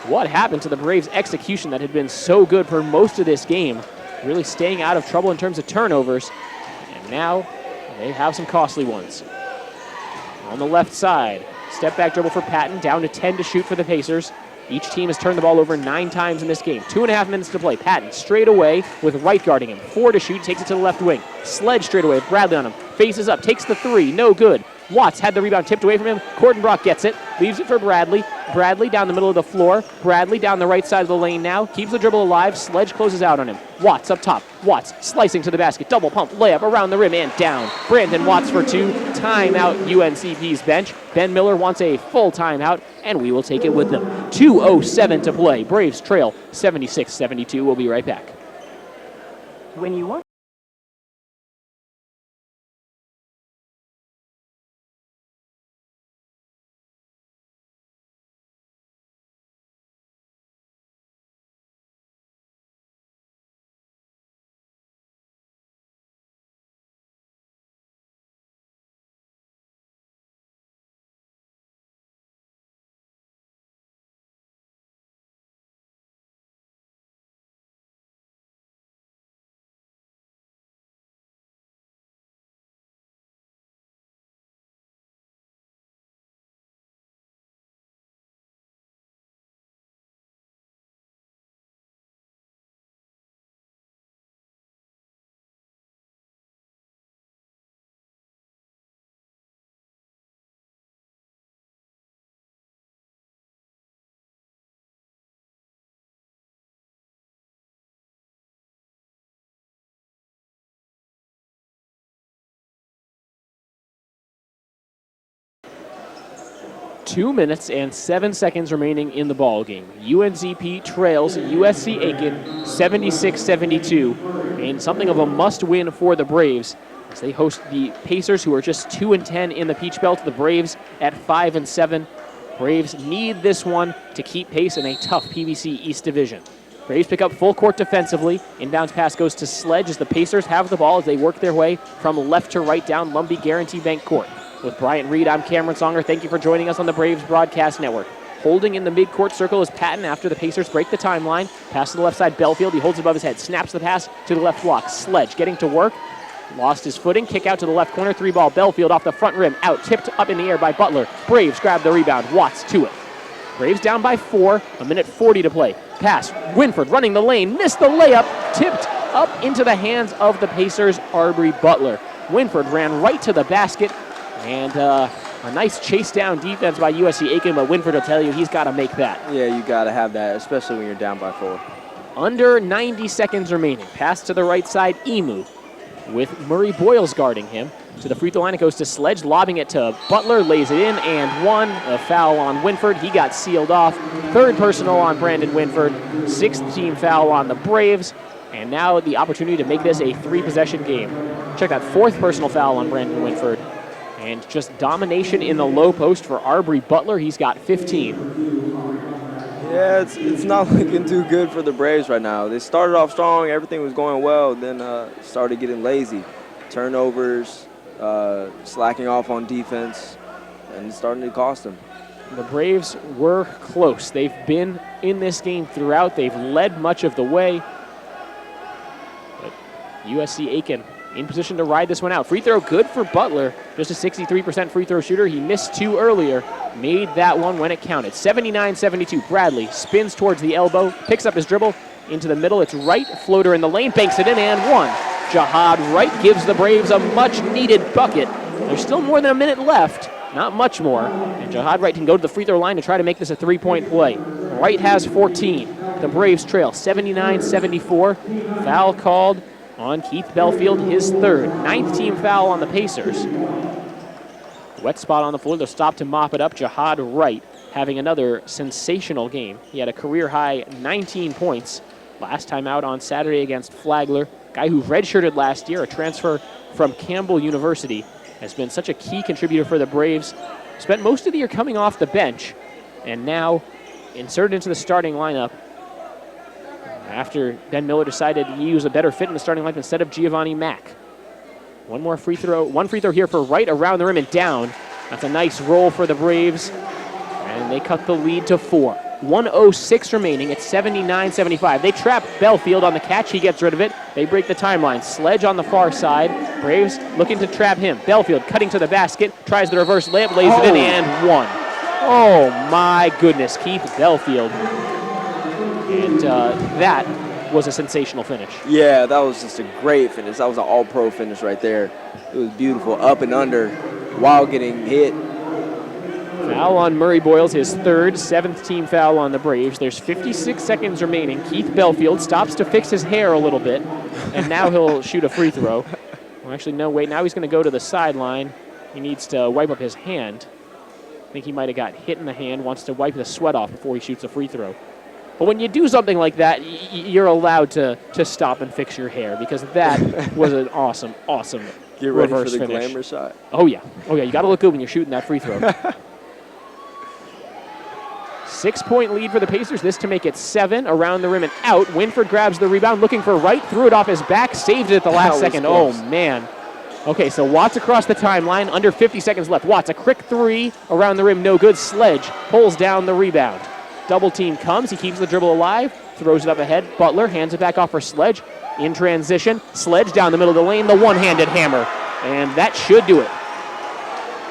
What happened to the Braves' execution that had been so good for most of this game? Really staying out of trouble in terms of turnovers. And now they have some costly ones. On the left side, step back dribble for Patton, down to 10 to shoot for the Pacers. Each team has turned the ball over 9 times in this game. 2.5 minutes to play. Patton straight away with Wright guarding him. 4 to shoot, takes it to the left wing. Sledge straight away with Bradley on him. Faces up, takes the three, no good. Watts had the rebound tipped away from him. Cordenbrock gets it, leaves it for Bradley. Bradley down the middle of the floor. Bradley down the right side of the lane now. Keeps the dribble alive. Sledge closes out on him. Watts up top. Watts slicing to the basket. Double pump layup around the rim and down. Brandon Watts for 2. Timeout UNCP's bench. Ben Miller wants a full timeout, and we will take it with them. 2:07 to play. Braves trail 76-72. We'll be right back. When you want Two minutes and 7 seconds remaining in the ball game. UNCP trails USC Aiken 76-72, and something of a must-win for the Braves as they host the Pacers, who are just 2-10 in the Peach Belt. The Braves at 5-7. Braves need this one to keep pace in a tough PBC East Division. Braves pick up full court defensively. Inbounds pass goes to Sledge as the Pacers have the ball as they work their way from left to right down Lumbee Guaranty Bank Court. With Bryant Reed, I'm Cameron Songer. Thank you for joining us on the Braves Broadcast Network. Holding in the midcourt circle is Patton after the Pacers break the timeline. Pass to the left side, Belfield. He holds it above his head. Snaps the pass to the left block. Sledge getting to work. Lost his footing. Kick out to the left corner. 3-ball. Belfield off the front rim. Out. Tipped up in the air by Butler. Braves grab the rebound. Watts to it. Braves down by 4. 1:40 to play. Pass. Winford running the lane. Missed the layup. Tipped up into the hands of the Pacers' Arbery Butler. Winford ran right to the basket. And a nice chase down defense by USC Aiken, but Winford will tell you he's got to make that. Yeah, you got to have that, especially when you're down by 4. Under 90 seconds remaining. Pass to the right side, Emu, with Murray Boyles guarding him. To the free throw line, it goes to Sledge, lobbing it to Butler, lays it in, and 1. A foul on Winford. He got sealed off. 3rd personal on Brandon Winford. 6th team foul on the Braves. And now the opportunity to make this a 3-possession game. Check that 4th personal foul on Brandon Winford. And just domination in the low post for Arbery Butler. He's got 15. Yeah, it's not looking too good for the Braves right now. They started off strong, everything was going well, then started getting lazy. Turnovers, slacking off on defense, and it's starting to cost them. The Braves were close. They've been in this game throughout. They've led much of the way. But USC Aiken in position to ride this one out. Free throw good for Butler. Just a 63% free throw shooter. He missed 2 earlier. Made that one when it counted. 79-72. Bradley spins towards the elbow, picks up his dribble into the middle. It's Wright, floater in the lane, banks it in, and one. Jihad Wright gives the Braves a much-needed bucket. There's still more than a minute left. Not much more. And Jihad Wright can go to the free throw line to try to make this a 3-point play. Wright has 14. The Braves trail 79-74. Foul called on Keith Belfield, his 3rd. 9th team foul on the Pacers. Wet spot on the floor. They'll stop to mop it up. Jihad Wright having another sensational game. He had a career-high 19 points last time out on Saturday against Flagler. Guy who redshirted last year, a transfer from Campbell University, has been such a key contributor for the Braves. Spent most of the year coming off the bench, and now inserted into the starting lineup after Ben Miller decided he was a better fit in the starting lineup instead of Giovanni Mack. One free throw here for Wright around the rim and down. That's a nice roll for the Braves, and they cut the lead to 4. 1:06 remaining. It's 79-75. They trap Belfield on the catch. He gets rid of it. They break the timeline. Sledge on the far side. Braves looking to trap him. Belfield cutting to the basket. Tries the reverse layup. Lays it in and one. Oh, my goodness. Keith Belfield. And that was a sensational finish. Yeah, that was just a great finish. That was an all-pro finish right there. It was beautiful. Up and under while getting hit. Foul on Murray Boyles, his 3rd, 7th team foul on the Braves. There's 56 seconds remaining. Keith Belfield stops to fix his hair a little bit, and now he'll shoot a free throw. Well, actually, no, wait. Now he's going to go to the sideline. He needs to wipe up his hand. I think he might have got hit in the hand, wants to wipe the sweat off before he shoots a free throw. But when you do something like that, you're allowed to stop and fix your hair, because that was an awesome Get ready reverse for the finish. glamour shot. Oh, yeah. You got to look good when you're shooting that free throw. 6-point lead for the Pacers. This to make it 7. Around the rim and out. Winford grabs the rebound, looking for Wright. Threw it off his back. Saved it at the last second. Close. Oh, man. Okay, so Watts across the timeline. Under 50 seconds left. Watts, a quick 3. Around the rim, no good. Sledge pulls down the rebound. Double team comes. He keeps the dribble alive. Throws it up ahead. Butler hands it back off for Sledge. In transition. Sledge down the middle of the lane. The one-handed hammer. And that should do it.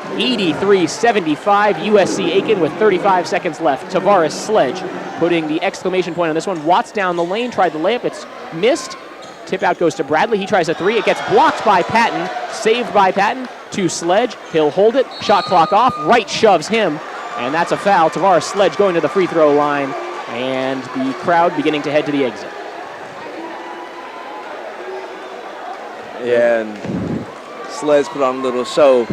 83-75, USC Aiken with 35 seconds left. Tavares Sledge putting the exclamation point on this one. Watts down the lane, tried the layup, it's missed. Tip out goes to Bradley, he tries a 3, it gets blocked by Patton, saved by Patton to Sledge, he'll hold it, shot clock off, Wright shoves him, and that's a foul. Tavares Sledge going to the free throw line, and the crowd beginning to head to the exit. Yeah, and Sledge put on a little show.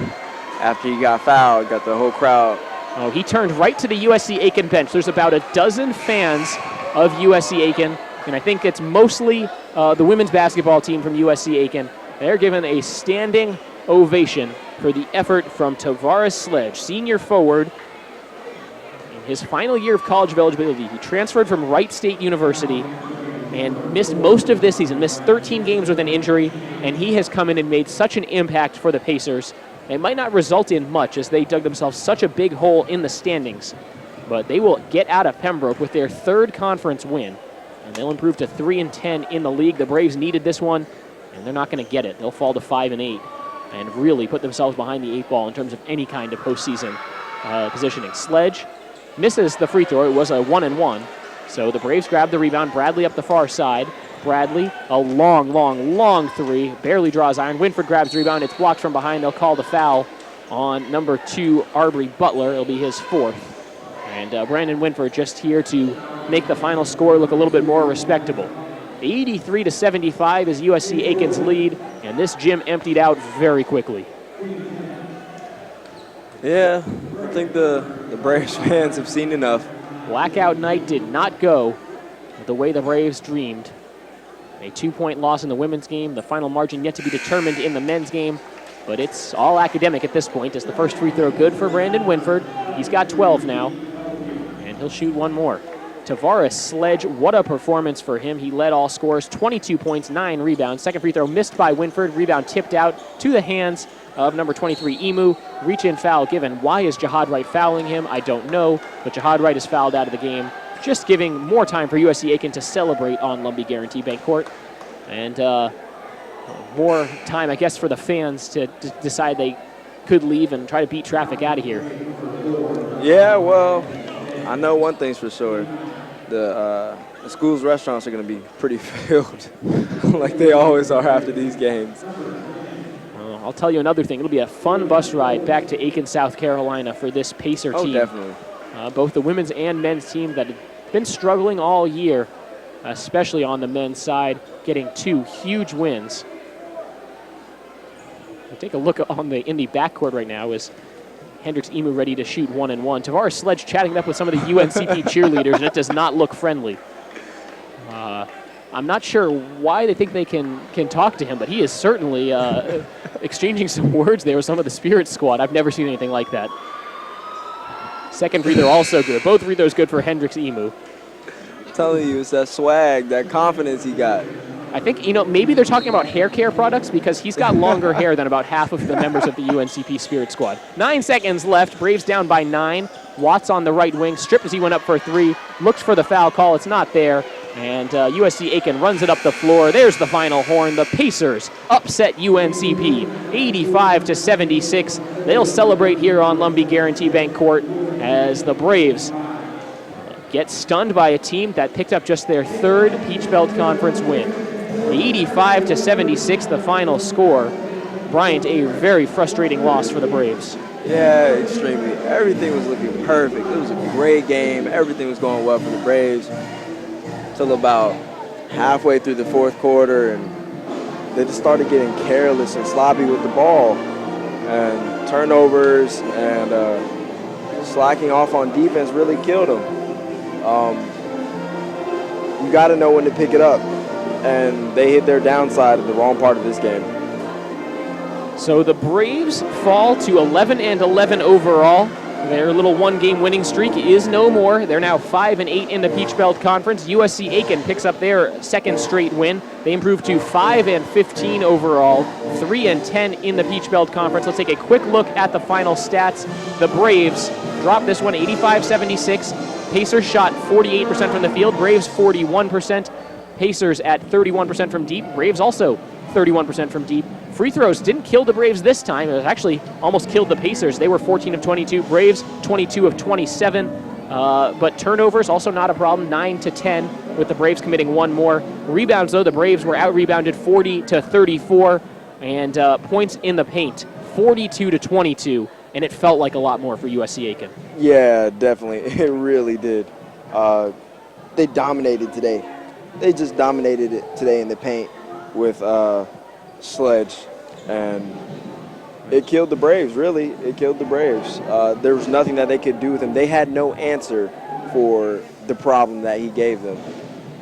After he got fouled, got the whole crowd. Oh, he turned right to the USC Aiken bench. There's about a dozen fans of USC Aiken, and I think it's mostly the women's basketball team from USC Aiken. They're given a standing ovation for the effort from Tavares Sledge, senior forward. In his final year of college eligibility, he transferred from Wright State University and missed most of this season, missed 13 games with an injury, and he has come in and made such an impact for the Pacers. It might not result in much as they dug themselves such a big hole in the standings, but they will get out of Pembroke with their 3rd conference win, and they'll improve to 3-10 in the league. The Braves needed this one, and they're not going to get it. They'll fall to 5-8 and really put themselves behind the 8 ball in terms of any kind of postseason positioning. Sledge misses the free throw. It was a 1-1, so the Braves grab the rebound. Bradley up the far side. Bradley, a long 3, barely draws iron. Winford grabs the rebound. It's blocked from behind. They'll call the foul on number 2, Arbery Butler. It'll be his 4th. And Brandon Winford just here to make the final score look a little bit more respectable. 83-75 is USC Aiken's lead, and this gym emptied out very quickly. Yeah, I think the Braves fans have seen enough. Blackout night did not go the way the Braves dreamed. A 2-point loss in the women's game. The final margin yet to be determined in the men's game. But it's all academic at this point. It's the first free throw good for Brandon Winford. He's got 12 now. And he'll shoot one more. Tavares Sledge, what a performance for him. He led all scorers, 22 points, 9 rebounds. Second free throw missed by Winford. Rebound tipped out to the hands of number 23, Emu. Reach-in foul given. Why is Jihad Wright fouling him? I don't know, but Jihad Wright is fouled out of the game, just giving more time for USC Aiken to celebrate on Lumbee Guaranty Bank Court. And more time, I guess, for the fans to decide they could leave and try to beat traffic out of here. Yeah, well, I know one thing's for sure. The school's restaurants are going to be pretty filled, like they always are after these games. I'll tell you another thing. It'll be a fun bus ride back to Aiken, South Carolina for this Pacer team. Oh, definitely. Both the women's and men's team that have been struggling all year, especially on the men's side, getting 2 huge wins. We'll take a look in the backcourt right now is Hendricks Emu ready to shoot 1-1. Tavares Sledge chatting up with some of the UNCP cheerleaders, and it does not look friendly. I'm not sure why they think they can talk to him, but he is certainly exchanging some words there with some of the Spirit squad. I've never seen anything like that. Second free throw also good. Both free throws good for Hendricks Emu. I'm telling you, it's that swag, that confidence he got. I think, maybe they're talking about hair care products because he's got longer hair than about half of the members of the UNCP Spirit squad. 9 seconds left. Braves down by 9. Watts on the right wing. Stripped as he went up for 3. Looked for the foul call. It's not there. And USC Aiken runs it up the floor. There's the final horn. The Pacers upset UNCP 85-76. They'll celebrate here on Lumbee Guaranty Bank Court as the Braves get stunned by a team that picked up just their 3rd Peach Belt Conference win. 85-76, the final score. Bryant, a very frustrating loss for the Braves. Yeah, extremely. Everything was looking perfect. It was a great game. Everything was going well for the Braves till about halfway through the 4th quarter, and they just started getting careless and sloppy with the ball, and turnovers and slacking off on defense really killed them. You got to know when to pick it up, and they hit their downside at the wrong part of this game. So the Braves fall to 11-11 overall. Their little 1-game winning streak is no more. They're now 5-8 in the Peach Belt Conference. USC Aiken picks up their 2nd straight win. They improve to 5-15 overall, 3-10 in the Peach Belt Conference. Let's take a quick look at the final stats. The Braves dropped this one 85-76. Pacers shot 48% from the field. Braves 41%. Pacers at 31% from deep. Braves also 31% from deep. Free throws didn't kill the Braves this time. It actually almost killed the Pacers. They were 14 of 22. Braves 22 of 27. But turnovers also not a problem. 9-10 with the Braves committing 1 more. Rebounds though, the Braves were out-rebounded 40-34. And points in the paint 42-22. And it felt like a lot more for USC Aiken. Yeah, definitely. It really did. They dominated today. They just dominated it today in the paint with Sledge, and it killed the Braves, really. It killed the Braves. There was nothing that they could do with him. They had no answer for the problem that he gave them.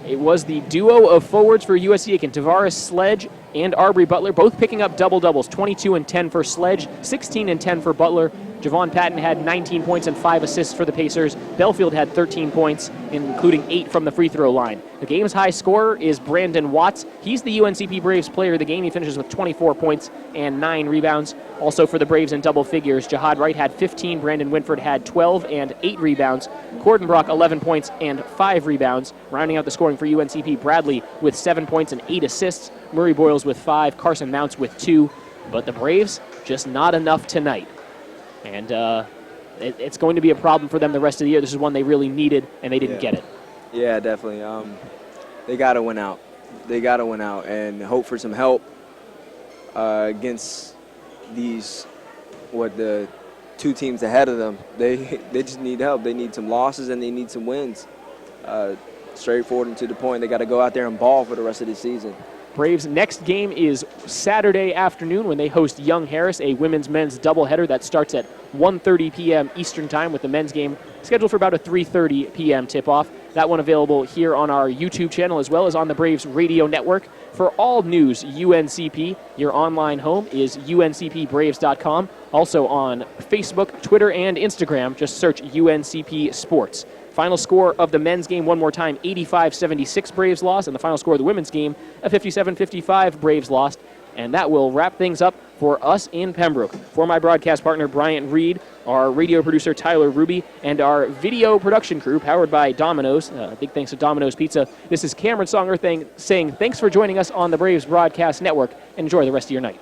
It was the duo of forwards for USC Aiken, Tavares Sledge and Arbery Butler, both picking up double-doubles, 22 and 10 for Sledge, 16 and 10 for Butler. Javon Patton had 19 points and 5 assists for the Pacers. Belfield had 13 points, including 8 from the free throw line. The game's high scorer is Brandon Watts. He's the UNCP Braves player of the game. He finishes with 24 points and 9 rebounds. Also for the Braves in double figures, Jihad Wright had 15, Brandon Winford had 12 and 8 rebounds. Cordenbrock 11 points and 5 rebounds. Rounding out the scoring for UNCP, Bradley with 7 points and 8 assists. Murray Boyles with 5, Carson Mounts with 2. But the Braves, just not enough tonight. And it's going to be a problem for them the rest of the year. This is one they really needed, and they didn't get it. Yeah, definitely. They got to win out. They got to win out and hope for some help against the 2 teams ahead of them. They just need help. They need some losses and they need some wins. Straightforward and to the point. They got to go out there and ball for the rest of the season. Braves' next game is Saturday afternoon when they host Young Harris, a women's-men's doubleheader that starts at 1:30 p.m. Eastern Time, with the men's game scheduled for about a 3:30 p.m. tip-off. That one available here on our YouTube channel as well as on the Braves radio network. For all news UNCP, your online home is uncpbraves.com. Also on Facebook, Twitter, and Instagram, just search UNCP Sports. Final score of the men's game, one more time, 85-76 Braves lost, and the final score of the women's game, a 57-55 Braves lost. And that will wrap things up for us in Pembroke. For my broadcast partner, Bryant Reed, our radio producer, Tyler Ruby, and our video production crew, powered by Domino's. Big thanks to Domino's Pizza. This is Cameron Songer saying thanks for joining us on the Braves Broadcast Network, and enjoy the rest of your night.